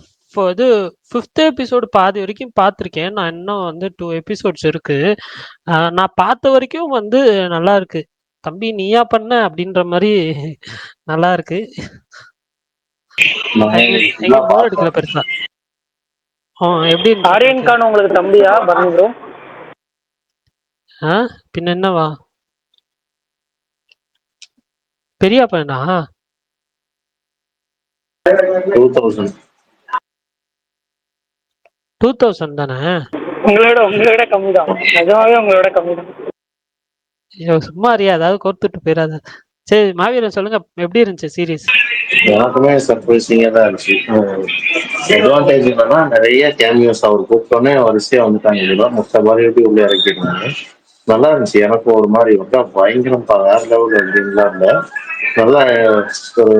இது 5th எபிசோடு பாதி வரைக்கும் பார்த்துருக்கேன். நான் இன்னும் வந்து 2 எபிசோட்ஸ் இருக்கு. நான் பார்த்த வரைக்கும் வந்து நல்லா இருக்கு. தம்பி நீயா பண்ண அப்படின்ற மாதிரி நல்லா இருக்கு. போர் எடுக்கல பெருசா. எப்படி ஆரியன் கான் உங்களுக்கு தம்பியா பரணி ப்ரோ? பின்ன என்னவா, பெரிய பையனா? 2000 தானே? உங்களோட கம்மி தான், நிஜமாவே உங்களோட கம்மி தான். சும்மா அறியா ஏதாவது கோர்த்துட்டு போயிடாத. சரி மாவீரன் சொல்லுங்க, எப்படி இருந்துச்சு சீரீஸ்? எனக்குமே சர்ப்ரைசிங்கா தான் இருந்துச்சு. அட்வான்டேஜ் என்னன்னா நிறைய கேமியோஸ் அவர் கூப்பிட்டோன்னே வரிசையா வந்துட்டாங்க. மொத்த பாலிவுட்டி உள்ள இறக்கிட்டாங்க. நல்லா இருந்துச்சு. எனக்கு ஒரு மாதிரி வந்து பயங்கரம் வேற லெவல் அப்படின்லாம் இல்லை. நல்லா ஒரு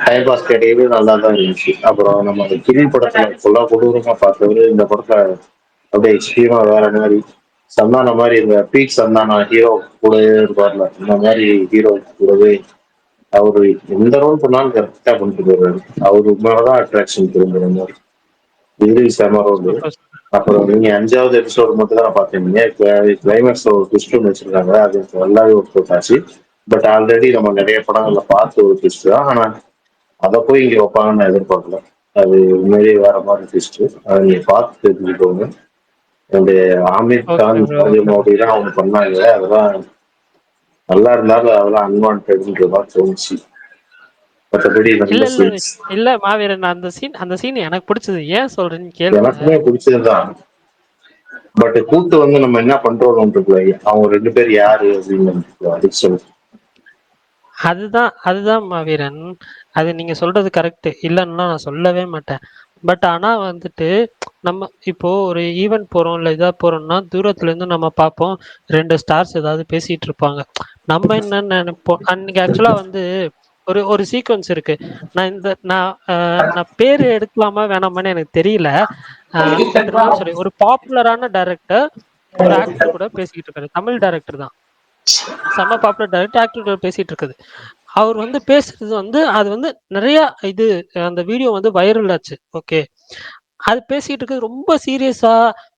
டைம் பாஸ் கேட்டகரி நல்லா தான் இருந்துச்சு. அப்புறம் நம்ம அந்த கிரி படத்துல ஃபுல்லா கொடூரமா பார்த்தவரு இந்த படத்துல அப்படியே எக்ஸ்ட்ரீமா வேற மாதிரி சந்தான மாதிரி இந்த பீக் சந்தானா ஹீரோ கூடவே இருப்பார்ல, இந்த மாதிரி ஹீரோ கூடவே அவரு எந்த ரோல் பண்ணாலும் கரெக்டா பண்ணிட்டு போறாரு. அவரு மேலதான் அட்ராக்ஷன் திரும்புற மாதிரி இது செம ரோல். அப்புறம் நீங்க 5வது எபிசோடு மட்டும் தான் பாத்தீங்க. கிளைமேக்ஸ் ஒரு ட்விஸ்ட் வச்சிருக்காங்க, அது நல்லாவே ஒர்க் ஆச்சு. பட் ஆல்ரெடி நம்ம நிறைய படங்கள்ல பார்த்து ஒரு ட்விஸ்ட் தான். ஆனா அதை போய் இங்க வைப்பாங்கன்னு நான் எதிர்பார்க்கல. அது உண்மையிலேயே வேற மாதிரி ட்விஸ்ட். அதை நீங்க பார்த்து தெரிஞ்சுக்கோங்க. அந்த ஆமீர் ஓகே கான் ப்ரோ, ராஜ ஓகே ப்ரோ. மௌலிலாம் அவங்க பண்ணாங்க. அதெல்லாம் நல்லா இருந்தாலும் அதெல்லாம் அன்வான்டட்ன்ற மாதிரி தோணுச்சு. மற்றபடி இல்ல நல்ல இல்ல சீன்ஸ். இல்ல மாவீரன், அந்த சீன் எனக்கு பிடிச்சது. ஏன் சொல்றேன்னு கேளுங்க. எனக்குமே பிடிச்சதுதான். பட் கூட்டு வந்து நம்ம என்ன பண்றோம் இருக்குல்ல, அவங்க 2 பேர் யாரு அப்படின்னு அதுக்கு சொல்லு. அதுதான் மாவீரன். அது நீங்க சொல்றது கரெக்ட், இல்லைன்னா நான் சொல்லவே மாட்டேன். பட் ஆனா வந்துட்டு நம்ம இப்போ ஒரு ஈவென்ட் போறோம், இல்ல இதா போறோம்னா தூரத்துல இருந்து நம்ம பார்ப்போம், 2 ஸ்டார்ஸ் ஏதாவது பேசிட்டு இருப்பாங்க. நம்ம என்ன நினைப்போம், அன்னைக்கு ஆக்சுவலா வந்து ஒரு ஒரு சீக்வன்ஸ் இருக்கு. நான் பேரு எடுக்கலாமா வேணாமான்னு எனக்கு தெரியல. பட் இருந்தாலும் சரி, ஒரு பாப்புலரான டைரக்டர் ஒரு ஆக்டர் கூட பேசிக்கிட்டு இருக்காரு. தமிழ் டைரக்டர் தான், செம்ம பாப்புலர் டைரக்டர். ஆக்டர் கூட பேசிட்டு இருக்குது. அவர் வந்து பேசுறது வந்து அது வந்து நிறைய இது அந்த வீடியோ வந்து வைரல் ஆச்சு. ஓகே, அது பேசிட்டு இருக்குது ரொம்ப சீரியஸா.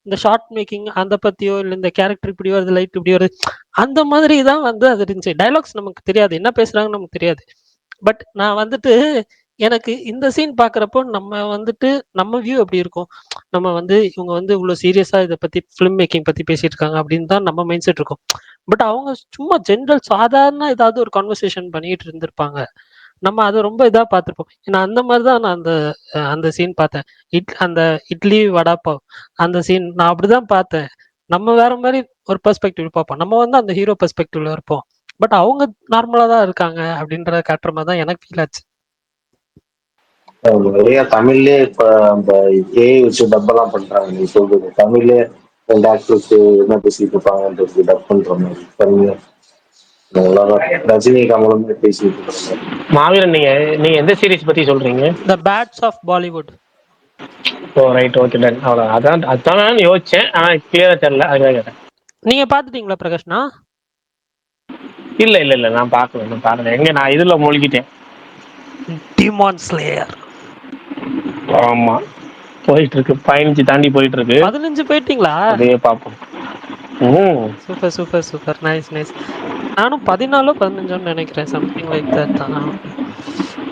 இந்த ஷார்ட் மேக்கிங் அந்த பத்தியோ, இல்ல இந்த கேரக்டர் இப்படி வருது, லைட் இப்படி வருது, அந்த மாதிரி தான் வந்து அது இருந்துச்சு. டைலாக்ஸ் நமக்கு தெரியாது, என்ன பேசுறாங்கன்னு நமக்கு தெரியாது. பட் நான் வந்துட்டு எனக்கு இந்த சீன் பாக்குறப்போ நம்ம வந்துட்டு நம்ம வியூ எப்படி இருக்கும், நம்ம வந்து இவங்க வந்து இவ்வளவு சீரியஸா இதை பத்தி ஃபிலிம் மேக்கிங் பத்தி பேசிட்டு இருக்காங்க அப்படின்னு தான் நம்ம மைண்ட் செட் இருக்கும். பட் அவங்க சும்மா ஜென்ரல் சாதாரண ஏதாவது ஒரு கான்வர்சேஷன் பண்ணிட்டு இருந்திருப்பாங்க. நம்ம அதை ரொம்ப இதா பார்த்திருப்போம். ஏன்னா அந்த மாதிரிதான் நான் அந்த சீன் பார்த்தேன். அந்த இட்லி வடா பாவ் அந்த சீன் நான் அப்படிதான் பார்த்தேன். நம்ம வேற மாதிரி ஒரு பெர்ஸ்பெக்டிவ் பார்ப்போம், நம்ம வந்து அந்த ஹீரோ பெர்ஸ்பெக்டிவ்ல இருப்போம். பட் அவங்க நார்மலா தான் இருக்காங்க அப்படின்றத காட்டுற மாதிரி தான் எனக்கு ஃபீல் ஆச்சு. நிறைய தமிழ்லயே இப்ப அந்த ஏஐ வச்சு டப்பெல்லாம் பண்றாங்க. நீ சொல்றது தமிழ்லயே 2 ஆக்டர்ஸ் என்ன பேசிட்டு இருப்பாங்கன்றது டப் பண்ற மாதிரி தமிழ்ல நல்லாதான். ரஜினி கமலுமே பேசிட்டு இருக்காங்க. மாவீரன், நீங்க நீங்க எந்த சீரிஸ் பத்தி சொல்றீங்க? The bads of Bollywood. Oh right, okay done. அவ்வளோ அதான் நான் யோசிச்சேன், ஆனா கிளியரா தெரியல, அதுக்காக கேட்டேன். நீங்க பாத்துட்டீங்களா பிரகாஷ்னா? இல்ல நான் பார்க்கல. எங்க நான் இதுல மூழ்கிட்டேன். டீமான் ஸ்லேயர். ஆமா, போயிட்டு இருக்கு. 15 தாண்டி போயிட்டு இருக்கு. 15 போயிட்டீங்களா? அதையே பார்ப்போம். Super super super, nice nice. நானும் 14 15 நினைக்கிறேன், சம்திங் லைக் தட் தான்.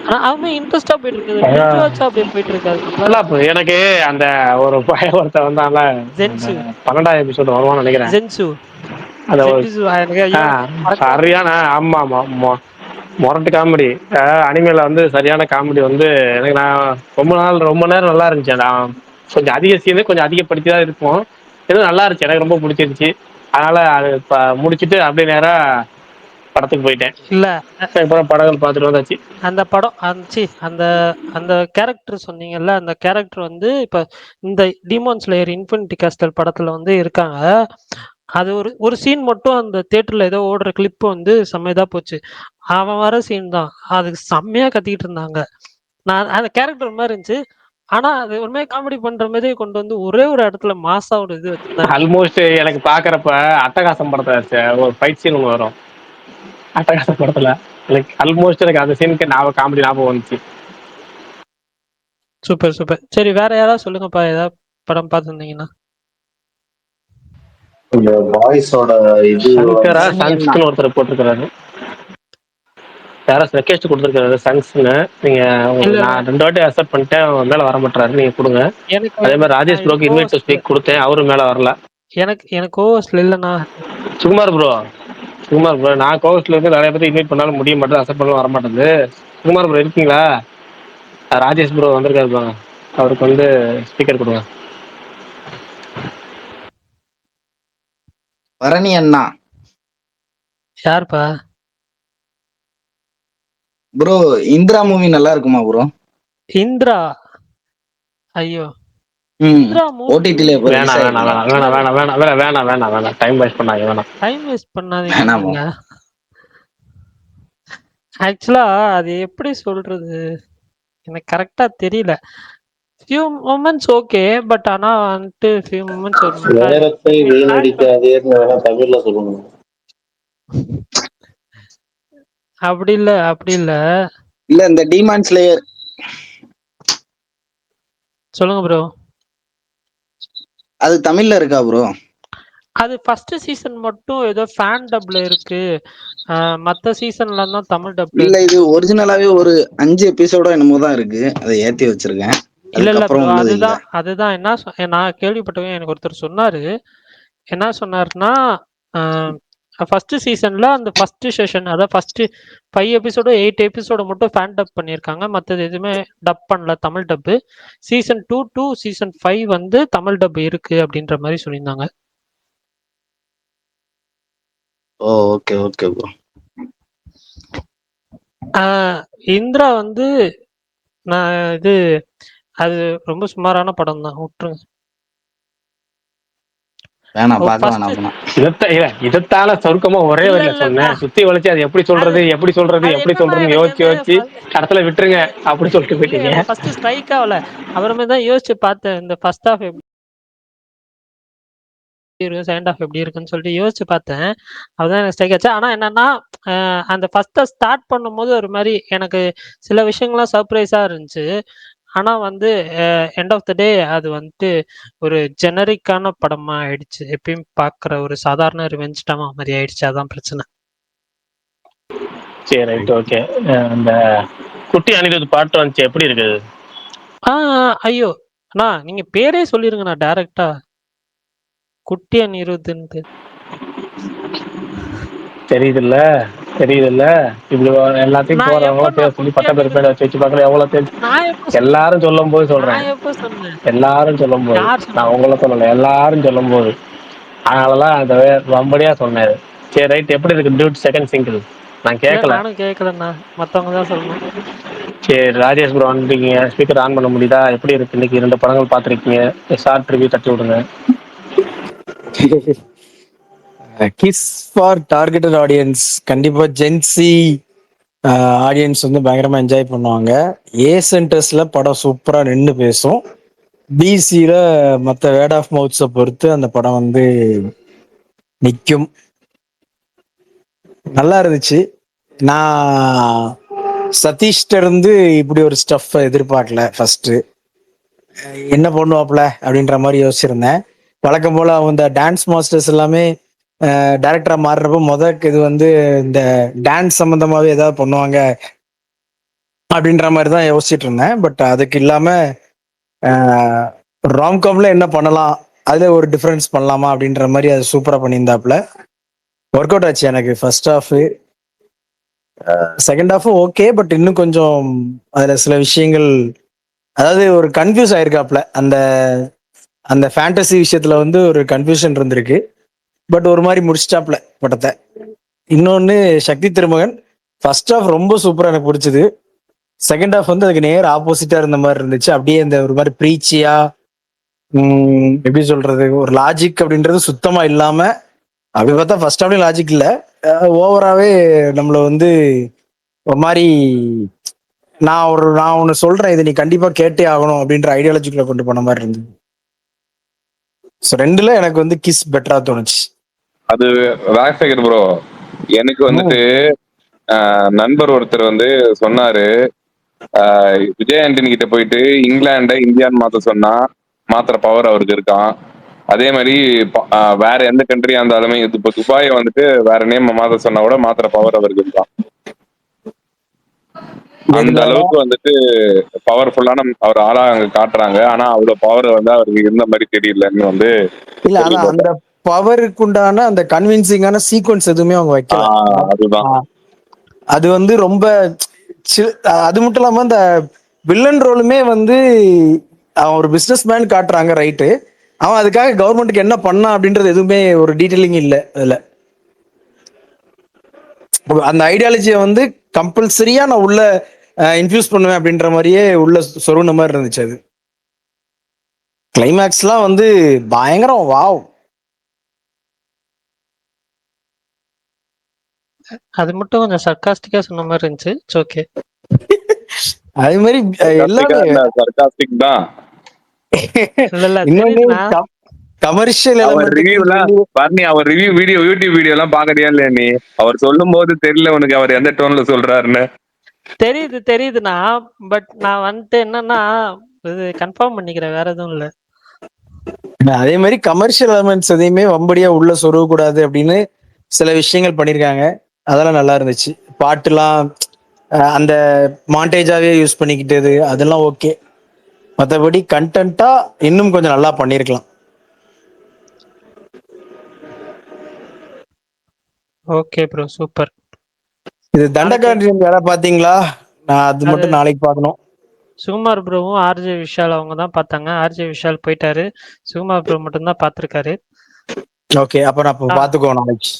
ஆனா அதுவுமே இன்ட்ரெஸ்டா போயிட்டு இருக்குது. பிரிட்ஜ் வாட்சா அப்படியே போயிட்டு இருக்காது நம்மளால. எனக்கு அந்த ஒரு ஒருத்தன் வந்தால ஜென்சு, 12வது எபிசோடு வருவான்னு நினைக்கிறேன். ஜென்சு அந்த ஜென்சு எனக்கு ஐயோ, சரியான ஆமா மொரட்டு காமெடி. அனிமேல வந்து சரியான காமெடி வந்து எனக்கு. நான் ரொம்ப நேரம் நல்லா இருந்துச்சு. நான் கொஞ்சம் அதிக சீனு கொஞ்சம் அதிகப்படுத்தி தான் இருக்கும். எதுவும் நல்லா இருந்துச்சு, எனக்கு ரொம்ப பிடிச்சிருந்துச்சு. அதனால அது முடிச்சுட்டு அப்படியே நேரா படத்துக்கு போயிட்டேன். இல்ல அப்புறம் படங்கள் பார்த்துட்டு வந்தாச்சு. அந்த படம் அந்த அந்த கேரக்டர் சொன்னீங்கல்ல, அந்த கேரக்டர் வந்து இப்ப இந்த டீமான் ஸ்லேயர் இன்ஃபினிட்டி கேஸ்டல் படத்துல வந்து இருக்காங்க. அது ஒரு சீன் மட்டும் அந்த தியேட்டர்ல ஏதோ ஓடுற கிளிப் வந்து செம்மையதா போச்சு. அவன் வர சீன் தான், அதுக்கு செம்மையா கத்திக்கிட்டு இருந்தாங்க. நான் அந்த கேரக்டர் மாதிரி இருந்துச்சு. ஆனா அது உண்மையா காமெடி பண்ற மாதிரி கொண்டு வந்து ஒரே ஒரு இடத்துல மாசா ஒரு இது வச்சிருந்தாங்க. ஆல்மோஸ்ட் எனக்கு பாக்குறப்ப அட்டகாசம் படத்தை ஒரு ஃபைட் சீன் ஒன்று வரும். அட்டகாசம் படத்துல எனக்கு ஆல்மோஸ்ட் எனக்கு அந்த சீனுக்கு காமெடி ஞாபகம் வந்துச்சு. Super super. சரி, வேற யாராவது சொல்லுங்கப்பா, ஏதாவது படம் பார்த்துருந்தீங்கன்னா. இந்த பாய்ஸோட இது சங்கரா சங்ஸ்னு ஒருத்தர் போட்டிருக்கிறாரு. யாரோ ரெக்வெஸ்ட் கொடுத்துருக்காரு சங்ஸ்னு. நீங்க நான் 2 வாட்டி அக்செப்ட் பண்ணிட்டேன், மேல வர மாட்டாரு. நீங்க கொடுங்க. அதே மாதிரி ராஜேஷ் ப்ரோக்கு இன்வைட் டு ஸ்பீக் கொடுத்தேன், அவரும் மேல வரல. எனக்கு கோவஸ்ட்ல இல்லைண்ணா. சுகுமார் ப்ரோ நான் கோவஸ்ட்ல இருந்து நிறைய பேர் இன்வைட் பண்ணாலும் முடிய மாட்டேன், அக்செப்ட் பண்ண வர மாட்டேங்குது. சுகுமார் ப்ரோ இருக்கீங்களா? ராஜேஷ் ப்ரோ வந்திருக்காரு பாங்க, அவருக்கு வந்து ஸ்பீக்கர் கொடுங்க. பரணி அண்ணா. யாருப்பா ப்ரோ? இந்திரா மூவி நல்லா இருக்குமா ப்ரோ? இந்திரா? ஐயோ, ஓடிடில வேணாம், டைம் வேஸ்ட் பண்ணாங்க. டைம் வேஸ்ட் பண்ணாதீங்க. ஆக்சுவலா அது எப்படி சொல்றது எனக்கு கரெக்டா தெரியல. ஃபியூ மொமெண்ட்ஸ் ஓகே, பட் ஆனா வந்துட்டு ஃபியூ மொமெண்ட்ஸ் நேரத்தை வீணடிக்காதேன்னு வேணா தமிழ்ல சொல்லணும். அப்படி இல்ல இந்த டீமான் ஸ்லேயர் சொல்லுங்க ப்ரோ. அது தமிழ்ல இருக்கா ப்ரோ? அது ஃபர்ஸ்ட் சீசன் மட்டும் ஏதோ ஃபேன் டப்ல இருக்கு, மத்த சீசன்ல தான் தமிழ் டப்ல இல்ல. இது ஒரிஜினலாவே ஒரு 5 எபிசோடோ என்னமோ தான் இருக்கு, அதை ஏத்தி வச்சிருக்கேன். இல்ல ப்ரோ, அதுக்கப்புறம் உள்ளது இல்ல. அதுதான் அதுதான் என்ன நான் கேள்விப்பட்டவங்க எனக்கு ஒருத்தர் சொன்னாரு. என்ன சொன்னாருன்னா, ஃபர்ஸ்ட் சீசன்ல அந்த ஃபர்ஸ்ட் செஷன், அதாவது ஃபர்ஸ்ட் 5 எபிசோடு 8 எபிசோடு மட்டும் ஃபேன் டப் பண்ணியிருக்காங்க. மற்றது எதுவுமே டப் பண்ணல, தமிழ் டப்பு. சீசன் 2 டு சீசன் 5 வந்து தமிழ் டப் இருக்கு அப்படின்ற மாதிரி சொல்லியிருந்தாங்க. ஓ ஓகே ஓகே ப்ரோ. இந்திரா வந்து நான் இது அது ரொம்ப சுமாரான படம் தான், விட்டுருங்க. வேணாம் பார்க்க வேணாம் அப்படின்னா. இதத்தால சொருக்கமா ஒரே இல்ல வரையில இல்ல சொன்னேன். சுத்தி வளைச்சு அது எப்படி சொல்றது அது எப்படி சொல்றது அது எப்படி என்னன்னா சொல்றதுன்னு எனக்கு யோசிச்சு யோசிச்சு கடத்துல விட்டுருங்க அப்படி சொல்லிட்டு இல்ல போயிட்டீங்க. எனக்கு ஃபர்ஸ்ட் ஸ்ட்ரைக் ஆகல. அப்புறமே தான் யோசிச்சு பார்த்தேன், இந்த ஃபர்ஸ்ட் ஹாஃப் எப்படி இருக்கு, செகண்ட் ஹாஃப் எப்படி இருக்குன்னு சொல்லிட்டு யோசிச்சு பார்த்தேன். அதுதான் எனக்கு ஸ்ட்ரைக் ஆச்சு. ஆனா என்னன்னா, அந்த ஃபர்ஸ்ட்டை ஸ்டார்ட் பண்ணும்போது ஒரு மாதிரி எனக்கு சில விஷயங்கள்லாம் சர்ப்ரைஸா இருந்துச்சு. ஆனா வந்து எண்ட் ஆஃப் த டே அது வந்துட்டு ஒரு ஜெனரிக்கான படமா ஆயிடுச்சு. எப்பயும் பார்க்குற ஒரு சாதாரண ரிவெஞ்ச் ட்ராமா மாதிரி ஆயிடுச்சு. அதான் பிரச்சனை. சரி ரைட் ஓகே. அந்த குட்டி அனிருத் பாட்டு வந்துச்சு, எப்படி இருக்குது? ஐயோ அண்ணா, நீங்க பேரே சொல்லிருங்கண்ணா டைரக்டா, குட்டி அனிருத்துன்ட்டு. தெரியுதுல்ல தெரியுதுல்ல, இப்படி எல்லாத்தையும் நான் போறவங்களாம் எப்பண்ணா பேர் சொல்லி குட்டி பட்ட பேர் பேரை அனிருத்? வச்சு பார்க்கல எவ்வளவு தெரிஞ்சு. நான் எப்ப எல்லாரும் சொல்லும் போது சொல்றேன், நான் எப்ப சொன்னேன்? எல்லாரும் சொல்லும் போது, யார் நான் சொன்னது? உங்களை சொல்லலை, எல்லாரும் சொல்லும் போது. அதனாலதான் அந்த வம்படியா சொன்னேன். சரி ரைட், எப்படி இருக்கு டியூட் செகண்ட் சிங்கிள்? நான் இல்ல கேட்கல. நானும் கேட்கலண்ணா, மத்தவங்க தான் சொல்லணும். சரி ராஜேஷ் ப்ரோ வந்துட்டீங்க, ஸ்பீக்கர் ஆன் பண்ண முடியுதா? எப்படி இருக்கு? இன்னைக்கு 2 படங்கள் பார்த்துருக்கீங்க, ஷார்ட் ரிவ்யூ தட்டி விடுங்க. Kiss for targeted audience. கண்டிப்பா ஜென்சி ஆடியன்ஸ் வந்து பயங்கரமா என்ஜாய் பண்ணுவாங்க. ஏ சென்டர்ஸ்ல படம் சூப்பரா நின்று பேசும். பிசியில மற்ற வேர்ட் ஆஃப் மவுத்ஸை பொறுத்து அந்த படம் வந்து நிற்கும். நல்லா இருந்துச்சு. நான் சதீஷ்ட இருந்து இப்படி ஒரு ஸ்டஃப் எதிர்பார்க்கல. ஃபர்ஸ்ட் என்ன பண்ணுவாப்ல அப்படின்ற மாதிரி யோசிச்சிருந்தேன். வழக்கம் போல அவங்க டான்ஸ் மாஸ்டர்ஸ் எல்லாமே டைரக்டரா மாறுறப்போ இது வந்து இந்த டான்ஸ் சம்பந்தமாவே ஏதாவது பண்ணுவாங்க அப்படின்ற மாதிரி தான் யோசிச்சுட்டு இருந்தேன். பட் அதுக்கு இல்லாம ராம்காம்ல என்ன பண்ணலாம், அதுல ஒரு டிஃபரன்ஸ் பண்ணலாமா அப்படின்ற மாதிரி அது சூப்பரா பண்ணியிருந்தாப்புல. ஒர்க் அவுட் ஆச்சு எனக்கு ஃபர்ஸ்ட் ஹாஃப். செகண்ட் ஹாஃபும் ஓகே, பட் இன்னும் கொஞ்சம் அதுல சில விஷயங்கள், அதாவது ஒரு கன்ஃபியூஸ் ஆயிருக்காப்ல. அந்த அந்த ஃபேண்டசி விஷயத்துல வந்து ஒரு கன்ஃபியூஷன் இருந்திருக்கு. பட் ஒரு மாதிரி முடிச்சிட்டாப்ல படத்தை. இன்னொன்னு சக்தி திருமகன் ஃபர்ஸ்ட் ஹாஃப் ரொம்ப சூப்பரா எனக்கு பிடிச்சது. செகண்ட் ஹாஃப் வந்து அதுக்கு நேர் ஆப்போசிட்டா இருந்த மாதிரி இருந்துச்சு. அப்படியே இந்த ஒரு மாதிரி ப்ரீச்சியா, எப்படி சொல்றது, ஒரு லாஜிக் அப்படின்றது சுத்தமா இல்லாம, அப்படி பார்த்தா ஃபர்ஸ்ட் ஹாஃப்லயும் லாஜிக் இல்ல, ஓவராவே நம்மள வந்து ஒரு மாதிரி நான் ஒன்னு சொல்றேன், இதை நீ கண்டிப்பா கேட்டே ஆகணும் அப்படின்ற ஐடியாலஜிக்குள்ள கொண்டு போன மாதிரி இருந்தது. ஸோ ரெண்டுல எனக்கு வந்து கிஸ் பெட்டரா தோணுச்சு. அது ராஜசேகர் ப்ரோ, எனக்கு வந்துட்டு நண்பர் ஒருத்தர் வந்து சொன்னாரு, விஜய் ஆண்டனி கிட்ட போயிட்டு இங்கிலாண்டை இந்தியான்னு மாத்த சொன்னா மாத்திர பவர் அவருக்கு இருக்கான். அதே மாதிரி வேற எந்த கண்ட்ரியா இருந்தாலுமே, இப்போ துபாயை வந்துட்டு வேற நேம் மாத்த சொன்னா கூட மாத்திர பவர் அவருக்கு இருக்கான். அந்த அளவுக்கு வந்துட்டு பவர்ஃபுல்லான அவர் ஆளா அங்க காட்டுறாங்க. ஆனா அவ்வளவு பவர் வந்து அவருக்கு இருந்த மாதிரி தெரியலன்னு வந்து இல்ல. ஆனா அந்த பவருக்கு உண்டான அந்த கன்வின்சிங்கான சீக்வன்ஸ் எதுவுமே அவங்க வைக்கல. அதுதான் அது வந்து ரொம்ப அது மட்டும் இல்லாம அந்த வில்லன் ரோலுமே வந்து அவன் ஒரு பிசினஸ் மேன் காட்டுறாங்க, ரைட்டு. அவன் அதுக்காக கவர்மெண்ட்டுக்கு என்ன பண்ணா அப்படின்றது எதுவுமே ஒரு டீட்டெயிலிங் இல்லை அதுல. அந்த ஐடியாலஜியை வந்து கம்பல்சரியா நான் உள்ள இன்ஃபியூஸ் பண்ணுவேன் அப்படின்ற மாதிரியே உள்ள சொருன மாதிரி இருந்துச்சு. அது கிளைமேக்ஸ்லாம் வந்து பயங்கரம். வாவ். அது மட்டும் கொஞ்சம் சர்க்காஸ்டிக்கா சொன்ன மாதிரி இருந்துச்சு. ஓகே. அது மாதிரி எல்லாமே சர்காஸ்டிக் தான். கமர்ஷியல் அவர் ரிவ்யூ வீடியோ யூடியூப் வீடியோ எல்லாம் பாக்கறியா இல்லையா நீ? அவர் சொல்லும் போது தெரியல உனக்கு அவர் எந்த டோன்ல சொல்றாருன்னு? தெரியுதுண்ணா. பட் நான் வந்துட்டு என்னன்னா, இது கன்ஃபார்ம் பண்ணிக்கிறேன், வேற எதுவும் இல்லை. அதே மாதிரி கமர்ஷியல் எலமெண்ட்ஸ் எதையுமே வம்படியா உள்ள சொருக கூடாது அப்படின்னு சில விஷயங்கள் பண்ணிருக்காங்க. அதெல்லாம் நல்லா இருந்துச்சு. பாட்டுலாம் அந்த மாண்டேஜாவே யூஸ் பண்ணிக்கிட்டது அதெல்லாம் ஓகே. மற்றபடி கண்டென்ட்டா இன்னும் கொஞ்சம் நல்லா பண்ணியிருக்கலாம். Okay bro, super. இது தண்டகாரன் யாரா பாத்தீங்களா? நான் அது அது மட்டும் நாளைக்கு பார்க்கணும். சுகுமார் ப்ரோவும் ஆர்ஜே விஷால் அவங்க தான் பார்த்தாங்க. ஆர்ஜே விஷால் போயிட்டாரு, சுகுமார் ப்ரோ மட்டும்தான் பார்த்துருக்காரு. ஓகே, அப்ப நான் இப்போ பார்த்துக்கோ நாளைக்கு.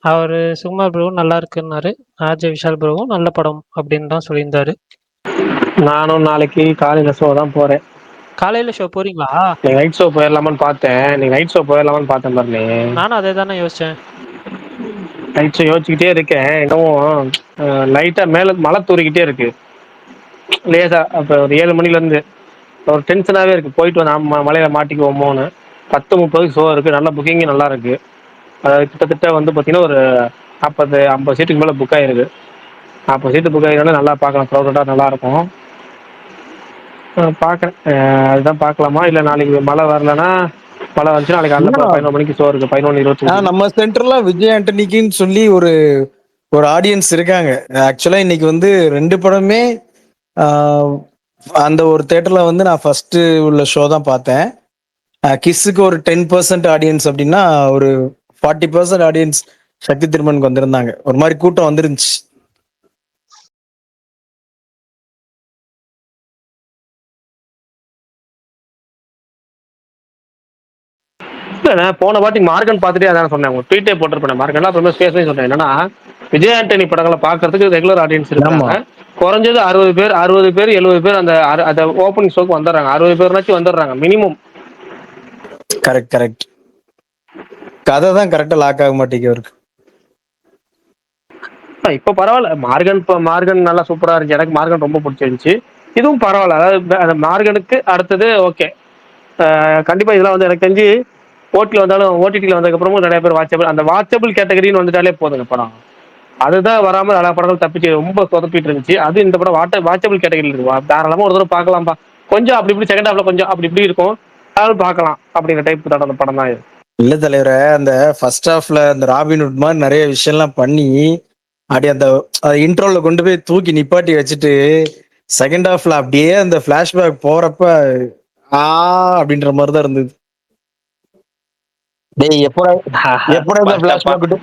அவரு சுகுமார் ப்ரோவும் நல்லா இருக்குன்னாரு, ஆர்ஜே விஷால் ப்ரோவும் நல்ல படம் அப்படின்னு தான் சொல்லியிருந்தாரு. நானும் நாளைக்கு காலையில ஷோ தான் போறேன். காலையில ஷோ போறீங்களா? நீ நைட் ஷோ போயிடலாமான்னு பார்த்தேன். நீ நைட் ஷோ போயிடலாமான்னு பார்த்தேன் பாரு. நானும் அதே தானே யோசிச்சேன். நைட் ஷோ யோசிச்சுக்கிட்டே இருக்கேன். இன்னும் லைட்டா மேல மழை தூரிக்கிட்டே இருக்கு லேசா. அப்ப ஒரு 7 மணில இருந்து ஒரு டென்ஷனாவே இருக்கு. போயிட்டு நம்ம மலையில மாட்டிக்குவோமோன்னு. 10:30 ஷோ இருக்கு. நல்ல புக்கிங் நல்லா இருக்கு. அதாவது கிட்டத்தட்ட வந்து பாத்தீங்கன்னா ஒரு 40-50 சீட்டுக்கு மேல புக் ஆயிருக்கு. 40 சீட்டு புக் ஆகினால நல்லா பார்க்கலாம், க்ரௌடடா நல்லா இருக்கும். பார்க்குறேன். அதுதான் பார்க்கலாமா, இல்லை நாளைக்கு மழை வரலன்னா, மழை வந்துச்சுன்னா நாளைக்கு காலைல 11 மணிக்கு ஷோ இருக்கு. 11:25. நம்ம சென்டர்ல விஜய் ஆண்டனிக்குன்னு சொல்லி ஒரு ஆடியன்ஸ் இருக்காங்க. ஆக்சுவலா இன்னைக்கு வந்து 2 படமே அந்த ஒரு தியேட்டர்ல வந்து நான் ஃபர்ஸ்ட் உள்ள ஷோ தான் பார்த்தேன். கிஸ்ஸுக்கு ஒரு 10% ஆடியன்ஸ் அப்படின்னா ஒரு 40% ஆடியன்ஸ் சக்தி திருமனுக்கு வந்திருந்தாங்க. ஒரு மாதிரி கூட்டம் வந்துருந்துச்சு. நான் போன வாட்டி மார்கன் பார்த்துட்டே அதான் சொன்னேன். உங்க ட்வீட்டே போட்டிருப்பேன். மார்கன்லாம் அப்புறமே ஸ்பேஸ்லேயே சொன்னேன். என்னன்னா விஜய் ஆண்டனி படங்களை பார்க்கறதுக்கு ரெகுலர் ஆடியன்ஸ் இருக்காங்க. குறைஞ்சது 60 பேர் 70 பேர் அந்த ஓப்பனிங் ஷோக்கு வந்துடுறாங்க. 60 பேர்னாச்சும் வந்துடுறாங்க மினிமம். கரெக்ட். கதை தான் கரெக்டா லாக் ஆக மாட்டேங்குது அவருக்கு. இப்போ பரவாயில்ல. மார்கன் நல்லா சூப்பரா இருந்துச்சு. எனக்கு மார்கன் ரொம்ப பிடிச்சிருந்துச்சு. இதுவும் பரவாயில்ல. அதாவது மார்கனுக்கு அடுத்தது ஓகே. கண்டிப்பா இதெல்லாம் வந்து எனக்கு தெரிஞ்சு ஓட்டில வந்தாலும் ஓடிடியில் வந்ததுக்கப்புறமும் நிறைய பேர் வாட்சபிள் கேட்டகரின்னு வந்துட்டாலே போதுங்க படம். அதுதான் வராமல் நிறைய படங்கள் தப்பிச்சு ரொம்ப சொதப்பிட்டு இருந்துச்சு. அது இந்த படம் வாட்சபிள் கேட்டகரியில் இருக்கும். தாராளமாக ஒரு தடவை பார்க்கலாம்ப்பா. கொஞ்சம் அப்படி இப்படி செகண்ட் ஹாஃப்ல கொஞ்சம் அப்படி இப்படி இருக்கும், அதாவது பார்க்கலாம் அப்படிங்கிற டைப் அந்த படம் தான் இது. இல்ல தலைவரை, அந்த ஃபர்ஸ்ட் ஹாஃப்ல அந்த ராபின்ஹுட் மாதிரி நிறைய விஷயம்லாம் பண்ணி அப்படி அந்த இன்ட்ரோல கொண்டு போய் தூக்கி நிப்பாட்டி வச்சுட்டு செகண்ட் ஹாஃப்ல அப்படியே அந்த பிளாஷ்பேக் போறப்ப அப்படின்ற மாதிரி தான் இருந்தது. டேய் எப்படா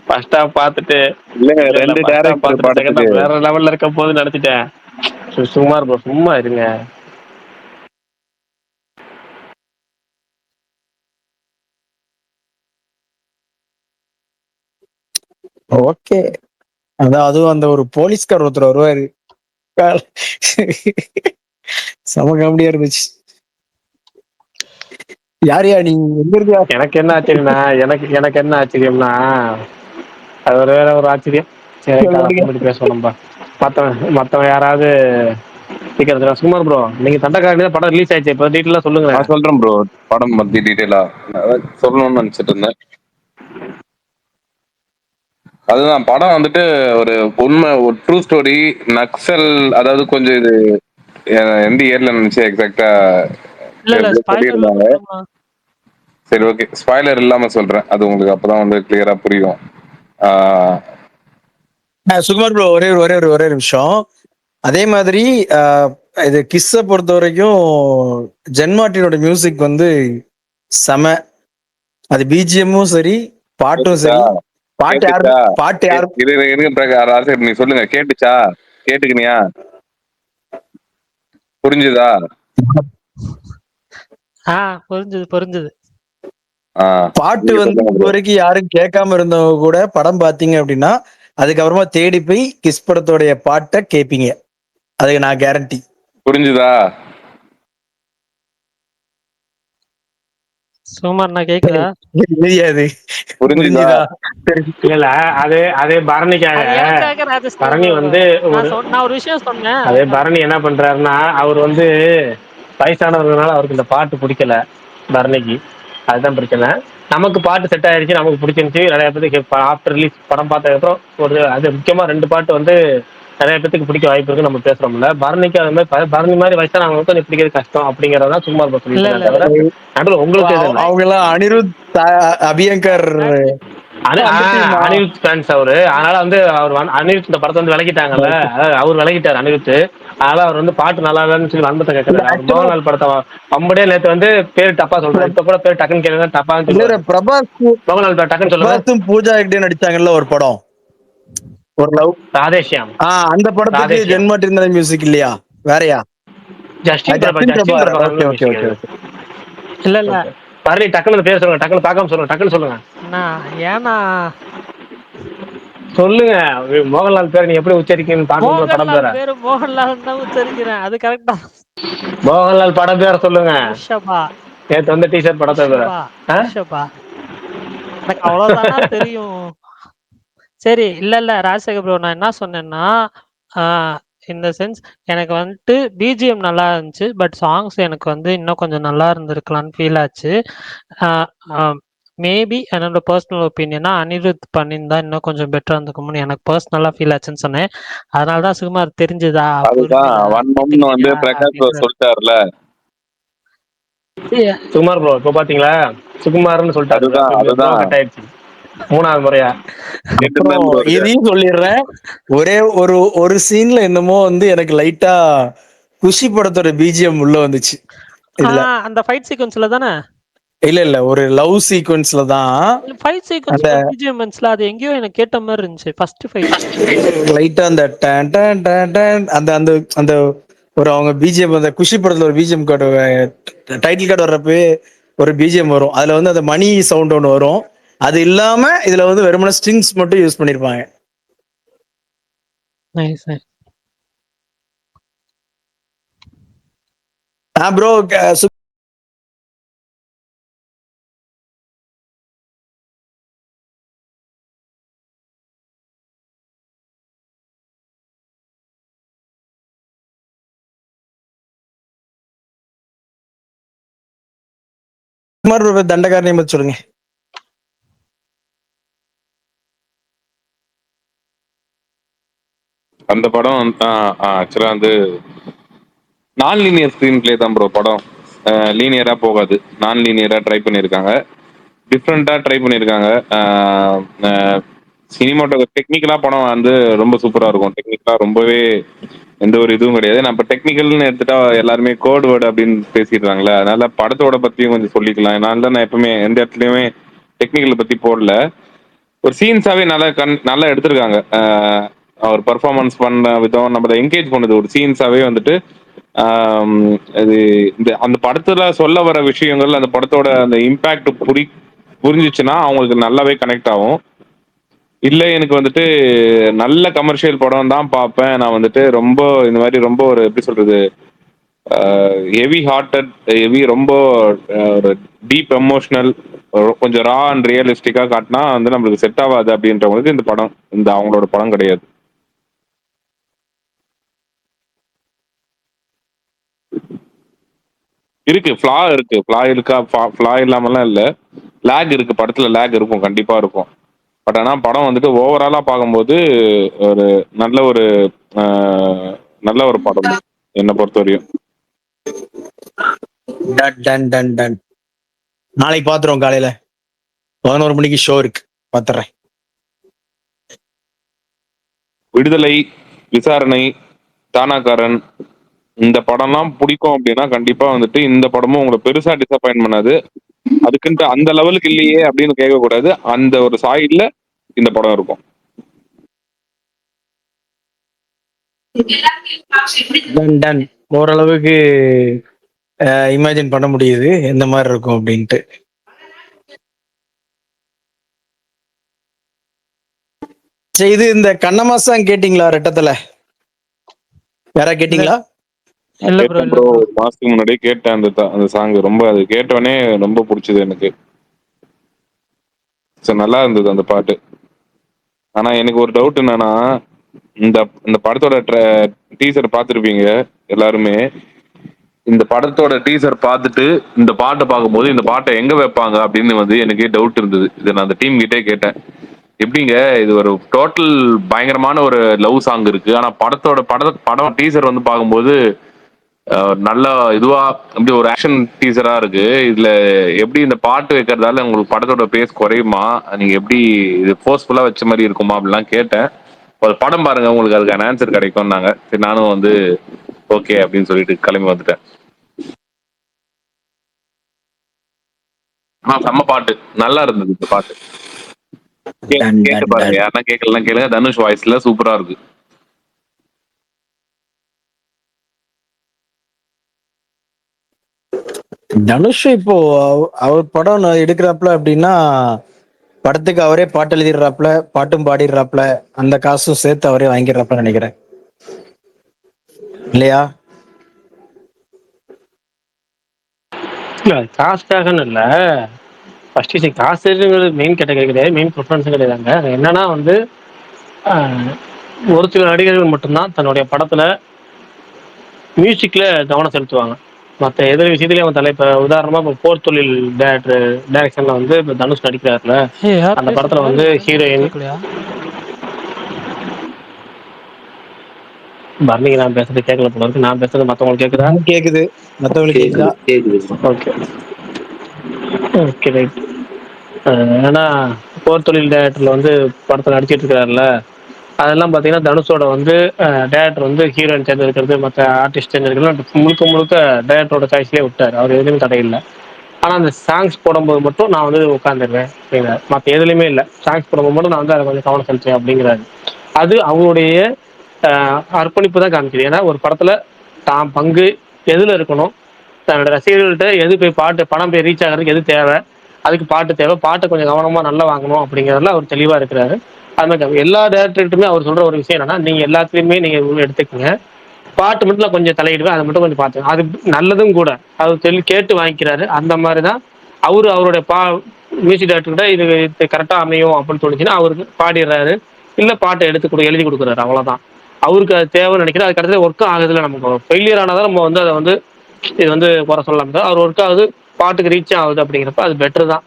ஃபர்ஸ்ட் ஹாஃப் பார்த்துட்டு ரெண்டு டைரக்டர் வேற லெவல்ல இருக்க போது நினைச்சிட்டேன். சுமார் ப்ரோ சும்மா இருங்க. ஓகே, அதான் அதுவும் அந்த ஒரு போலீஸ்கார் ஒருத்தர் வருவாரு, செம காமெடியா இருந்துச்சு. யாரையா நீ எங்க இருக்கியா? எனக்கு என்ன ஆச்சரியம்னா எனக்கு என்ன ஆச்சரியம்னா அது வேற ஒரு ஆச்சரியம். சரி பேசணும்பா. மத்தவன் யாராவது சீக்கிரம். சுமார் ப்ரோ, நீங்க தண்டக்காரனி படம் ரிலீஸ் ஆயிடுச்சு, இப்போ டீட்டெயிலா சொல்லுங்க. நான் சொல்றேன் ப்ரோ, படம் பத்தி டீட்டெயிலா சொல்லணும்னு நினைச்சிட்டு இருந்தேன். அதுதான் படம் வந்துட்டு ஒரு உண்மை, ஒரு ட்ரூ ஸ்டோரி. நக்சல், அதாவது கொஞ்சம் இது எந்த இயர்ல நினைச்சு எக்ஸாக்டா சொல்லியிருந்தாங்க. சரி ஓகே, ஸ்பாய்லர் இல்லாம சொல்றேன், அது உங்களுக்கு அப்பதான் வந்து கிளியரா புரியும். சுகுமார் ப்ரோ, ஒரே நிமிஷம். அதே மாதிரி இது கிஸ்ஸை பொறுத்த வரைக்கும் ஜென்மார்ட்டினோட மியூசிக் வந்து செம. அது பிஜிஎம்மும் சரி, பாட்டும் சரி. பாட்டு யாரு நீ சொல்லுங்க, கேட்டுச்சா? கேட்டுக்கினியா? புரிஞ்சுதா? புரிஞ்சுது. பாட்டு வந்து இது வரைக்கும் யாரும் கேட்காம இருந்தவங்க கூட படம் பாத்தீங்க அப்படின்னா அதுக்கப்புறமா தேடி போய் கிஸ் படத்தோடைய பாட்டை கேட்பீங்க, அதுக்கு நான் கேரண்டி. புரிஞ்சுதா? சுமார் நான் கேக்குதா? தெரியாது. புரிஞ்சுதா? இல்ல அதே பரணி வந்து நான் ஒரு விஷயம் சொன்னேன். அதே பரணி என்ன பண்றாருன்னா, அவர் வந்து வயசானவர்களால அவருக்கு இந்த பாட்டு பிடிக்கல பரணிக்கு. அதுதான் பிரச்சனை. நமக்கு பாட்டு செட் ஆயிடுச்சு, நமக்கு பிடிச்சிருந்துச்சு. நிறைய பேருக்கு ஆஃப்டர் ரிலீஸ் படம் பார்த்ததுக்கப்புறம் அது முக்கியமா 2 பாட்டு வந்து நிறைய பேருக்கு பிடிக்க வாய்ப்பு இருக்கு. நம்ம பேசுறோம்ல, பரணிக்கு அது மாதிரி பரணி மாதிரி வயசானவங்களுக்கு வந்து பிடிக்கிறது கஷ்டம் அப்படிங்கறதா சும்மா சொல்லிட்டு உங்களுக்கு அவங்க எல்லாம் அனிருத், அபியங்கர் அனிருத் ஃபேன்ஸ் அவரு. அதனால வந்து அவர் அனிருத் இந்த படத்தை வந்து விளக்கிட்டாங்கல்ல, அதாவது அவர் விளக்கிட்டார் அனிருத். அதனால அவர் வந்து பாட்டு நல்லா இல்லைன்னு சொல்லி வன்பத்தை கேட்கல. அவர் மோகன்லால் படத்தை பம்படியே நேற்று வந்து பேர் தப்பா சொல்றாரு. இப்ப கூட பேர் டக்குன்னு கேட்க தப்பான்னு சொல்லுவாரு. பிரபாஸ் மோகன்லால் பேர் டக்குன்னு சொல்லுங்க. பிரபாஸும் பூஜா ஹெக்டே நடிச்சாங்கல்ல ஒரு படம், ஒரு லவ் ராதேஷ்யாம். அந்த படத்துக்கு ஜென்மா டிர்னல் மியூசிக் இல்லையா, வேறயா? ஜஸ்டின் பிரபா. இல்ல இல்ல பரளி டக்குன்னு பேர் சொல்லுங்க, டக்குன்னு பார்க்காம சொல்லுங்க, டக்குன்னு சொல்லுங்க. ஏன்னா சொல்லுங்க, மோகன்லால் பேர் நீ எப்படி உச்சரிக்கணும்னு பாக்கணும். படம் பேர பேரு மோகன்லால் தான் உச்சரிக்கிறேன், அது கரெக்டா? மோகன்லால் படம் பேர சொல்லுங்க. நேத்து வந்து டீஷர்ட் படத்தை பேர எனக்கு அவ்வளவுதானா தெரியும். சரி, இல்ல ராஜசேகர் ப்ரோ, நான் என்ன சொன்னேன்னா இந்த சென்ஸ் எனக்கு வந்துட்டு பிஜிஎம் நல்லா இருந்துச்சு, பட் சாங்ஸ் எனக்கு வந்து இன்னும் கொஞ்சம் நல்லா இருந்திருக்கலாம்னு ஃபீல் ஆச்சு. மேபி என்னோட பர்சனல் ஒப்பீனியனா அனிருத் பண்ணியிருந்தா இன்னும் கொஞ்சம் பெட்டரா இருந்திருக்கும்னு எனக்கு பர்சனலா ஃபீல் ஆச்சுன்னு சொன்னேன். அதனாலதான் சுகுமார் தெரிஞ்சுதா வந்து பிரகாஷ் சொல்லிட்டாருல. சுகுமார் ப்ரோ இப்ப பாத்தீங்களா, சுகுமார்னு சொல்லிட்டாரு. கட் ஆயிடுச்சு 3வது முறையா. இதையும் சொல்லிடுறேன், ஒரே ஒரு சீன்ல என்னமோ வந்து எனக்கு லைட்டா குஷி படத்தோட பிஜிஎம் உள்ள வந்துச்சு. அந்த ஃபைட் சீக்வென்ஸ்ல தானே? இல்ல ஒரு லவ் சீக்வென்ஸ்ல தான் ஃபைட் சீக்வென்ஸ்ல பிஜிஎம்ஸ்ல அது எங்கயோ எனக்கு கேட்ட மாதிரி இருந்துச்சு. ஃபர்ஸ்ட் ஃபைட் லைட்டா அந்த டன் டன் டன் டன் அந்த அந்த அந்த ஒரு அவங்க பிஜிஎம், அந்த குஷி படத்துல ஒரு பிஜிஎம் கார்டு, டைட்டில் கார்டு வர்றப்ப ஒரு பிஜிஎம் வரும், அதுல வந்து அந்த மணி சவுண்ட் ஒன்று வரும். அது இல்லாம இதுல வந்து வெறுமனே ஸ்ட்ரிங்ஸ் மட்டும் யூஸ் பண்ணிருப்பாங்க. ப்ரோ தண்டகாரனை பத்தி சொல்லுங்க. அந்த படம் ஆக்சுவலா வந்து நான் லீனியர் ஸ்கிரீன் பிளே தான் ப்ரோ. படம் லீனியரா போகாது, நான் லீனியரா ட்ரை பண்ணியிருக்காங்க, டிஃப்ரெண்டா ட்ரை பண்ணியிருக்காங்க. சினிமாட்டோட டெக்னிக்கலா படம் வந்து ரொம்ப சூப்பரா இருக்கும். டெக்னிக்கலா ரொம்பவே எந்த ஒரு இதுவும் கிடையாது. நான் இப்போ டெக்னிக்கல்னு எடுத்துட்டா எல்லாருமே கோட் வேர்டு அப்படின்னு பேசிடுறாங்களே, அதனால படத்தோட பத்தியும் கொஞ்சம் சொல்லிக்கலாம். அதனால தான் நான் எப்பவுமே எந்த இடத்துலயுமே டெக்னிக்கலை பத்தி போடல. ஒரு சீன்ஸாவே நல்லா எடுத்திருக்காங்க. அவர் பர்ஃபார்மன்ஸ் பண்ண விதம் நம்மளை என்கேஜ் பண்ணுது. ஒரு சீன்ஸாவே வந்துட்டு இது இந்த அந்த படத்துல சொல்ல வர விஷயங்கள், அந்த படத்தோட அந்த இம்பேக்ட் புரிஞ்சிச்சுன்னா அவங்களுக்கு நல்லாவே கனெக்ட் ஆகும். இல்லை எனக்கு வந்துட்டு நல்ல கமர்ஷியல் படம் தான் பார்ப்பேன் நான் வந்துட்டு, ரொம்ப இந்த மாதிரி ரொம்ப ஒரு எப்படி சொல்றது ஹெவி ஹார்ட்டட், ஹெவி ரொம்ப ஒரு டீப் எமோஷனல், கொஞ்சம் ரா அண்ட் ரியலிஸ்டிக்கா காட்டினா வந்து நம்மளுக்கு செட் ஆகாது அப்படின்றவங்களுக்கு இந்த படம் அவங்களோட படம் கிடையாது. இருக்கு ஃப்ளா இருக்கு, ஃப்ளா இல்லாமலாம் இல்லை, லேக் இருக்கு, படத்துல லேக் இருக்கும், கண்டிப்பா இருக்கும். பட் ஆனால் படம் வந்துட்டு ஓவராலா பார்க்கும்போது ஒரு நல்ல ஒரு படம் என்னை பொறுத்த வரையும். நாளைக்கு பாத்துறோம், காலையில 11 மணிக்கு ஷோ இருக்கு, பாத்துறேன். விடுதலை, விசாரணை, தானாக்காரன், இந்த படம்லாம் பிடிக்கும் அப்படின்னா கண்டிப்பா வந்துட்டு இந்த படமும் உங்களை பெருசா டிசப்பாயின்ட் பண்ணாது. அதுக்குன்ட்டு அந்த லெவலுக்கு இல்லையே அப்படின்னு கேட்கக்கூடாது, அந்த ஒரு சாயில்ல இந்த படம் இருக்கும். ஓரளவுக்கு இமேஜின் பண்ண முடியுது எந்த மாதிரி இருக்கும் அப்படின்ட்டு. சரி, இது இந்த கண்ணமாசம் கேட்டீங்களா? ரெட்டத்துல யாரா கேட்டீங்களா? மாசத்துக்கு முன்னாடியே கேட்டேன் அந்த சாங். ரொம்ப அது கேட்டவனே ரொம்ப பிடிச்சது எனக்கு. நல்லா இருந்தது அந்த பாட்டு. ஆனா எனக்கு ஒரு டவுட் என்னன்னா, இந்த படத்தோட டீசர் பார்த்துருப்பீங்க எல்லாருமே. இந்த படத்தோட டீசர் பார்த்துட்டு இந்த பாட்டை பார்க்கும்போது இந்த பாட்டை எங்க வைப்பாங்க அப்படின்னு வந்து எனக்கே டவுட் இருந்தது. இதை நான் அந்த டீம் கிட்டே கேட்டேன், எப்படிங்க இது ஒரு டோட்டல் பயங்கரமான ஒரு லவ் சாங் இருக்கு, ஆனா படம் டீசர் வந்து பார்க்கும்போது நல்ல இதுவா அப்படி ஒரு ஆக்ஷன் டீசரா இருக்கு. இதுல எப்படி இந்த பாட்டு வைக்கிறதால உங்களுக்கு படத்தோட பேஸ் குறையுமா, நீங்க எப்படி இது ஃபோர்ஸ்ஃபுல்லா வச்ச மாதிரி இருக்குமா அப்படிலாம் கேட்டேன். ஒரு படம் பாருங்க, உங்களுக்கு அதுக்கான ஆன்சர் கிடைக்கும்னாங்க. சரி, நானும் வந்து ஓகே அப்படின்னு சொல்லிட்டு கிளம்பி வந்துட்டேன். செம்ம பாட்டு, நல்லா இருந்தது இந்த பாட்டு. கேட்டு பாருங்க, யாருன்னா கேட்கலாம் கேளுங்க. தனுஷ் வாய்ஸ்ல சூப்பரா இருக்கு. தனுஷ் இப்போ அவர் படம் எடுக்கிறாப்புல அப்படின்னா படத்துக்கு அவரே பாட்டு எழுதிடுறாப்புல, பாட்டும் பாடிடுறாப்புல, அந்த காசும் சேர்த்து அவரே வாங்கிடுறாப்புல நினைக்கிறேன், இல்லையா? இல்ல காசுக்காகன்னு இல்லை. ஃபர்ஸ்ட் விஷயம் காசுங்கிறது மெயின் கேட்டகரி கிடையாது, மெயின் ப்ரிஃபரன்ஸும் கிடையாதுங்க. என்னன்னா வந்து ஒரு சில நடிகர்கள் மட்டும்தான் தன்னுடைய படத்துல மியூசிக்ல கவனம் செலுத்துவாங்க. மற்ற எதிர விஷயத்துலயும் அவன் தலைப்ப உதாரணமா இப்போ போர் தொழில் டைரக்ஷன்ல வந்து இப்போ தனுஷ் நடிக்கிறாருல, அந்த படத்துல வந்து ஹீரோயின் பர்னிக்கு நான் பேசுறது கேட்கல போல இருக்கு. நான் பேசுறது மற்றவங்களுக்கு கேட்குதா? கேக்குது, மற்றவங்களுக்கு கேக்குதா? Okay okay right. ஏன்னா போர் தொழில் டேரக்டர்ல வந்து படத்தில் நடிச்சிட்டு இருக்கிறாருல, அதெல்லாம் பார்த்தீங்கன்னா தனுஷோட வந்து டேரக்டர் வந்து ஹீரோயின் தேர்ந்தெடுக்கிறது, மற்ற ஆர்டிஸ்ட் தேர்ந்தெடுக்கிறது முழுக்க முழுக்க டேரக்டரோட சாய்ஸ்லேயே விட்டார். அவர் எதுலையுமே தடை இல்லை. ஆனால் அந்த சாங்ஸ் போடும்போது மட்டும் நான் வந்து உட்காந்துருவேன் அப்படிங்கிறார். மற்ற எதுலையுமே இல்லை, சாங்ஸ் போடும்போது மட்டும் நான் வந்து அதை கொஞ்சம் கவனம் செலுத்துவேன் அப்படிங்கிறாரு. அது அவருடைய அர்ப்பணிப்பு தான் காமிக்குது. ஏன்னா ஒரு படத்துல தான் பங்கு எதுல இருக்கணும், தன்னோட ரசிகர்கள்ட்ட எது போய் பாட்டு படம் போய் ரீச் ஆகிறதுக்கு எது தேவை, அதுக்கு பாட்டு தேவை, பாட்டை கொஞ்சம் கவனமா நல்லா வாங்கணும் அப்படிங்கிறதுல அவர் தெளிவா இருக்கிறாரு. அது மாதிரி எல்லா டேரக்டர்கிட்டுமே அவர் சொல்ற ஒரு விஷயம் என்னன்னா, நீங்க எல்லாத்துலயுமே நீங்க எடுத்துக்கங்க, பாட்டு மட்டும் நான் கொஞ்சம் தலையிடுவேன், அதை மட்டும் கொஞ்சம் பார்த்துங்க, அது நல்லதும் கூட. அவர் கேட்டு வாங்கிக்கிறாரு. அந்த மாதிரி தான் அவருடைய மியூசிக் டைரக்டர்கிட்ட இது கரெக்டா அமையும் அப்படின்னு தோணுச்சுன்னா அவருக்கு பாடிடுறாரு, இல்ல பாட்டை எழுதி கொடுக்குறாரு, அவ்வளவுதான். அவருக்கு அது தேவைன்னு நினைக்கிறேன். அது கடைசியில் ஒர்க்கும் ஆகுதுல, நமக்கு ஃபெயிலியர் ஆனாதான் நம்ம வந்து அதை வந்து இது வந்து குறை சொல்லலாம். அவர் ஒர்க் ஆகுது, பாட்டுக்கு ரீச் ஆகுது அப்படிங்கிறப்ப அது பெட்டர் தான்.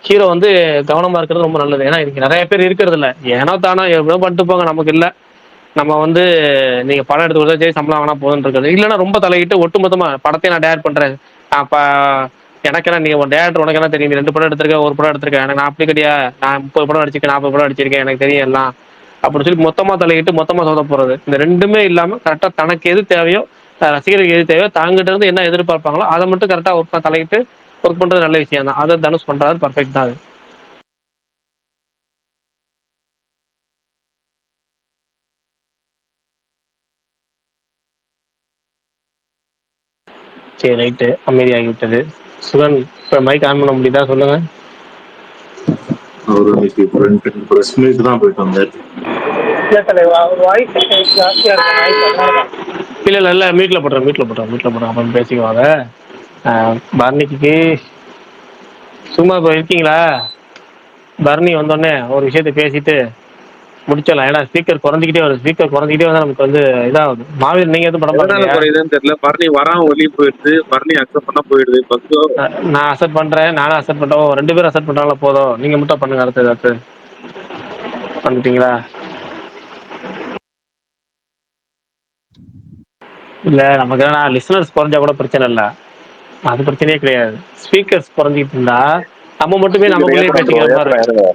ஹீரோ வந்து கவனமா இருக்கிறது ரொம்ப நல்லது. ஏன்னா இதுக்கு நிறைய பேர் இருக்கிறது இல்லை, ஏனோ தானோ எவ்வளோ பண்ணிட்டு போங்க, நமக்கு இல்லை, நம்ம வந்து நீங்க படம் எடுத்து கொடுத்தா சரி சம்பளம் வாங்கினா போதுன்னு இருக்கிறது. இல்லைன்னா ரொம்ப தலையிட்டு ஒட்டுமொத்தமா படத்தை நான் டேரக்ட் பண்றேன், அப்ப எனக்கு என்ன நீங்க டேரக்டர் உனக்கு என்ன தெரியும், 2 படம் எடுத்திருக்கேன், 1 படம் எடுத்திருக்கேன், எனக்கு நான் அப்படி கிடையாது, நான் 30 படம் அடிச்சிருக்கேன், 40 படம் அடிச்சிருக்கேன், எனக்கு தெரியும் எல்லாம் அப்படின்னு சொல்லி மொத்தமா தலையிட்டு மொத்தமா சொத போறது. இந்த ரெண்டுமே இல்லாம கரெக்டா தனக்கு எது தேவையோ, ரசிகர்களுக்கு எது தேவையோ, தாங்கிட்ட இருந்து என்ன எதிர்பார்ப்பாங்களோ அதை மட்டும் கரெக்டா ஒர்க் தலையிட்டு ஒர்க் பண்றது நல்ல விஷயம் தான். அதை தனுஷ் பண்றாரு, பர்ஃபெக்ட் தான் அது. சரி ரைட்டு, அமைதியாகிவிட்டது. சுகன் இப்போ மைக் ஆன் பண்ண முடியுதா, சொல்லுங்க. அவரு இன்னைக்கு பிரஸ் மீட் தான் போயிட்டு வந்தார். இல்ல மீட்ல போடுறேன் அப்புறம் பேசிக்குவாங்க. பர்னிக்கு சும்மா இப்போ இருக்கீங்களா? பர்னி வந்தோடனே ஒரு விஷயத்த பேசிட்டு முடிச்சிடலாம். ஏன்னா ஸ்பீக்கர் குறைஞ்சிக்கிட்டே வந்தா நமக்கு வந்து இதாகுது. மாவீர் நீங்க எதுவும் படம் பாருங்க. தெரியல, பரணி வராம வெளியே போயிடுது, பரணி அக்செப்ட் பண்ண போயிடுது. நான் அக்செப்ட் பண்றேன், நானும் அக்செப்ட் பண்றோம், 2 பேரும் அக்செப்ட் பண்றாங்களா போதும். நீங்க மட்டும் பண்ணுங்க. அடுத்து வந்துட்டீங்களா? இல்ல நமக்கு என்ன லிசனர்ஸ் குறைஞ்சா கூட பிரச்சனை இல்லை, அது பிரச்சனையே கிடையாது. ஸ்பீக்கர்ஸ் குறைஞ்சிட்டு இருந்தா நம்ம மட்டுமே நமக்குள்ளேயே பேசிக்கிற மாதிரி இருக்கு.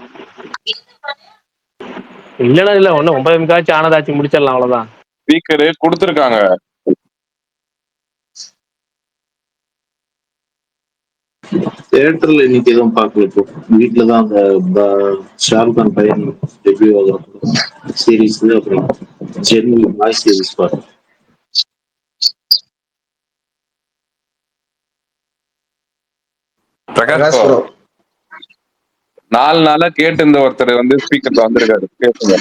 இல்ல ஒன்னும் 9 நிமிஷம் ஆனதாச்சு, முடிச்சிடலாம், அவ்வளவுதான். ஸ்பீக்கரு கொடுத்துருக்காங்க. தியேட்டர்ல இன்னைக்கு எதுவும் பார்க்கல இப்போ, வீட்டுலதான் அந்த ஷாருக்கான் பையன் டெபியூ ஆகும் சீரீஸ், அப்புறம் ஜெர்மனி பாய் சீரீஸ் பார்த்தேன். பிரகாஷ் ப்ரோ 4 நாளா கேட்டு இருந்த ஒருத்தர் வந்து ஸ்பீக்கர் வந்திருக்காரு, கேட்டுங்க.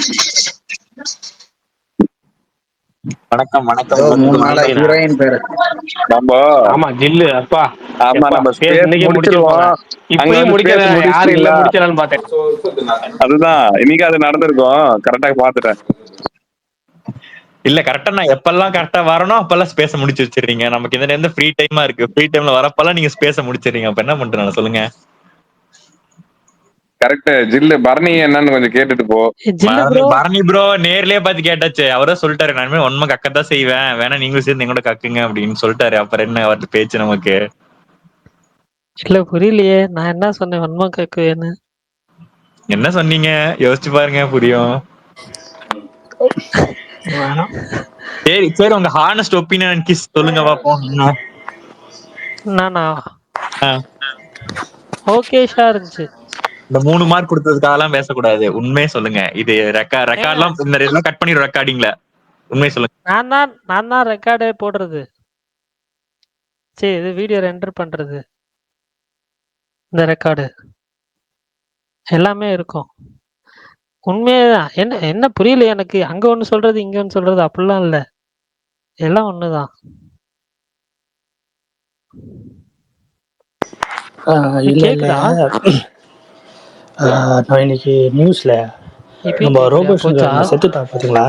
வணக்கம் வணக்கம். ஆமா ஜில்லு அப்பா, ஆமா நம்ம முடிச்சிருவோம். அதுதான் இன்னைக்கு அது நடந்திருக்கும், கரெக்டா பாத்துட்டேன். இல்ல கரெக்டா நான் எப்பெல்லாம் கரெக்டா வரணும் அப்பெல்லாம் ஸ்பேஸ் முடிச்சு வச்சிருக்கீங்க. நமக்கு இந்த ஃப்ரீ டைமா இருக்கு, ஃப்ரீ டைம்ல வரப்பெல்லாம் நீங்க ஸ்பேஸ் முடிச்சிருக்கீங்க. அப்ப என்ன பண்றேன் சொல்லுங்க. கரெக்ட். ஜில்லு பரணி என்னன்னு கொஞ்சம் கேட்டுட்டு போ. பரணி ப்ரோ நேர்லயே பார்த்து கேட்டாச்சு. அவரும் சொல்லிட்டாரு, நான் உண்மை கக்கத்தான் செய்வேன், வேணா நீங்களும் சேர்ந்து எங்கூட கக்குங்க அப்படின்னு சொல்லிட்டாரு. அப்புறம் என்ன அவர்கிட்ட பேச்சு நமக்கு? இல்ல புரியலையே, நான் என்ன சொன்னேன் வன்மம் கேக்குவேன்னு? என்ன சொன்னீங்க யோசிச்சு பாருங்க, புரியும். சரி சரி, உங்க ஹானஸ்ட் ஒப்பீனியன் கிஸ் சொல்லுங்க பாப்போம். நானா ஓகேஷா இருந்துச்சு. இந்த 3 மார்க் கொடுத்ததுக்காகலாம் பேசக்கூடாது, உண்மையே சொல்லுங்க. இது ரெக்கார்ட்லாம் இந்த இதெல்லாம் கட் பண்ணிடும் ரெக்கார்டிங்ல. உண்மையை சொல்லுங்க. நான் தான் ரெக்கார்டே போடுறது. சரி, இது வீடியோ ரெண்டர் பண்றது, இந்த ரெக்கார்டு எல்லாமே இருக்கும். உண்மையேதான். என்ன என்ன புரியல எனக்கு. அங்க ஒண்ணு சொல்றது இங்க ஒண்ணு சொல்றது அப்படிலாம் இல்ல, எல்லாம் ஒண்ணுதான். இல்ல கேக்குதா? நான் இன்னைக்கு நியூஸ்ல நம்ம ரோபோ சங்கர் செத்துட்டா பாத்தீங்களா?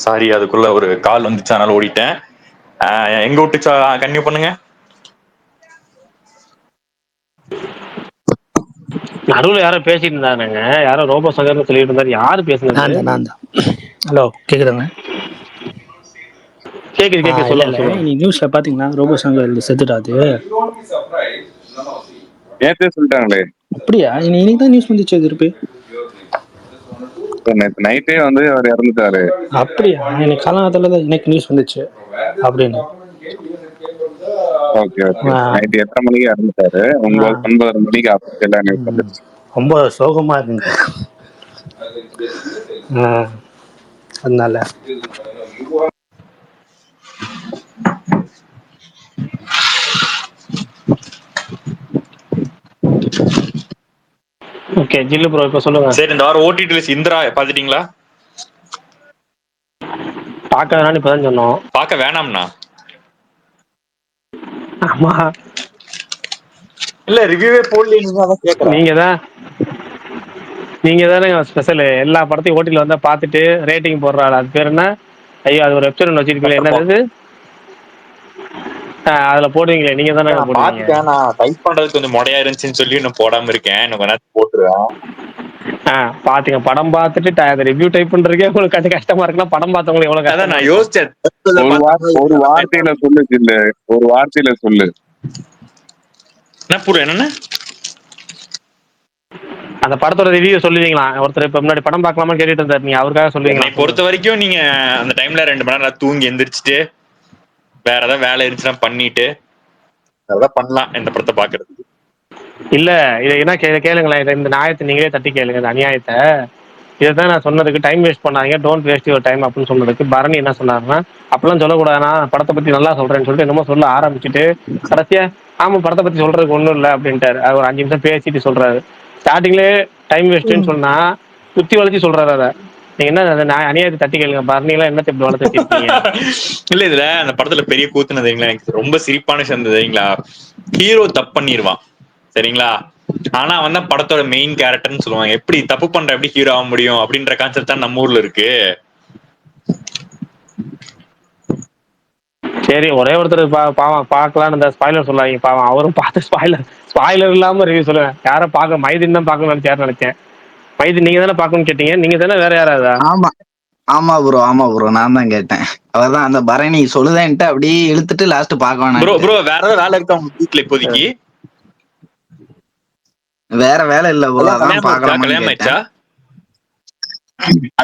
சாரி, அதுக்குள்ள ஒரு கால் வந்துச்சு, அதனால ஓடிட்டேன். எங்க விட்டு கன்டினியூ பண்ணுங்க. நடுவுல யாரோ பேசிட்டு இருந்தாங்க, யாரோ ரோபோ சங்கர்னு சொல்லிட்டு இருந்தாரு. யாரு பேசுனது? நான் தான். ஹலோ, கேக்குதுங்க? கேக்குது சொல்லுங்க. இன்னைக்கு நியூஸ்ல பாத்தீங்களா ரோபோ சங்கர் செத்துட்டாது? நேத்தே சொல்லிட்டாங்களே. அப்படியா? இன்னைக்கு தான் நியூஸ் வந்துச்சு திருப்பி. நேத்து நைட்டே வந்து அவர் இறந்துட்டாரு. அப்படியா? இன்னைக்கு காலங்காலத்துல தான் இன்னைக்கு நியூஸ் வந்துச்சு அப்படின்னு. Okay okay. நைட் 8:30 மணிக்கு இறந்துட்டாரு. 9 மணிக்கு ஆஃபீஷியலா நியூஸ் வந்துச்சு. ரொம்ப சோகமா இருக்குங்க. அதனால ஓகே ஜில்லு ப்ரோ இப்ப சொல்லுங்க. சரி, இந்த வாரம் ஓடிடி லிஸ்ட் இந்திரா பாத்துட்டீங்களா? பார்க்க வேணாம்னு இப்பதான் சொன்னோம். பார்க்க வேணாம்னா? ஆமா, இல்ல ரிவ்யூவே போடல. நீங்க தானே ஸ்பெஷல். எல்லா படத்தையும் ஓட்டில வந்தா பார்த்துட்டு ரேட்டிங் போடுறாள். அது பேர் என்ன? ஐயோ, அது ஒரு வெப்சைட் வச்சிருக்கீங்களே, என்னது? அதுல போடுவீங்களே, நீங்க தானே பாத்துட்டேன். நான் டைப் பண்றது கொஞ்சம் மொடையா இருந்துச்சுன்னு சொல்லி நான் போடாம இருக்கேன். இன்னும் கொஞ்ச நேரத்துக்கு போட்டுருவேன். பாத்தீங்க, படம் பார்த்துட்டு அதை ரிவ்யூ டைப் பண்றதுக்கே உங்களுக்கு அது கஷ்டமா இருக்குன்னா படம் பார்த்தவங்களுக்கு எவ்வளவு கஷ்டம்? நான் யோசிச்சேன். ஒரு வார்த்தையில சொல்லு ஜில்லு, ஒரு வார்த்தையில சொல்லு. என்ன புரியும்? என்னன்னு அந்த படத்தோட ரிவ்யூ சொல்லுவீங்களா? ஒருத்தர் இப்ப முன்னாடி படம் பார்க்கலாமா கேட்டுட்டு இருந்தாரு, நீங்க அவருக்காக சொல்லுவீங்களா? பொறுத்த வரைக்கும் நீங்க அந்த டைம்ல 2 மணி நேரம் தூங்கி எந்திரிச்சிட்டு வேற ஏதாவது வேலை இருந்துச்சுன்னா பண்ணிட்டு அதெல்லாம் பண்ணலாம் இந்த படத்தை பாக்குறதுக்கு. இல்ல, இதை என்ன கேளுங்களேன், இந்த நியாயத்தை நீங்களே தட்டி கேளுங்க. இந்த அநியாயத்தை இதைதான் நான் சொன்னதுக்கு, டைம் வேஸ்ட் பண்ணாங்க, டோன்ட் வேஸ்ட் யுவர் டைம் அப்படின்னு சொன்னதுக்கு பரணி என்ன சொன்னாருன்னா, அப்பெல்லாம் சொல்லக்கூடாதுனா, படத்தை பத்தி நல்லா சொல்றேன்னு சொல்லிட்டு என்னமோ சொல்ல ஆரம்பிச்சுட்டு கடைசியா ஆமா படத்தை பத்தி சொல்றதுக்கு ஒண்ணும் இல்லை அப்படின்ட்டாரு. அது ஒரு 5 நிமிஷம் பேசிட்டு சொல்றாரு. ஸ்டார்டிங்லேயே டைம் வேஸ்ட்னு சொன்னா குத்தி வளைச்சு சொல்றாரு. அதை நீங்க என்ன அநியாயத்தை தட்டி கேளுங்க. பரணி எல்லாம் என்ன இப்படி வளர்த்துருக்கீங்க? இல்ல, இதுல அந்த படத்துல பெரிய கூத்துனது எனக்கு ரொம்ப சிரிப்பான சேர்ந்ததுங்களா. ஹீரோ தப்பு பண்ணிடுவான் சரிங்களா, ஆனா அவன் தான் படத்தோட மெயின் கேரக்டர்னு சொல்லுவாங்க. எப்படி தப்பு பண்ற எப்படி ஹீரோ ஆக முடியும் அப்படின்ற கான்செப்ட் தான் நம்ம ஊர்ல இருக்கு. சரி, ஒரே ஒருத்தர் பாவம் பார்க்கலான்னு இந்த ஸ்பாய்லர் சொல்லாங்க. பாவம் அவரும் பார்த்து ஸ்பாய்லர் இல்லாம ரிவ்யூ சொல்லுவேன். யாரும் பார்க்க மைதின் தான் பார்க்கணும்னு நினைச்சேன். மைதின் நீங்க தானே பார்க்கணும்னு கேட்டீங்க, நீங்க தானே வேற யாராவது? ஆமா ஆமா ப்ரோ நான் தான் கேட்டேன். அவர்தான் அந்த பரணி சொல்லுதேன்ட்டு அப்படியே இழுத்துட்டு லாஸ்ட் பார்க்க வேணாம். ப்ரோ வேற ஏதாவது வேலை இருக்கா உங்க வீட்டுல இப்போதைக்கு? வேற வேலை இல்ல ப்ரோ, அதான் பார்க்கலாமா கேட்டேன்.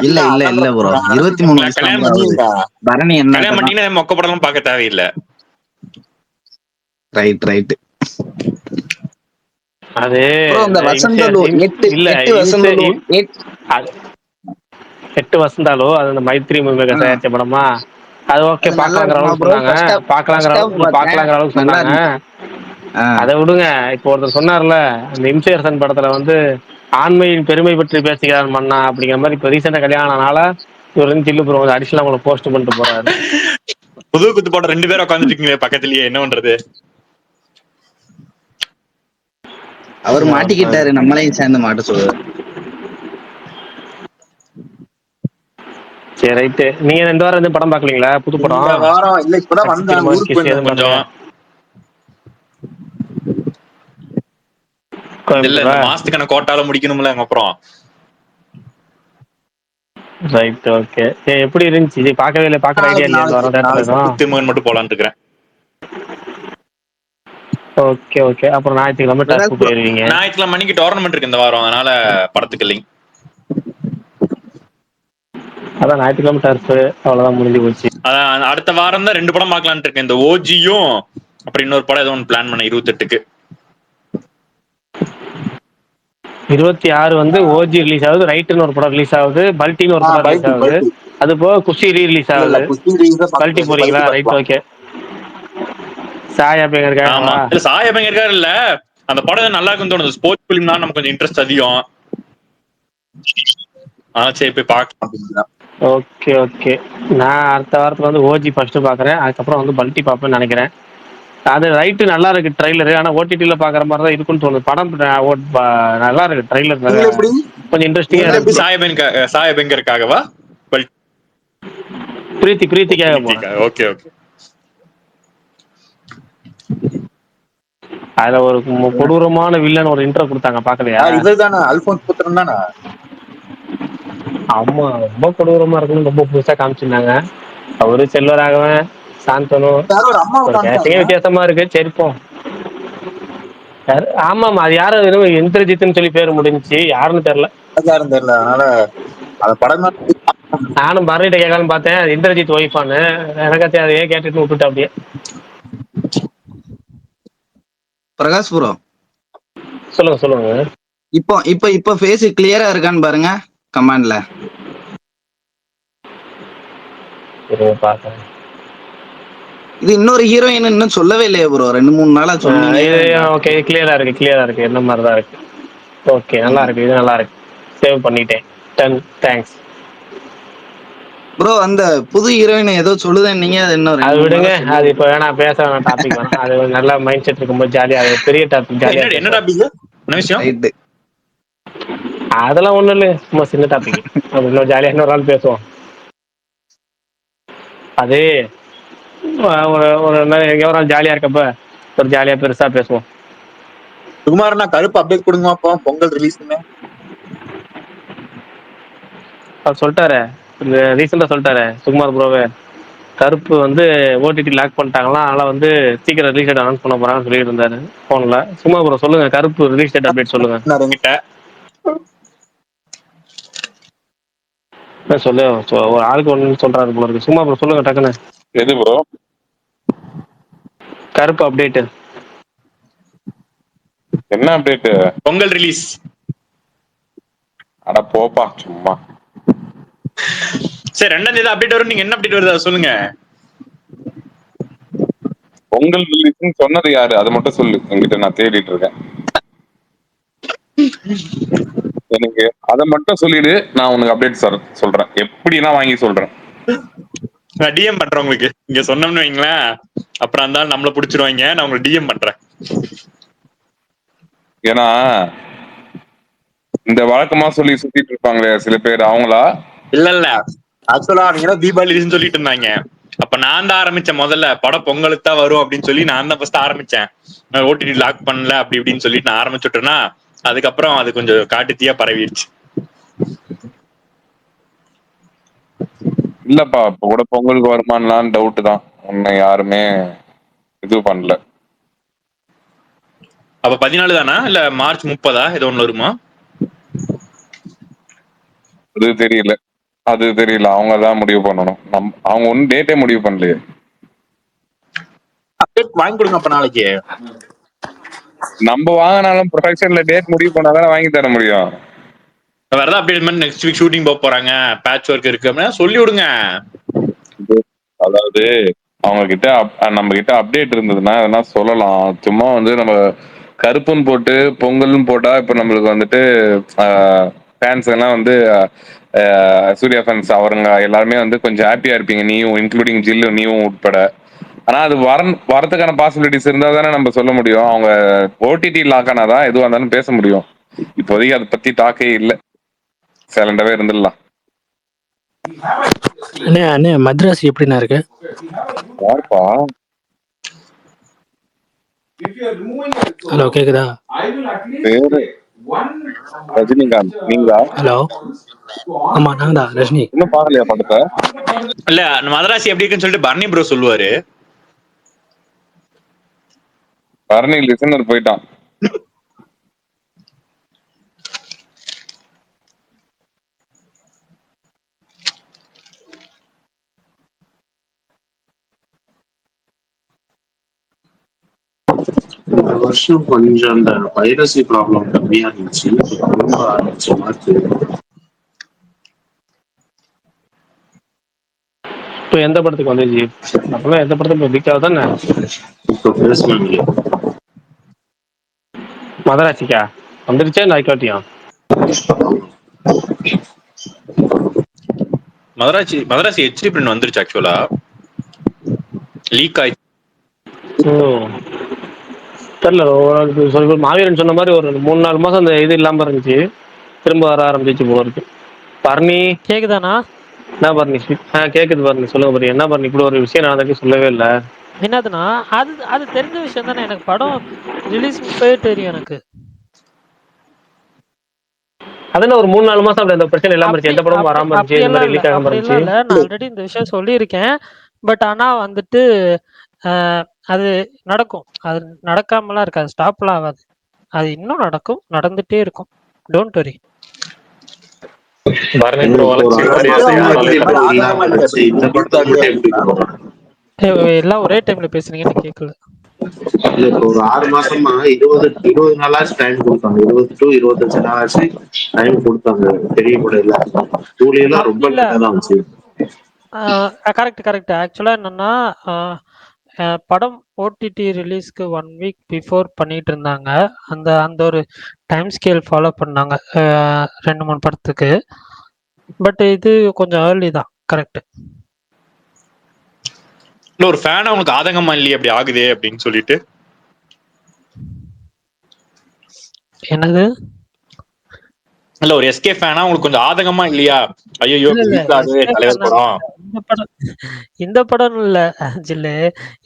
இல்ல ப்ரோ, 23 வயசு பரணி என்ன கல்யாணம் பண்ணீங்கன்னா மொக்க படம் பார்க்க தேவையில்லை. ரைட். அது இந்த வசந்தலு 8 வசந்தாலோ அது அந்த மைத்ரி மூவில தயாரிச்ச படமா? அது ஓகே, பாக்கலாங்கிற அளவுக்கு சொன்னாங்க. பாக்கலாங்கிற அளவுக்கு சொன்னாங்க. அதை விடுங்க. இப்போ ஒருத்தர் சொன்னார்ல, அந்த இம்சேரசன் படத்துல வந்து ஆண்மையின் பெருமை பற்றி பேசுகிறான் மன்னா அப்படிங்கிற மாதிரி இப்ப ரீசெண்டா கல்யாணம் ஆனால இவர் வந்து ஜில்லு ப்ரோ வந்து அடிஷனலா உங்களுக்கு போஸ்ட் பண்ணிட்டு போறாரு. புது குத்து போட 2 பேரும் உட்காந்துருக்கீங்களே பக்கத்துலயே, என்ன பண்றது? அவர் மாட்டிக்கிட்டாரு, நம்மளையும் சேர்ந்து மாட்ட சொல்லுவாரு. சரி ரைட்டு. நீங்க இந்த வாரம் எதுவும் படம் பாக்கலீங்களா? புது படம் இந்த வாரம் இல்ல, இப்பதான் சக்தி வந்தாங்க, திருமகன் ஊருக்கு கிஸ் போயிருந்தேன் எதுவும் கொஞ்சம் பாக்கலையா? இல்ல இந்த கோயம்புத்தூரா? மாசத்துக்கான கோட்டால முடிக்கணும்ல அப்புறம். Right okay. எப்படி இருந்துச்சு? பார்க்கவே இல்லை, பார்க்குற ஐடியா நாளைக்கு இல்லையா இந்த நாளைக்கு வாரம் தேட்டர்ல நாளைக்கு எதுவும்? திருமகன் மட்டும் போலான்னு இருக்கிறேன். Okay okay. அப்புறம் ஞாயிற்றுக்கிழமை டர்ஃப் பிரகாஷ் ப்ரோ, போயிருவீங்க. ஞாயிற்றுக்கிழமை மணிக்கு டோர்னமெண்ட் இருக்கு இந்த வாரம், அதனால படத்துக்கு இல்லைங்க. அதான் ஞாயிற்றுக்கிழமை டர்ஃப், அவ்வளோதான் முடிஞ்சு போச்சு. அதான் அடுத்த வாரம் தான் 2 படம் பார்க்கலான்னு இருக்கேன். இந்த ஓஜியும் அப்புறம் இன்னொரு படம் ஏதோ ஒன்று பிளான் பண்ணேன் 28க்கு. 26 வந்து ஓஜி ரிலீஸ் ஆகுது, ரைட்டுன்னு ஒரு படம் ரிலீஸ் ஆகுது, பல்ட்டின்னு ஒரு படம் ரிலீஸ் பல்டி ஆகுது. பல்டி அது போக குஷி ரிலீஸ் இல்ல இல்ல, ஆகுது. குஸ்தி ரீல்ஸ் பல்ட்டி பல்டி போறீங்களா? ரைட் பார்க்கலாம். ஓகே. சாயா ஆமா பேங்கருக்காகவா? இல்ல சாயபங்க இருக்காரு இல்ல, அந்த படம் நல்லா இருக்குன்னு தோணுது. ஸ்போர்ட்ஸ் பிலிம் தான் நமக்கு கொஞ்சம் இன்ட்ரெஸ்ட் அதிகம். சரி போய் பார்க்கலாம் அப்படின்னா. Okay okay. நான் அடுத்த வாரத்தில் வந்து ஓஜி ஃபர்ஸ்ட் பார்க்குறேன், அதுக்கப்புறம் வந்து பல்ட்டி பார்ப்பேன்னு நினைக்கிறேன். அது ரைட்டு, நல்லா இருக்கு ட்ரைலரு. ஆனால் ஓடிடியில் பார்க்குற மாதிரி தான் இருக்குன்னு தோணுது. படம் நல்லா இருக்கு ட்ரைலர், நீங்க எப்படி கொஞ்சம் இன்ட்ரெஸ்டிங்காக நீங்க எப்படி இருக்கு. சாயபங்கருக்காகவா? பிரீத்திக்காக போகிறேன். Okay okay. அதுல ஒரு கொடூரமான வில்லன் ஒரு இன்ட்ரோ கொடுத்தாங்க, பாக்கலையா? இவர் தானே அல்போன்ஸ் புத்திரன் தானே? ஆமா, ரொம்ப கொடூரமா இருக்குன்னு ரொம்ப புதுசா காமிச்சிருந்தாங்க. அவரு செல்வராகவன், சாந்தனு, யாரோ ஒரு அம்மாவை ஒரு கேரக்டரே காமிச்சாங்க, வித்தியாசமா இருக்கு. சரிப்போம். ஆமாமா, அது யாரும் எதுவும் இந்திரஜித்னு சொல்லி பேர் முடிஞ்சுச்சு, யாருன்னு தெரியல. யாரும் தெரியல. அதனால அந்த படம் நானும் பரணிட்ட கேட்கலான்னு பார்த்தேன், அது இந்திரஜித் ஒய்ஃபான்னு. எனக்கு அதையே கேட்டுட்டு விட்டுட்டேன் அப்படியே. பிரகாஷ் ப்ரோ, சொல்லுங்க சொல்லுங்க. இப்போ இப்போ இப்போ ஃபேஸ் கிளியரா இருக்கான்னு பாருங்க கமெண்ட்ல. பாக்கிறேன். இது இன்னொரு ஹீரோயின் இன்னும் சொல்லவே இல்லையே ப்ரோ, 2-3 நாளா சொன்னீங்க. ஓகே, கிளியரா இருக்கு என்ன மாதிரி தான் இருக்கு. ஓகே, நல்லா இருக்கு, இது நல்லா இருக்கு. சேவ் பண்ணிட்டேன். 10 தேங்க்ஸ் ப்ரோ. அந்த புது ஹீரோயின் ஏதோ சொல்லுதேன் நீங்க, அது இன்னும் அது விடுங்க, அது இப்போ வேணாம், பேச வேணாம், டாபிக் வேணாம். அது ஒரு நல்ல மைண்ட் செட் இருக்கும்போது ஜாலியா, அது பெரிய டாபிக், ஜாலியா. என்ன டாபிக்? என்ன விஷயம்? ரைட். அதெல்லாம் ஒண்ணும் இல்லை, சும்மா சின்ன டாபிக். அப்படி ஜாலியா இன்னொரு நாள் பேசுவோம். அது ஒரு எங்க ஒரு நாள் ஜாலியா இருக்கப்ப ஒரு ஜாலியா பெருசா பேசுவோம். சுகுமாரனா கருப்பு அப்டேட் கொடுங்க அப்போ, பொங்கல் ரிலீஸ்னு அவர் சொல்லிட்டாரு, ரீசெண்டா சொல்லிட்டாரு சுகுமார் ப்ரோவே, கருப்பு வந்து ஓடிடி லாக் பண்ணிட்டாங்களாம், அதனால வந்து சீக்கிரம் ரிலீஸ் டேட் அனௌன்ஸ் பண்ண போறாங்கன்னு சொல்லிட்டு இருந்தாரு போன்ல. சுகுமார் ப்ரோ சொல்லுங்க, கருப்பு ரிலீஸ் டேட் அப்டேட் சொல்லுங்க. சொல்லு, ஒரு ஆளுக்கு ஒண்ணு சொல்றாரு போல இருக்கு. சுகுமார் ப்ரோ சொல்லுங்க டக்குன்னு. எது ப்ரோ? கருப்பு அப்டேட் என்ன அப்டேட்? பொங்கல் ரிலீஸ். அட போப்பா சும்மா. சரி 2ஆம் தேதி அப்டேட் வரும். நீங்க என்ன அப்டேட் வருது அதை சொல்லுங்க. பொங்கல் ரிலீஸ்னு சொன்னது யாரு? அதை மட்டும் சொல்லு, என்கிட்ட நான் தேடிட்டு இருக்கேன். எனக்கு அதை மட்டும் சொல்லிடு, நான் உனக்கு அப்டேட் சொல்றேன். எப்படின்னா வாங்கி சொல்றேன். நான் டிஎம் பண்றேன் உங்களுக்கு. இங்க சொன்னோம்னு வைங்களேன், அப்புறம் அந்த நம்மள புடிச்சிருவாங்க. நான் உங்களுக்கு டிஎம் பண்றேன். ஏன்னா இந்த வழக்கமா சொல்லி சுத்திட்டு இருப்பாங்களே சில பேர், அவங்களா? இல்ல ஆக்சுவலா அவங்க தீபாவளி சொல்லிட்டு இருந்தாங்க. அப்ப நான் தான் ஆரம்பிச்சேன். முதல்ல படம் பொங்கலுக்கு தான் வரும் அப்படின்னு சொல்லி நான் தான் ஃபர்ஸ்ட் ஆரம்பிச்சேன். ஓடிடி லாக் பண்ணல அப்படி இப்படின்னு சொல்லிட்டு நான் ஆரம்பிச்சுட்டேன்னா, அதுக்கப்புறம் அது கொஞ்சம் காட்டுத்தீயா பரவிடுச்சு. இல்லப்பா, இப்ப கூட பொங்கலுக்கு வருமானலாம் டவுட் தான். உன்னை யாருமே இது பண்ணல. அப்ப 14 தானா இல்ல மார்ச் 30 ஏதோ ஒண்ணு வருமா? அது தெரியல, அவங்க தான் முடிவு பண்ணணும். அவங்க ஒன்னும் டேட்டே முடிவு பண்ணலையே. அப்டேட் வாங்கி கொடுங்க அப்ப நாளைக்கு. நம்ம வாங்கினாலும் ப்ரொடக்ஷன்ல டேட் முடிவு பண்ணாதான் வாங்கி தர முடியும். வேற ஏதாவது அப்டேட் பண்ணி நெக்ஸ்ட் வீக் ஷூட்டிங் போக போறாங்க, பேட்ச் ஒர்க் இருக்கு அப்படின்னா சொல்லி விடுங்க. அதாவது அவங்க கிட்ட நம்ம கிட்ட அப்டேட் இருந்ததுன்னா அதெல்லாம் சொல்லலாம். சும்மா வந்து நம்ம கருப்புன்னு போட்டு பொங்கல்னு போட்டா இப்ப நம்மளுக்கு வந்துட்டு ஃபேன்ஸ் எல்லாம் வந்து சூர்யா ஃபேன்ஸ் அவருங்க எல்லாருமே வந்து கொஞ்சம் ஹாப்பியா இருப்பீங்க, நீயும் இன்க்ளூடிங் ஜில்லு நீயும் உட்பட. ஆனா அது வரதுக்கான பாசிபிலிட்டிஸ் இருந்தா தானே நம்ம சொல்ல முடியும். அவங்க ஓடிடி லாக் ஆனாதான் எதுவாக இருந்தாலும் பேச முடியும். இப்போதைக்கு அதை பத்தி டாக்கே இல்லை, சைலண்டாவே இருந்துடலாம். அண்ணே அண்ணே மத்ராஸ் எப்படிண்ணா இருக்கு? யாருப்பா? ஹலோ கேக்குதா? பேரு ரஜினிகாந்த் நீங்களா? ஹலோ ஆமா நான் தான் ரஜினி. இன்னும் பாக்கலையா படத்தை? இல்ல அந்த மதராசி எப்படி இருக்குன்னு சொல்லிட்டு பர்னி ப்ரோ சொல்லுவாரு. பரணி லிசனர் போயிட்டான். இந்த வருஷம் கொஞ்சம் அந்த பைரசி ப்ராப்ளம் கம்மியா இருந்துச்சு, ரொம்ப ஆரம்பிச்ச மாதிரி. இப்போ எந்த படத்துக்கு வந்துச்சு? அப்பெல்லாம் எந்த படத்துக்கு லீக் ஆகுதானே? இப்போ பேசணும் மதராசிக்கா வந்துருச்சா இல்லை ஐக்காட்டியும்? மதராசி ஹெச்டி பிரிண்ட் வந்துருச்சு ஆக்சுவலா, லீக் ஆயிடுச்சு. தெரியல, மாவீரன் சொன்ன மாதிரி ஒரு 3-4 மாசம் அந்த இது இல்லாம இருந்துச்சு, திரும்ப வர ஆரம்பிச்சு போல இருக்கு. பர்னி கேக்குதாண்ணா? என்ன பர்னி? கேக்குது பர்னி, சொல்லுங்க பர்னி. என்ன பர்னி இப்படி ஒரு விஷயம் நடந்துட்டு சொல்லவே இல்லை? என்னதுண்ணா? அது அது தெரிஞ்ச விஷயம் தானே. எனக்கு படம் ரிலீஸ் முப்பே தெரியும் எனக்கு. அதனால ஒரு 3-4 மாசம் அப்படி அந்த பிரச்சனை இல்லாம இருந்துச்சு, எந்த படமும் வராம இருந்துச்சு, இந்த மாதிரி லீக் ஆகாம இருந்துச்சு. இல்ல, நான் ஆல்ரெடி இந்த விஷயம் சொல்லியிருக்கேன். பட் ஆனா வந்துட்டு அது நடக்கும், அது நடக்காமலாம் இருக்காது, ஸ்டாப்லாம் ஆகாது, அது இன்னும் நடக்கும், நடந்துட்டே இருக்கும். Don't worry. எல்லாம் ஒரே டைம்ல பேசுறீங்கன்னு கேட்கல. இல்ல இப்போ ஒரு 6 மாசமா 20 நாளாச்சு டைம் கொடுத்தாங்க, 20 to 25 நாளாச்சு டைம் கொடுத்தாங்க பெரிய கூட இல்ல. ஜூலியெல்லாம் ரொம்ப லேட்டா தான் வந்துச்சு. கரெக்ட். ஆக்சுவலா என்னன்னா, படம் ஓடிடி ரிலீஸ்க்கு 1 வீக் பிஃபோர் பண்ணிட்டு இருந்தாங்க. அந்த அந்த ஒரு டைம் ஸ்கேல் ஃபாலோ பண்ணாங்க 2-3 படத்துக்கு. பட் இது கொஞ்சம் ஏர்லி தான். கரெக்ட். இல்ல ஒரு ஃபேன் அவங்களுக்கு ஆதங்கமா இல்லையே அப்படி ஆகுது அப்படின்னு சொல்லிட்டு. என்னது? இல்ல ஒரு எஸ்கே ஃபேனா உங்களுக்கு கொஞ்சம் ஆதங்கமா இல்லையா? ஐயோ தலைவர் படம், இந்த படம் இல்ல ஜில்லு,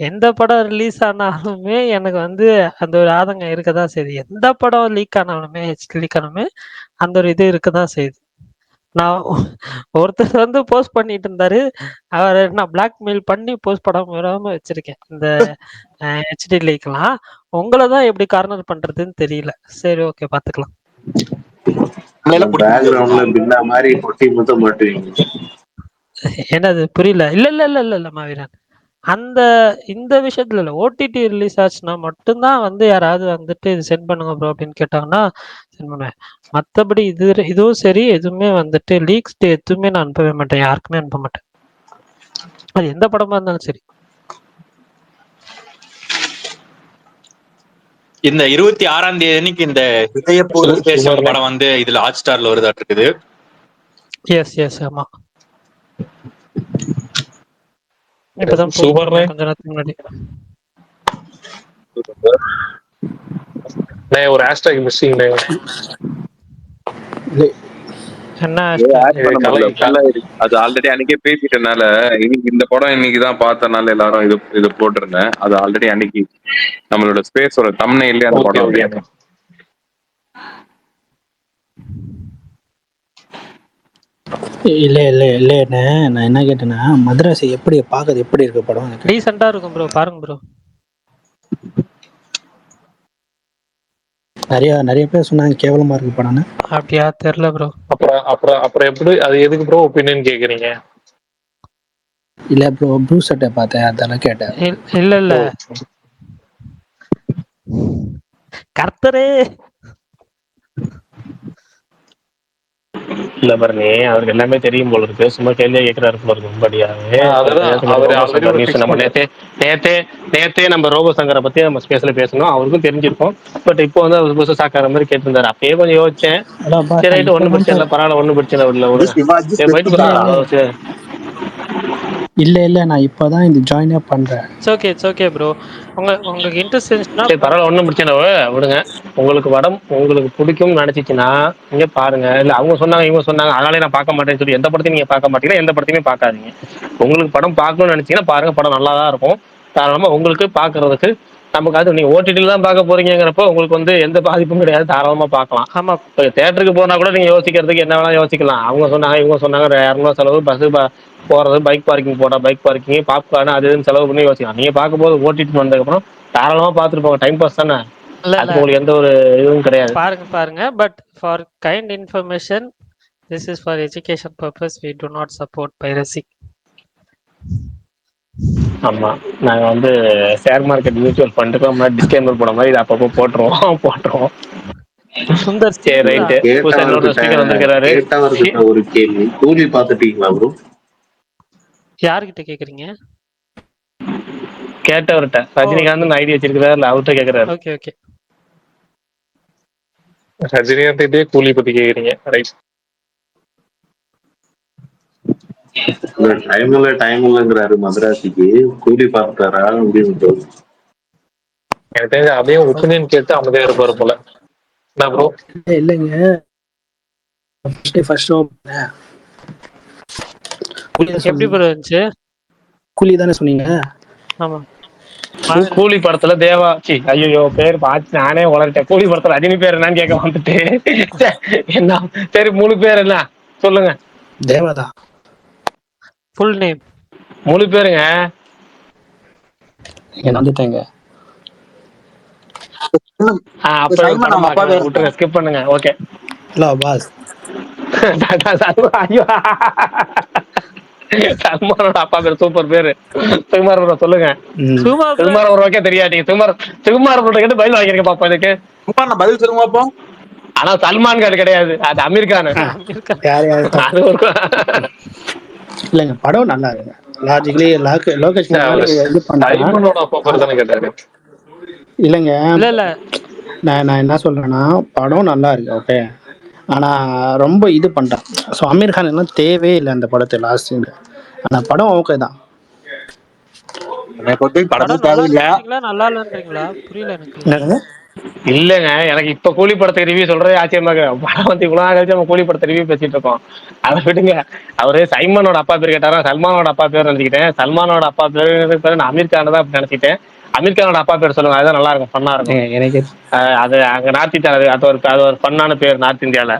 எந்த படம் ரிலீஸ் ஆனாலுமே எனக்கு வந்து அந்த ஒரு ஆதங்கம் இருக்கதான் செய்யுது. எந்த படம் லீக் ஆனாலுமே, லீக் ஆனாலுமே அந்த ஒரு இது இருக்கதான் செய்யுது. நான் ஒருத்தர் வந்து போஸ்ட் பண்ணிட்டு இருந்தாரு, அவர் நான் பிளாக்மெயில் பண்ணி போஸ்ட் படம் விடாம வச்சிருக்கேன் இந்த ஹெச்டி லீக்லாம். உங்களை தான் எப்படி கார்னர் பண்றதுன்னு தெரியல. சரி, ஓகே, பாத்துக்கலாம். பேக்ரவுண்ட்ல பின்னா மாதிரி கொட்டி முத்தம் மாட்டுவீங்க. என்னது? புரியல. இல்ல மாவீரன், அந்த இந்த விஷயத்துல இல்ல. ஓடிடி ரிலீஸ் ஆச்சுன்னா மட்டும்தான் வந்து யாராவது வந்துட்டு இது சென்ட் பண்ணுங்க ப்ரோ அப்படின்னு கேட்டாங்கன்னா சென்ட் பண்ணுவேன். மற்றபடி இதுவும் சரி, எதுவுமே வந்துட்டு லீக்ஸ் எதுவுமே நான் அனுப்பவே மாட்டேன், யாருக்குமே அனுப்ப மாட்டேன், அது எந்த படமா இருந்தாலும் சரி. இந்த 26ஆம் தேதி அன்னைக்கு இந்த படம் வந்து இதுல ஹாட் ஸ்டார்ல வருதாட்டு இருக்குது. எஸ் ஆமா, இப்பதான் கொஞ்ச நேரத்துக்கு முன்னாடி. ஒரு ஹேஷ்டேக் மிஸ்ஸிங். என்ன அது ஆல்ரெடி அன்னைக்கே பேசிட்டனால, இன்னைக்கு இந்த படம் இன்னைக்குதான் பார்த்தனால எல்லாரும் இது போட்டிருந்தேன். அது ஆல்ரெடி அன்னைக்கு நம்மளோட ஸ்பேஸோட தம்ப்நெயில்ல அந்த படம். இல்ல நான் என்ன கேட்டேன்னா, மதராசி எப்படி பாக்குறது, எப்படி இருக்கு படம்? டீசெண்டா இருக்கும் ப்ரோ, பாருங்க ப்ரோ. நிறைய பேர் சொன்னாங்க கேவலமா இருக்கு படம்னு. அப்படியா? தெரியல ப்ரோ. அப்புறம் எப்படி அது எதுக்கு ப்ரோ ஒபினியன் கேக்குறீங்க? இல்ல ப்ரோ, ப்ளூ சட்டை பார்த்தேன், அதெல்லாம் கேட்டேன். இல்ல கர்த்தரே இல்ல பரணி, அவருக்கு எல்லாமே தெரியும் போல இருக்கு, சும்மா கேள்வியா கேட்கிறாரு போல இருக்கு. மும்படியாவே நம்ம நேத்தே நம்ம ரோபோ சங்கரை பத்தி நம்ம ஸ்பேஸ்ல பேசணும், அவருக்கும் தெரிஞ்சிருக்கும். பட் இப்போ வந்து அவர் புதுசா சாக்கார மாதிரி கேட்டிருந்தாரு. அப்பயே கொஞ்சம் யோசிச்சேன், சரி ஒண்ணு பிரச்சனை இல்லை, பரவாயில்ல, ஒண்ணு பிரச்சனை இல்லை, இல்ல நான் இப்பதான் இந்த ஜாயினே பண்றேன். It's okay bro. உங்களுக்கு இன்ட்ரெஸ்ட் இருந்துச்சுன்னா சரி பரவாயில்ல, ஒன்றும் பிரச்சனை இல்லை, விடுங்க. உங்களுக்கு படம் உங்களுக்கு பிடிக்கும்னு நினைச்சிச்சுன்னா நீங்க பாருங்க. இல்ல அவங்க சொன்னாங்க இவங்க சொன்னாங்க அதனாலே நான் பார்க்க மாட்டேன்னு சொல்லி எந்த படத்தையும் நீங்க பார்க்க மாட்டீங்கன்னா எந்த படத்தையுமே பார்க்காதீங்க. உங்களுக்கு படம் பார்க்கணும்னு நினைச்சீங்கன்னா பாருங்க, படம் நல்லா தான் இருக்கும். தாராளமா உங்களுக்கு பார்க்கறதுக்கு நமக்கு அது நீங்க ஓடிடியில் தான் பார்க்க போறீங்கிறப்போ உங்களுக்கு வந்து எந்த பாதிப்பும் கிடையாது, தாராளமா பார்க்கலாம். ஆமா. இப்போ தேட்டருக்கு போனா கூட நீங்க யோசிக்கிறதுக்கு என்ன வேணா யோசிக்கலாம். அவங்க சொன்னாங்க இவங்க சொன்னாங்க 200 செலவு, பஸ் போறது, பைக் பார்க்கிங் போட்டா பைக் பார்க்கிங், பாப்கார்ன் அது இதுன்னு செலவு பண்ணி யோசிக்கலாம். நீங்க பார்க்கும்போது ஓடிடி வந்ததுக்கப்புறம் தாராளமா பார்த்துட்டு போங்க, டைம் பாஸ் தானே. அதுக்கு உங்களுக்கு எந்த ஒரு இதுவும் கிடையாது. பாருங்க. But for kind information, this is for education purpose. We do not support piracy. ஆமா, நாங்க வந்து ஷேர் மார்க்கெட் மியூச்சுவல் ஃபண்டுக்கு முன்னாடி டிஸ்க்ளைமர் போட மாதிரி இதை அப்பப்போ போட்டுருவோம். சுந்தர் சரி ரைட்டு. ஸ்பீக்கர் வந்திருக்கிறாரு. கேட்டவர்கிட்ட ஒரு கேள்வி, கூலி பார்த்துட்டீங்களா ப்ரோ? யார்கிட்ட கேக்குறீங்க? கேட்டவர்கிட்ட ரஜினிகாந்த் ஐடி வச்சிருக்கிறாரு, இல்ல அவர்கிட்ட கேக்குறாரு. ஓகே. ரஜினிகாந்த் கூலி பத்தி கேக்குறீங்க, ரைட்? டைம் இல்லைங்கிறாரு மதராசிக்கு, கூலி பார்த்துட்டாரா அப்படின்னு. எனக்கு தெரிஞ்ச அதையும் ஒப்பீனியன் கேட்டு அமைதியா இருப்பாரு போல. என்ன ப்ரோ? இல்லைங்க, ஃபர்ஸ்ட் எப்படி ப்ரோ இருந்துச்சு? கூலி தானே சொன்னீங்க? ஆமா. கூலி படத்துல தேவா ஐயோ பேர் பார்த்து நானே உளறிட்டேன். கூலி படத்துல ரஜினி பேர் என்னன்னு கேட்க வந்துட்டு என்ன. சரி முழு பேர் என்ன சொல்லுங்க? தேவாதா. ஃபுல் நேம் முழு பேருங்க? வந்துட்டேங்க. விட்டுருங்க, ஸ்கிப் பண்ணுங்க. ஓகே. Hello boss. ஐயோ சல்மானோட அப்பா பேர் சூப்பர் பேரு. சுகுமார் ப்ரோ சொல்லுங்க. சுகுமார் ப்ரோக்கே தெரியாதீங்க. சுகுமார் ப்ரோ கிட்ட பதில் வாங்கிருக்க பாப்பா இதுக்கு. பதில் சொல்லுங்க பாப்போம். ஆனா சல்மான் கான் கிடையாது, அது அமீர் கான். அது ஒரு இல்லைங்க, படம் நல்லா இருக்கு. லாஜிக்கலி லோகேஷ் இது பண்ணாரு. இல்லைங்க, நான் என்ன சொல்றேன்னா படம் நல்லா இருக்கு, ஓகே. ஆனா ரொம்ப இது பண்ணிட்டான். ஸோ அமீர் கான் எல்லாம் தேவையே இல்லை அந்த படத்தை லாஸ்ட். ஆனா படம் ஓகே தான். நல்லா இல்லன்றீங்களா? புரியல எனக்கு. இல்லங்க, எனக்கு இப்ப கூலி படத்துக்கு ரிவ்யூ சொல்றதே ஆச்சரியமா இருக்கு. படம் வந்து இவ்வளவு நாள் கழிச்சு நம்ம கூலி படத்தை ரிவ்யூ பேசிட்டு இருக்கோம். அதை விடுங்க. அவரு சைமனோட அப்பா பேர் கேட்டாரா, சல்மானோட அப்பா பேர் நினைச்சிக்கிட்டேன். சல்மானோட அப்பா பேர் நான் அமீர் கான் தான் அப்படி நினைச்சிட்டேன். அமீர் கானோட அப்பா பேர் சொல்லுங்க, அதுதான் நல்லா இருக்கும், ஃபன்னா இருக்கும். எனக்கு அது அங்க நார்த் இந்தியால அது ஒரு ஃபன்னான பேர் நார்த் இந்தியால.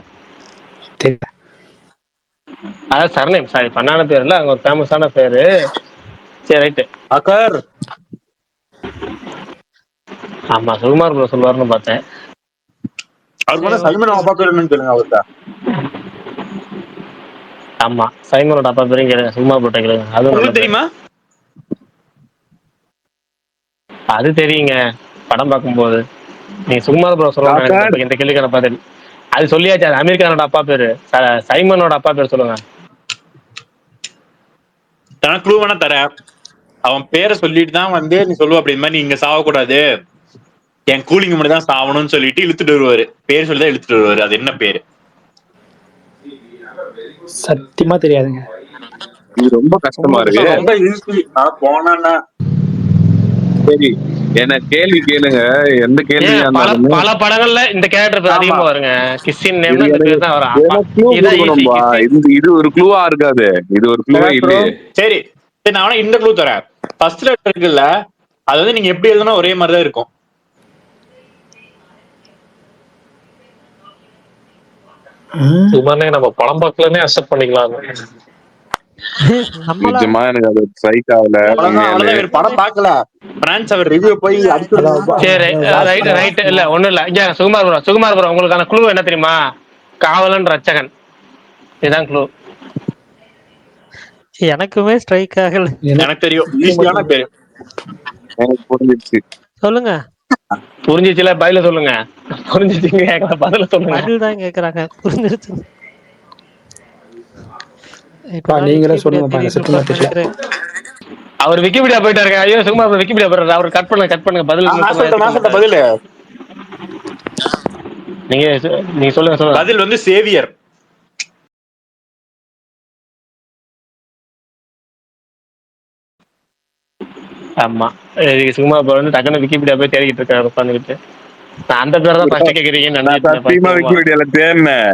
அதாவது சர்நேம், சாரி ஃபன்னான பேர் இல்ல, அங்க ஒரு ஃபேமஸான பேரு. சரி ரைட்டு. அக்கர். ஆமா, சுகுமார் ப்ரோ சொல்லுவாருன்னு பார்த்தேன். அவர் சல்மான் அப்பா பேர் என்னன்னு சொல்லுங்க அவர்கிட்ட. ஆமா, சைமனோட அப்பா பேரையும் கேளுங்க, சுகுமார் ப்ரோ கேளுங்க. அது தெரியுமா? அது தெரியுங்க, படம் பார்க்கும்போது. நீ சுகுமார் ப்ரோ சொல்லுங்க, இந்த கேள்விக்கான பதில் அது சொல்லியாச்சு. அது அமீர் கானோட அப்பா பேரு. சைமனோட அப்பா பேர் சொல்லுங்க. க்ளூ வேணா தர. அவன் பேரை சொல்லிட்டு தான் வந்து நீ சொல்லுவ அப்படி, இந்த மாதிரி நீங்க சாவக்கூடாது, என் கூலிங்க மட்டும் தான் சாவணும்னு சொல்லிட்டு இழுத்துட்டு வருவாரு. பேர் சொல்லிதான் இழுத்துட்டு வருவாரு. அது என்ன பேரு? சத்தியமா தெரியாதுங்க. இது ரொம்ப கஷ்டமா இருக்கு. ரொம்ப ஈஸி. போனா சரி, என்ன கேள்வி கேளுங்க. எந்த கேள்வி? பல படங்கள்ல இந்த கேரக்டர் அதிகமா வருங்க. கிறிஸ்டியன் நேம்ல இந்த பேர் தான் வரும். இது ஒரு க்ளூவா இருக்காது. இது ஒரு க்ளூவே இல்ல. சரி, நான் வேணா இந்த க்ளூ தரேன். ஃபர்ஸ்ட் லெட்டர் இருக்குல்ல, அது வந்து நீங்க எப்படி எழுதுனா ஒரே மாதிரி தான் இருக்கும். சும்மானே நம்ம படம் பார்க்கலன்னே அக்செப்ட் பண்ணிக்கலாம். நிஜமா எனக்கு அது ஸ்ட்ரைக் ஆகல. படம் பார்க்கல, பிரான்ஸ் அவர் ரிவ்யூ போய் சரி ரைட். இல்ல ஒண்ணும் இல்ல. இங்க சுகுமார் ப்ரோ உங்களுக்கான க்ளூ என்ன தெரியுமா? காவலன் ரட்சகன். இதுதான் க்ளூ. எனக்குமே ஸ்ட்ரைக் ஆகல. எனக்கு தெரியும், ஈஸியான பேரு. எனக்கு புரிஞ்சிருச்சு. சொல்லுங்க. புரிஞ்சிச்சுல? பதில சொல்லுங்க. புரிஞ்சிச்சுங்க, கேட்கல, பதில சொல்லுங்க. பதில் தான் கேக்குறாங்க. புரிஞ்சிருச்சு. நீங்களே சொல்லுங்க. அவர் விக்கிபீடியா போயிட்டாரு. ஐயோ சுகுமார் விக்கிபீடியா போயிட்டாரு. அவர் கட் பண்ணுங்க பதில். நீங்க சொல்லுங்க. பதில் வந்து சேவியர். ஆமா சும்மா இப்போ வந்து டக்குனு விக்கிபீடியா போய் தேடிக்கிட்டு இருக்காரு உட்காந்துக்கிட்டு. நான் அந்த பேரை தான் ஃபர்ஸ்ட் கேட்குறீங்கன்னு நான் நினைச்சிட்டு சத்தியமா விக்கிபீடியால தேடினேன்.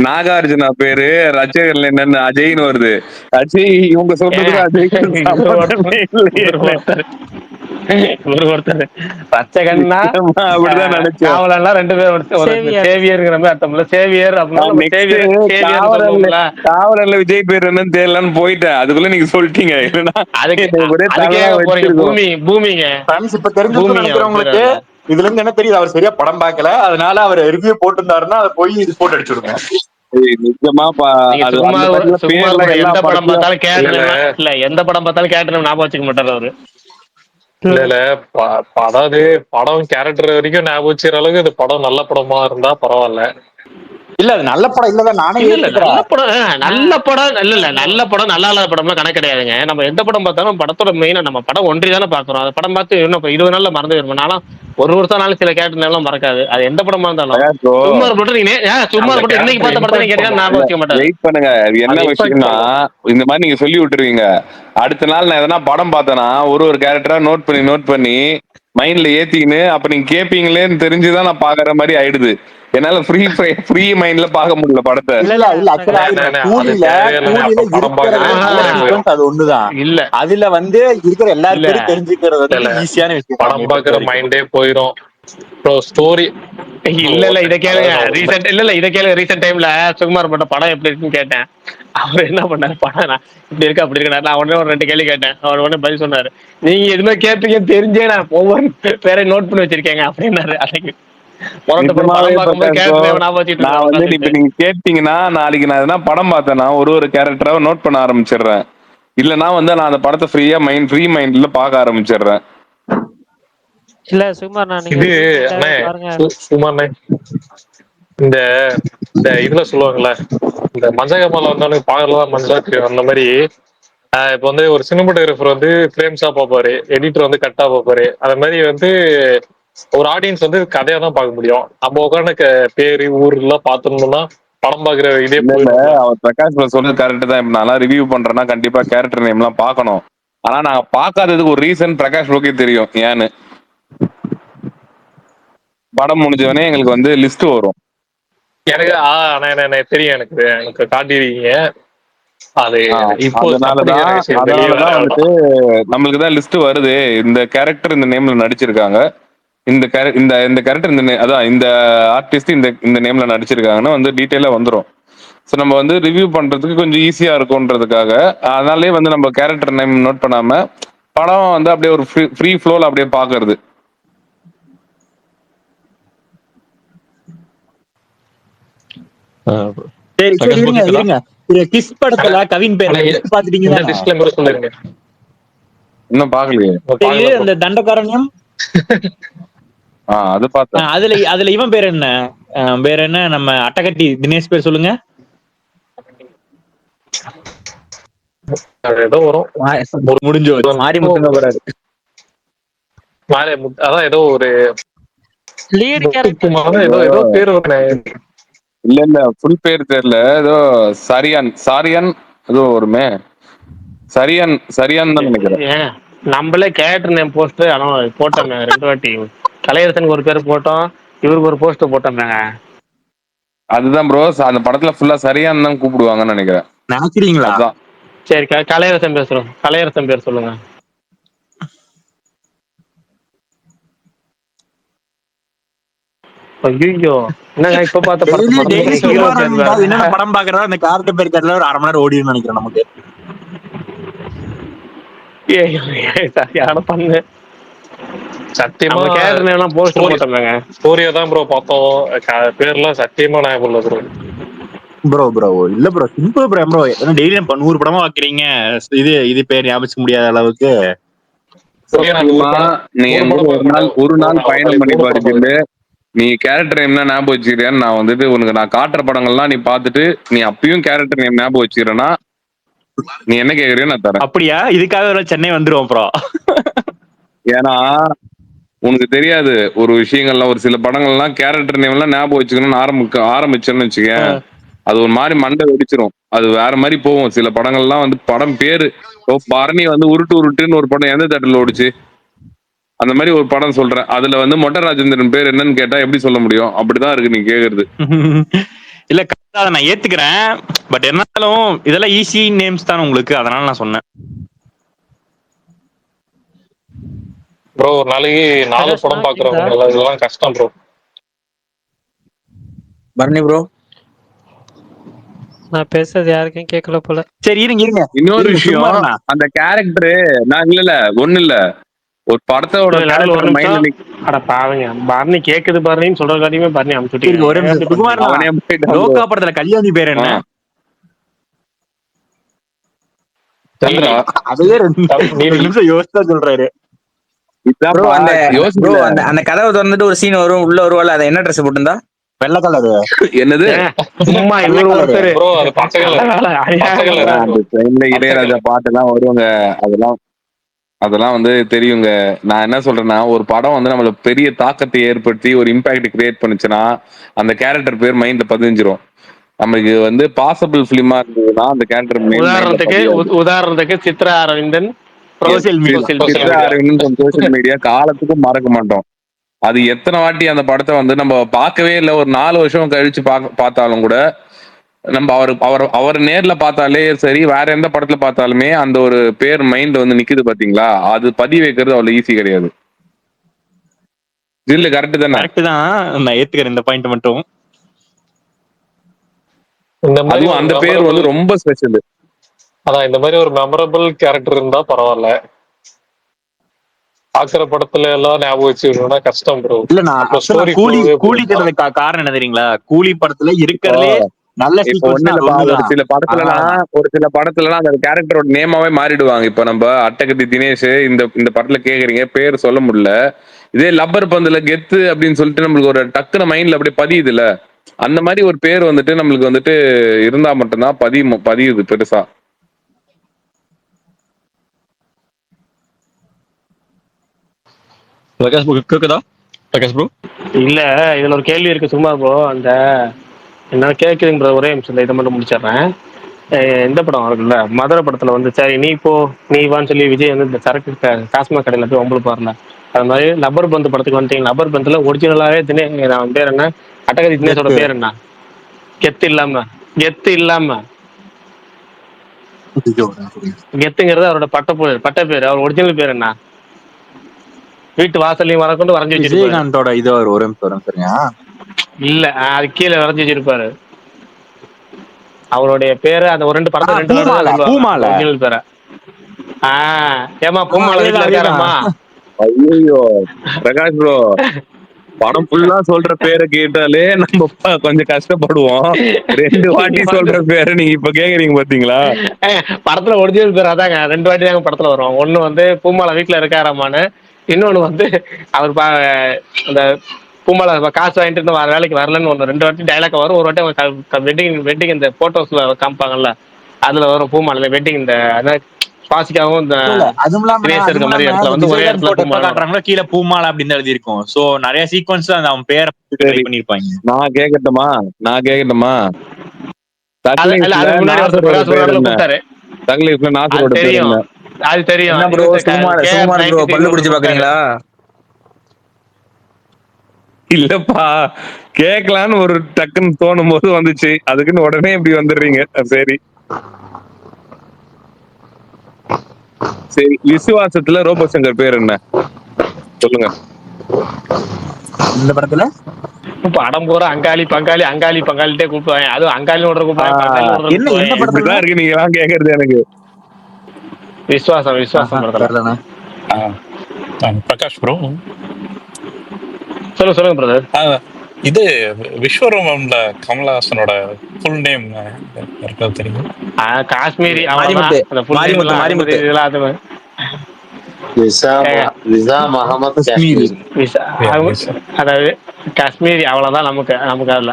நாகார்ஜுனா பேரு ரச்சகர்ல என்னன்னு அஜய்னு வருது. அஜய் இவங்க சொல்றதுக்கு அஜய்க்கு சம்பந்தமே இல்லையே. ஒரு ஒருத்தர் ரச்சகன்னா அப்படிதான் நினைச்சேன். காவலன்லாம் 2 பேர் சேவியர்ங்கிற மாதிரி அர்த்தம் இல்ல. சேவியர் அப்படின்னா காவலன்ல விஜய் பேர் என்னன்னு தெரியலன்னு போயிட்டேன். அதுக்குள்ள நீங்க சொல்லிட்டீங்க. பூமிங்க இப்ப தெரிஞ்சு நினைக்கிறவங்களுக்கு இதுல இருந்து என்ன தெரியுது, அவர் சரியா படம் பார்க்கல, அதனால அவர் ரிவ்யூ போட்டிருந்தாருன்னா அதை போய் இது போட்டு அடிச்சுடுங்க. நிஜமா எந்த படம் பார்த்தாலும் கேட்டணும் ஞாபகம் வச்சுக்க மாட்டாரு அவரு. இல்ல அதாவது படம் கேரக்டர் வரைக்கும் ஞாபகம் வச்சுக்கிற அளவுக்கு இது படம் நல்ல படமா இருந்தா பரவாயில்ல. இல்ல அது நல்ல படம் இல்லதான் நானே நல்ல படம் நல்லா இல்லாத படம்லாம் கணக்கு கிடையாதுங்க. நம்ம எந்த படம் பார்த்தாலும் படத்தோட மெயினா நம்ம படம் ஒன்றி தானே பாக்குறோம். அந்த படம் பார்த்து இன்னும் 20 நாள்ல மறந்து போயிருமாலும் ஒரு வருஷம் சில கேட்டு மறக்காது. அது எந்த படமா இருந்தாலும் சும்மா போட்டு இன்னைக்கு பார்த்த படத்தை கேட்டீங்கன்னா ஞாபகம் வச்சுக்க மாட்டாங்க. வெயிட் பண்ணுங்க. என்ன விஷயம்னா இந்த மாதிரி நீங்க சொல்லி விட்டுருவீங்க. அடுத்த நாள் நான் எதனா படம் பார்த்தேன்னா ஒரு கேரக்டரா நோட் பண்ணி மைண்ட்ல ஏத்திக்கின்னு அப்ப நீங்க கேப்பீங்களேன்னு தெரிஞ்சுதான் நான் பாக்குற மாதிரி ஆயிடுது. என்னால ஃப்ரீ மைண்ட்ல பாக்க முடியல படத்தை. அது ஒண்ணுதான் இல்ல அதுல வந்து இருக்கிற எல்லாரும் தெரிஞ்சுக்கிறது ஈஸியான விஷயம். படம் பாக்குற மைண்டே போயிடும். ஸ்டோரி இத கேளுங்க. ரீசெண்ட் டைம்ல சுகுமார் பண்ண படம் எப்படி இருக்குன்னு கேட்டேன். அவர் என்ன பண்ணாரு, படம் இப்படி இருக்கு அப்படி இருக்கு. நான் உடனே ஒரு 2 கேள்வி கேட்டேன். அவர் உடனே பதில் சொன்னாரு, நீங்க எதுவுமே கேட்பீங்க தெரிஞ்சே நான் ஒவ்வொரு பேரை நோட் பண்ணி வச்சிருக்கேங்க அப்படின்னாரு. அதுக்கு நீங்க கேட்டீங்கன்னா நாளைக்கு நான் எதனா படம் பார்த்தேன்னா ஒரு கேரக்டரா நோட் பண்ண ஆரம்பிச்சிடுறேன். இல்லன்னா வந்து நான் அந்த படத்தை ஃப்ரீ மைண்ட்ல பார்க்க ஆரம்பிச்சிடுறேன். இல்ல சுகுமார் சுகுமார் இந்த இதுல சொல்லுவாங்கல்ல, இந்த மஞ்சகமால வந்தாலும் பாக்கலாம் மஞ்சள் அந்த மாதிரி. இப்ப வந்து ஒரு சினிமாட்டோகிராஃபர் வந்து ஃப்ரேம்ஸா பார்ப்பாரு, எடிட்டர் வந்து கட்டா பார்ப்பாரு. அந்த மாதிரி வந்து ஒரு ஆடியன்ஸ் வந்து கதையா தான் பார்க்க முடியும். நம்ம உட்காந்து பேரு ஊர் எல்லாம் பாத்துருந்தோம்னா படம் பாக்குற இதே அவர் பிரகாஷ் சொல்றது கரெக்ட் தான். இப்ப நான் ரிவ்யூ பண்றேன்னா கண்டிப்பா கேரக்டர் நேம் எல்லாம் பார்க்கணும். ஆனா நாங்க பார்க்காததுக்கு ஒரு ரீசன் பிரகாஷ் ஓகே தெரியும் ஏன்னு. படம் முடிஞ்சவனே எங்களுக்கு வந்து லிஸ்ட் வரும். எனக்கு தெரியும், எனக்கு காட்டிருக்கீங்க. அது அதனாலதான் வந்துட்டு நம்மளுக்குதான் லிஸ்ட் வருது. இந்த கேரக்டர் இந்த நேம்ல நடிச்சிருக்காங்க, இந்த கேரக்டர் இந்த ஆர்டிஸ்ட் இந்த நேம்ல நடிச்சிருக்காங்கன்னு வந்து டீட்டெயிலா வந்துரும். ஸோ நம்ம வந்து ரிவ்யூ பண்றதுக்கு கொஞ்சம் ஈஸியா இருக்கும்ன்றதுக்காக அதனாலே வந்து நம்ம கேரக்டர் நேம் நோட் பண்ணாம படம் வந்து அப்படியே ஒரு ஃப்ரீ ஃப்ளோல அப்படியே பாக்குறது. கிஸ் படத்துல கவின் பேர் பாத்துட்டீங்களா? இன்னும் பாக்கலையே. அந்த தண்டகாரண்யம் அது பார்த்தேன். அதுல இவன் பேர் என்ன, வேற என்ன, நம்ம அட்டகட்டி தினேஷ் பேர் சொல்லுங்க. ஏதோ வரும் முடிஞ்சு மாறி முத்துங்க போறாரு. அதான் ஏதோ ஒரு லீட் கேரக்டர் ஏதோ பேர் இல்ல ஃபுல் பேர் தெரியல. ஏதோ சாரியன் ஏதோ ஒருமே சரியான் தான் நினைக்கிறேன். நம்மளே கேரக்டர் நேம் போஸ்ட் போட்டோமே 2 வாட்டி. கலையரசனுக்கு ஒரு பேர் போட்டோம், இவருக்கு ஒரு போஸ்ட் போட்டோமே. அதுதான் ப்ரோ, அந்த படத்துல ஃபுல்லா சரியான் தான் கூப்பிடுவாங்கன்னு நினைக்கிறேன். நினைக்கிறீங்களா? சரி கலையரசன் பேசுறோம். கலையரசன் பேர் சொல்லுங்க. ஐயோ என்னங்க இப்ப பார்த்த என்ன படம் பாக்குறதா அந்த கேரக்டர் பேர் கேட்டல ஒரு 1/2 மணி நேரம் ஓடின்னு நினைக்கிறேன் நமக்கு. சரியான பண்ணு. சத்தியமா கேரக்டர் நேம் போஸ்ட் போட்டோமேங்க. ஸ்டோரியா தான் ப்ரோ பார்த்தோம். பேர்லாம் சத்தியமா ஞாபகம் இல்ல ப்ரோ. இல்ல ப்ரோ, சிம்பிள் ப்ரோ. ஏன்னா டெய்லி 100 படமா பாக்குறீங்க, இது பேர் ஞாபகம் முடியாத அளவுக்கு. நீ ஒரு நாள் பயணம் பண்ணி பாருங்க. நீ கேரக்டர் நேம் ஞாபகம் வச்சுக்கிறியான்னு நான் வந்துட்டு உனக்கு நான் காட்டுற படங்கள்லாம் நீ பார்த்துட்டு நீ அப்பயும் கேரக்டர் நேம் ஞாபகம் வச்சுக்கிறேன்னா நீ என்ன கேக்குறியோ நான் தரேன். அப்படியா? இதுக்காக சென்னை வந்துருவோம் ப்ரோ. ஏன்னா உனக்கு தெரியாது ஒரு விஷயங்கள்லாம், ஒரு சில படங்கள்லாம் கேரக்டர் நேம் எல்லாம் ஞாபகம் வச்சுக்கணும்னு ஆரம்பிச்சேன்னு வச்சுக்கேன், அது ஒரு மாதிரி மண்டை வெடிச்சிரும். அது வேற மாதிரி போகும். சில படங்கள்லாம் வந்து படம் பேரு பரணி வந்து உருட்டு உருட்டுன்னு ஒரு படம் எந்த தேட்டர்ல ஓடுச்சு? அந்த மாதிரி ஒரு படம் சொல்றேன். அதுல வந்து மொட்டை ராஜேந்திரன் பேர் என்னன்னு கேட்டா எப்படி சொல்ல முடியும்? அப்படிதான் இருக்கு நீ கேக்குறது. இல்ல கரெக்டா அதை நான் ஏத்துக்கிறேன். பட் என்னாலும் இதெல்லாம் ஈஸி நேம்ஸ் தான் உங்களுக்கு, அதனால நான் சொன்னேன். ப்ரோ ஒரு நாளைக்கு 4 படம் பாக்குறவங்க இதெல்லாம் கஷ்டம் ப்ரோ. பரணி ப்ரோ நான் பேசுறது யாருக்கும் கேட்கல போல. சரி இருங்க. இன்னொரு விஷயம், அந்த கேரக்டர் நான் இல்ல ஒண்ணு இல்ல, ஒரு படத்தோட கேரக்டர் மைண்ட்ல அட பாவங்க, பரணி கேக்குது பரணின்னு சொல்ற காரியமே பரணி அமுச்சுட்டீங்க. ஒரு லோகா படத்துல கல்யாணி பேர் என்ன? அதுவே 2 நிமிஷம் யோசிச்சா சொல்றாரு. அந்த கதவை திறந்துட்டு ஒரு சீன் வரும், உள்ள வருவாள், அதை என்ன ட்ரெஸ் போட்டிருந்தா? வெள்ளை கலர். என்னது? சும்மா இளையராஜா பாட்டெல்லாம் வருவாங்க, அதெல்லாம் வந்து தெரியுங்க. நான் என்ன சொல்றேன்னா, ஒரு படம் வந்து நம்மளுக்கு பெரிய தாக்கத்தை ஏற்படுத்தி ஒரு இம்பாக்ட் கிரியேட் பண்ணுச்சுன்னா அந்த கேரக்டர் பேர் மைண்ட்ல பதிஞ்சிரும். நமக்கு வந்து பாசிபிள் பிலிமா இருந்ததுன்னா அந்த கேரக்டர் உதாரணத்துக்கு சித்ரா அரவிந்தன் சோசியல் மீடியா காலத்துக்கும் மறக்க மாட்டோம். அது எத்தனை வாட்டி அந்த படத்தை வந்து நம்ம பார்க்கவே இல்லை, ஒரு 4 வருஷம் கழிச்சு பார்த்தாலும் கூட நம்ம அவர் நேர்ல பார்த்தாலே சரி, வேற எந்த படத்துல பார்த்தாலுமே அந்த ஒரு பேர் மைண்ட் வந்து நிக்குது பாத்தீங்களா? அது பதிவு வைக்கிறது அவ்வளவு ஈஸி கிடையாது. இல்ல கரெக்ட் தானே? கரெக்ட் தான், நான் ஏத்துக்கிறேன் இந்த பாயிண்ட் மட்டும். அதுவும் அந்த பேர் வந்து ரொம்ப ஸ்பெஷல். அதான் இந்த மாதிரி ஒரு மெமரபிள் கேரக்டர் இருந்தா பரவாயில்ல. பாக்குற படத்துல எல்லாம் ஞாபகம் வச்சுக்கணும்னா கஷ்டம் ப்ரோ. இல்ல நான் கூலிக்கு காரணம் என்ன தெரியுங்களா? கூலி படத்துல இருக்கிறதே நல்ல ஒரு சில படத்துலலாம் அந்த கேரக்டரோட நேமாவே மாறிடுவாங்க. இப்ப நம்ம அட்டகத்தி தினேஷ் இந்த படத்துல கேக்குறீங்க, பேர் சொல்ல முடியல. இதே லப்பர் பந்துல கெத்து அப்படின்னு சொல்லிட்டு நம்மளுக்கு ஒரு டக்குன மைண்ட்ல அப்படியே பதியுது இல்ல, அந்த மாதிரி ஒரு பேர் வந்துட்டு நம்மளுக்கு வந்துட்டு இருந்தா மட்டும்தான் பதியுது பெருசா. இல்ல இதுல ஒரு கேள்வி இருக்கு சும்மா ப்ரோ. அந்த என்ன கேக்குறீங்க ப்ரோ, ஒரே நிமிஷம் இதை மட்டும் முடிச்சிடுறேன். இந்த படம் இருக்குல்ல மதுரை படத்துல வந்து சரி நீ வான்னு சொல்லி விஜய் வந்து இந்த சரக்கு டாஸ்மாக் கடையில போய் ஒம்பளை பாருல, அது மாதிரி லப்பர் பந்து படத்துக்கு வந்துட்டீங்க. லப்பர் பந்துல ஒரிஜினலாவே அவன் பேர் என்ன, அட்டகதி தினேஷோட பேர் என்ன? கெத்து இல்லாம கெத்துங்கிறது அவரோட பட்ட பேர். அவர் ஒரிஜினல் பேர் என்ன? வீட்டு வாசல்லையும் வரக்கொண்டு வரைஞ்சி வச்சிருக்காரு. இது ஒரு நிமிஷம் இல்ல அது கீழே வரைஞ்சி வச்சிருப்பாரு அவருடைய பேரு. அந்த ஒரு 2 படத்துல ஒரிஜினல் பேரை. ஏமா பூமாலை வீட்டுல இருக்காரம்மா? ஐயோ பிரகாஷ் ப்ரோ, படம் ஃபுல்லா சொல்ற பேரை கேட்டாலே நம்ம கொஞ்சம் கஷ்டப்படுவோம். 2 வாட்டி சொல்ற பேரை நீங்க இப்ப கேக்குறீங்க பாத்தீங்களா? படத்துல ஒரிஜினல் பேர் அதாங்க 2 வாட்டி தாங்க படத்துல வரும். ஒண்ணு வந்து பூமாலை வீட்டுல இருக்காராமான்னு, இன்னொன்னு வந்து அவர் அந்த பூமாலை காசு வாங்கிட்டு வர வேலைக்கு வரலன்னு ஒன்று 2 வாட்டி டைலாக் வரும். ஒரு வாட்டி வெட்டிங் இந்த போட்டோஸ்ல காமிப்பாங்கல்ல அதுல வரும் பூமாலை வெட்டிங். இந்த பாசிக்காவும் இந்த இருக்க மாதிரி இடத்துல வந்து ஒரே இடத்துல காட்டுறாங்களோ கீழே பூமாலை அப்படின்னு எழுதி இருக்கும். சோ நிறைய சீக்வன்ஸ் அவன் பேரை பண்ணிருப்பாங்க. நான் கேட்கட்டுமா அது தெரியும். பல்லு பிடிச்சு பாக்குறீங்களா? இல்லப்பா, கேட்கலான்னு ஒரு டக்குன்னு தோணும் போது வந்துச்சு, அதுக்குன்னு உடனே இப்படி வந்துடுறீங்க. சரி விசுவாசத்துல ரோபோசங்கர் பேர் என்ன சொல்லுங்க? இந்த படத்துல படம் போற அங்காளி பங்காளிட்டே கூப்பிடுவாங்க. அதுவும் அங்காளி இப்படிதான் இருக்கு நீங்க எல்லாம் கேக்குறது. எனக்கு விசுவாசம் படத்துல பிரகாஷ் ப்ரோ சொல்லுங்க பிரதர். இது விஸ்வரூபம்ல கமலஹாசனோட ஃபுல் நேம் தெரியும்? காஷ்மீரி அதாவது காஷ்மீரி அவ்வளவுதான் நமக்கு அதுல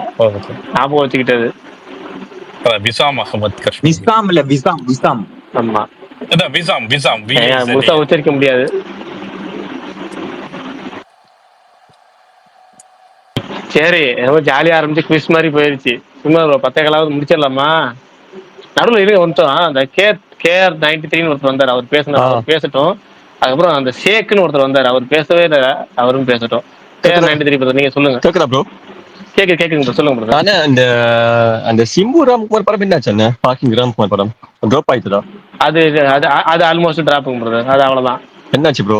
ஞாபகம் வச்சுக்கிட்டது. விசாம் அகமது விசாம். ஆமா விசாம் முழுசா உச்சரிக்க முடியாது. சரி ஜாலியா ஆரம்பிச்சு குவிஸ் மாதிரி போயிருச்சு. சும்மா 10 கலாவது முடிச்சிடலாமா? நடுவில் இருக்க வந்துட்டோம். அந்த KR93 ஒருத்தர் வந்தார், அவர் பேசினார், அவர் பேசட்டும். அதுக்கப்புறம் அந்த ஷேக்குன்னு ஒருத்தர் வந்தார், அவர் பேசவே இல்லை, அவரும் பேசட்டும். KR93 பிரதர் நீங்க சொல்லுங்க. கேக்குதா ப்ரோ? கேக்குங்க ப்ரோ, சொல்லுங்க பிரதர். ஆனா அந்த சிம்பு ராம்குமார் படம் என்னாச்சு? பார்க்கிங் ராம்குமார் படம் ட்ராப் ஆயிடுதா? அது அது அது ஆல்மோஸ்ட் டிராப்புங்க பிரதர், அது அவ்வளவுதான். என்னாச்சு ப்ரோ?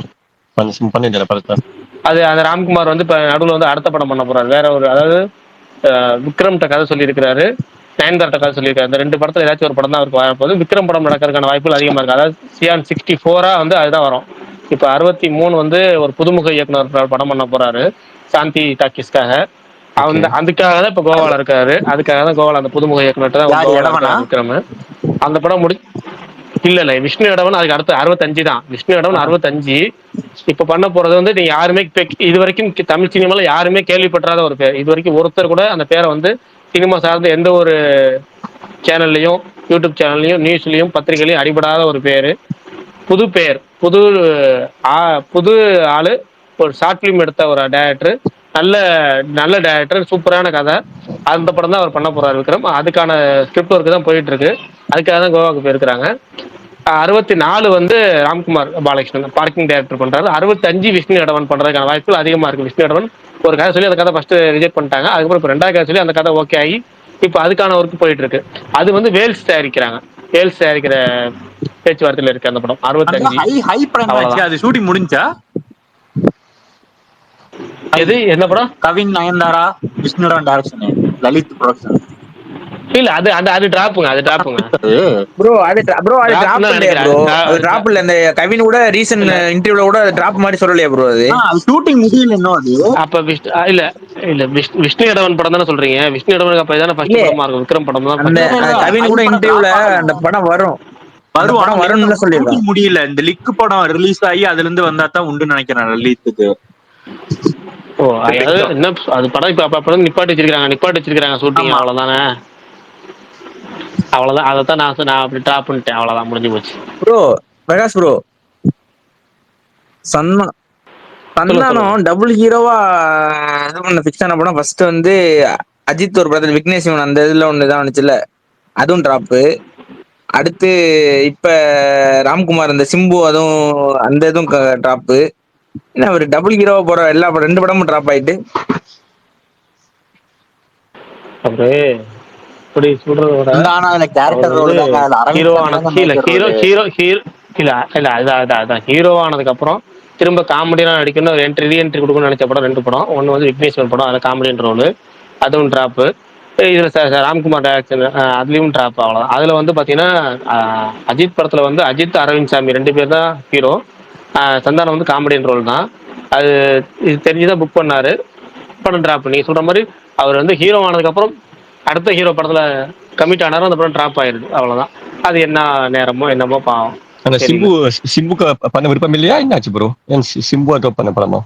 பண்ணிட்டு படத்தை அது அந்த ராம்குமார் வந்து இப்ப நடுவில் வந்து அடுத்த படம் பண்ண போறாரு, வேற ஒரு, அதாவது விக்ரம்கிட்ட கதை சொல்லியிருக்கிறாரு, நயன்தார்ட்ட கதை சொல்லியிருக்காரு. இந்த 2 படத்துல ஏதாச்சும் ஒரு படம் தான் அவருக்கு வரப்போகுது. விக்ரம் படம் நடக்கிறதுக்கான வாய்ப்புகள் அதிகமா இருக்கு. அதாவது சியான் 64 வந்து அதுதான் வரும். இப்ப 63 வந்து ஒரு புதுமுக இயக்குனர் படம் பண்ண போறாரு சாந்தி டாக்கிஸ்க்காக. அதுக்காக தான் இப்ப கோவால இருக்காரு. அதுக்காக தான் கோவால அந்த புதுமுக இயக்குனர்கிட்ட தான் விக்ரம். அந்த படம் இல்ல விஷ்ணு இடவன் அதுக்கு அடுத்து 65 தான். விஷ்ணு இடவன் 65. இப்ப பண்ண போறது வந்து நீங்க யாருமே இது வரைக்கும் தமிழ் சினிமால யாருமே கேள்விப்பட்டாத ஒரு பேர். இது வரைக்கும் ஒருத்தர் கூட அந்த பேரை வந்து சினிமா சார்ந்த எந்த ஒரு சேனல்லையும், யூடியூப் சேனல்லையும், நியூஸ்லயும், பத்திரிகையிலையும் அடிபடாத ஒரு பேரு. புது பேர், புது ஆளு, ஒரு ஷார்ட் பிலிம் எடுத்த ஒரு டைரக்டர், நல்ல டைரக்டர், சூப்பரான கதை. அந்த படம் தான் அவர் பண்ண போறாரு விக்ரம். அதுக்கான ஸ்கிரிப்ட் ஒர்க்கு தான் போயிட்டு இருக்கு. அதுக்காக தான் கோவாக்கு போயிருக்கிறாங்க. 64 வந்து ராம்குமார் பாலகிருஷ்ணன் பார்க்கிங் டைரக்டர் பண்றாரு. 65 விஷ்ணு இடவன் பண்றதுக்கான வாய்ப்புகள் அதிகமா இருக்கு. விஷ்ணு இடவன் ஒரு கதை சொல்லி அந்த கதை ஃபர்ஸ்ட் ரிஜெக்ட் பண்ணிட்டாங்க. அதுக்கப்புறம் இப்போ 2வது கதை சொல்லி அந்த கதை ஓகே ஆகி இப்போ அதுக்கான ஒர்க் போயிட்டு இருக்கு. அது வந்து வேல்ஸ் தயாரிக்கிறாங்க. வேல்ஸ் தயாரிக்கிற பேச்சுவார்த்தையில இருக்கு அந்த படம். 65 அது ஷூட்டிங் முடிஞ்சா? எது என்ன படம்? Kavin Nayanthara Vishnu direction, Lalit production. இல்ல அது டிராப்புங்க, அது டிராப்புங்க ப்ரோ. அது டிராப் இல்லையா ப்ரோ? அது டிராப் இல்ல. இந்த கவின் கூட ரீசன்ட் இன்டர்வியூல கூட அது டிராப் மாதிரி சொல்லலையா ப்ரோ? அது ஷூட்டிங் முடியல இன்னும். அது அப்ப இல்ல விஷ்ணு இடவன் படம் தானே சொல்றீங்க? விஷ்ணு இடவனுக்கு அப்ப இதான ஃபர்ஸ்ட் படமா இருக்கும். விக்ரம் படம் தான். அந்த கவின் கூட இன்டர்வியூல அந்த படம் வரும்னு சொல்லிருக்காங்க. முடியல. இந்த லிக் படம் ரிலீஸ் ஆகி அதுல இருந்து வந்தா தான் உண்டு நினைக்கிறேன் லலித்துக்கு. ஓ, அதாவது என்ன அது படம் இப்ப அப்ப நிப்பாட்டி வச்சிருக்காங்க ஷூட்டிங், அவ்வளவுதானே? அவ்வளவுதான். அதைத்தான் நான் அப்படி ட்ராப் பண்ணிட்டேன், அவ்வளவுதான், முடிஞ்சு போச்சு. Bro Prakash bro, Santhanam double ஹீரோவா இது பண்ண ஃபிக்ஸ் ஆன படம் ஃபர்ஸ்ட் வந்து அஜித் ஒரு படத்துல விக்னேஷ் சிவன் அந்த இதுல ஒண்ணுதான் வந்துச்சுல, அதுவும் டிராப்பு. அடுத்து இப்ப ராம்குமார் அந்த சிம்பு அதுவும் அந்த இதுவும் டிராப்பு. என்ன ஒரு டபுள் ஹீரோவா போற எல்லா 2 படமும் டிராப் ஆயிட்டு அப்படியே இப்படி சொல்றத விட ஹீரோவானதுக்கு அப்புறம் திரும்ப காமெடியெல்லாம் நடிக்கணும், ரீஎன்ட்ரி கொடுக்கணும்னு நினைச்ச படம் 2 படம். ஒன்று வந்து விக்னேஸ்வர் படம், அதில் காமெடியன் ரோலு, அதுவும் டிராப்பு. இதில் ராம்குமார் டைரக்ஷன், அதுலேயும் டிராப். அவ்வளோதான். அதில் வந்து பார்த்தீங்கன்னா அஜித் படத்தில் வந்து அஜித் அரவிந்த் சாமி 2 பேர் தான் ஹீரோ. சந்தானம் வந்து காமெடியன் ரோல் தான். அது இது தெரிஞ்சுதான் புக் பண்ணாரு, படம் டிராப். நீங்க சொல்ற மாதிரி அவர் வந்து ஹீரோ ஆனதுக்கப்புறம் அடுத்த ஹீரோ படத்துல கமிட் ஆனாரும் அந்த படம் டிராப் ஆயிருது, அவ்வளவுதான். அது என்ன நேரமோ என்னமோ பாவம். அந்த சிம்புக்கு பண்ண விருப்பம் இல்லையா? என்னாச்சு ப்ரோ? சிம்பு ட்ராப் பண்ண படமா?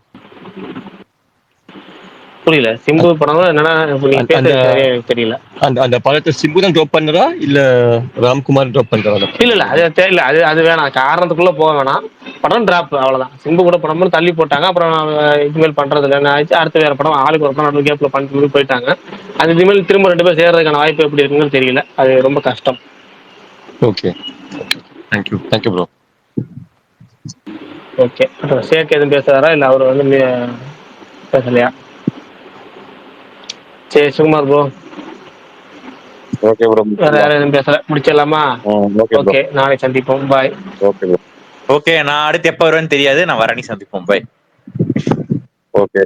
புரியல. சிம்பு படம் என்னன்னா தெரியல. அந்த படத்தை சிம்பு தான் ட்ராப் பண்றதா இல்ல ராம்குமார் ட்ராப் பண்றதா? இல்ல அது தெரியல. அது வேணாம், காரணத்துக்குள்ள போக வேணாம். படம் டிராப், அவ்வளவுதான். சிம்பு கூட படம் தள்ளி போட்டாங்க. அப்புறம் இனிமேல் பண்றது இல்லைன்னு ஆயிடுச்சு. அடுத்து வேற படம், ஆளுக்கு ஒரு படம் நடுவு கேப்ல பண்ணிட்டு போயிட்டாங்க. அது இனிமேல் திரும்ப 2 பேர் சேர்றதுக்கான வாய்ப்பு எப்படி இருக்குன்னு தெரியல. அது ரொம்ப கஷ்டம். Okay, thank you bro. ஓகே, சேர்க்க எதுவும் பேசுறாரா இல்ல அவர் வந்து பேசலையா? சரி சுகுமார் ப்ரோ. Okay bro. வேற யாரும் எதுவும் பேசல, முடிச்சிடலாமா? ஓகே, நாளை சந்திப்போம். பாய். Okay bro. ஓகே, நான் அடுத்து எப்ப வருவேன்னு தெரியாது. நான் வரணி சந்திப்போம். பாய். ஓகே.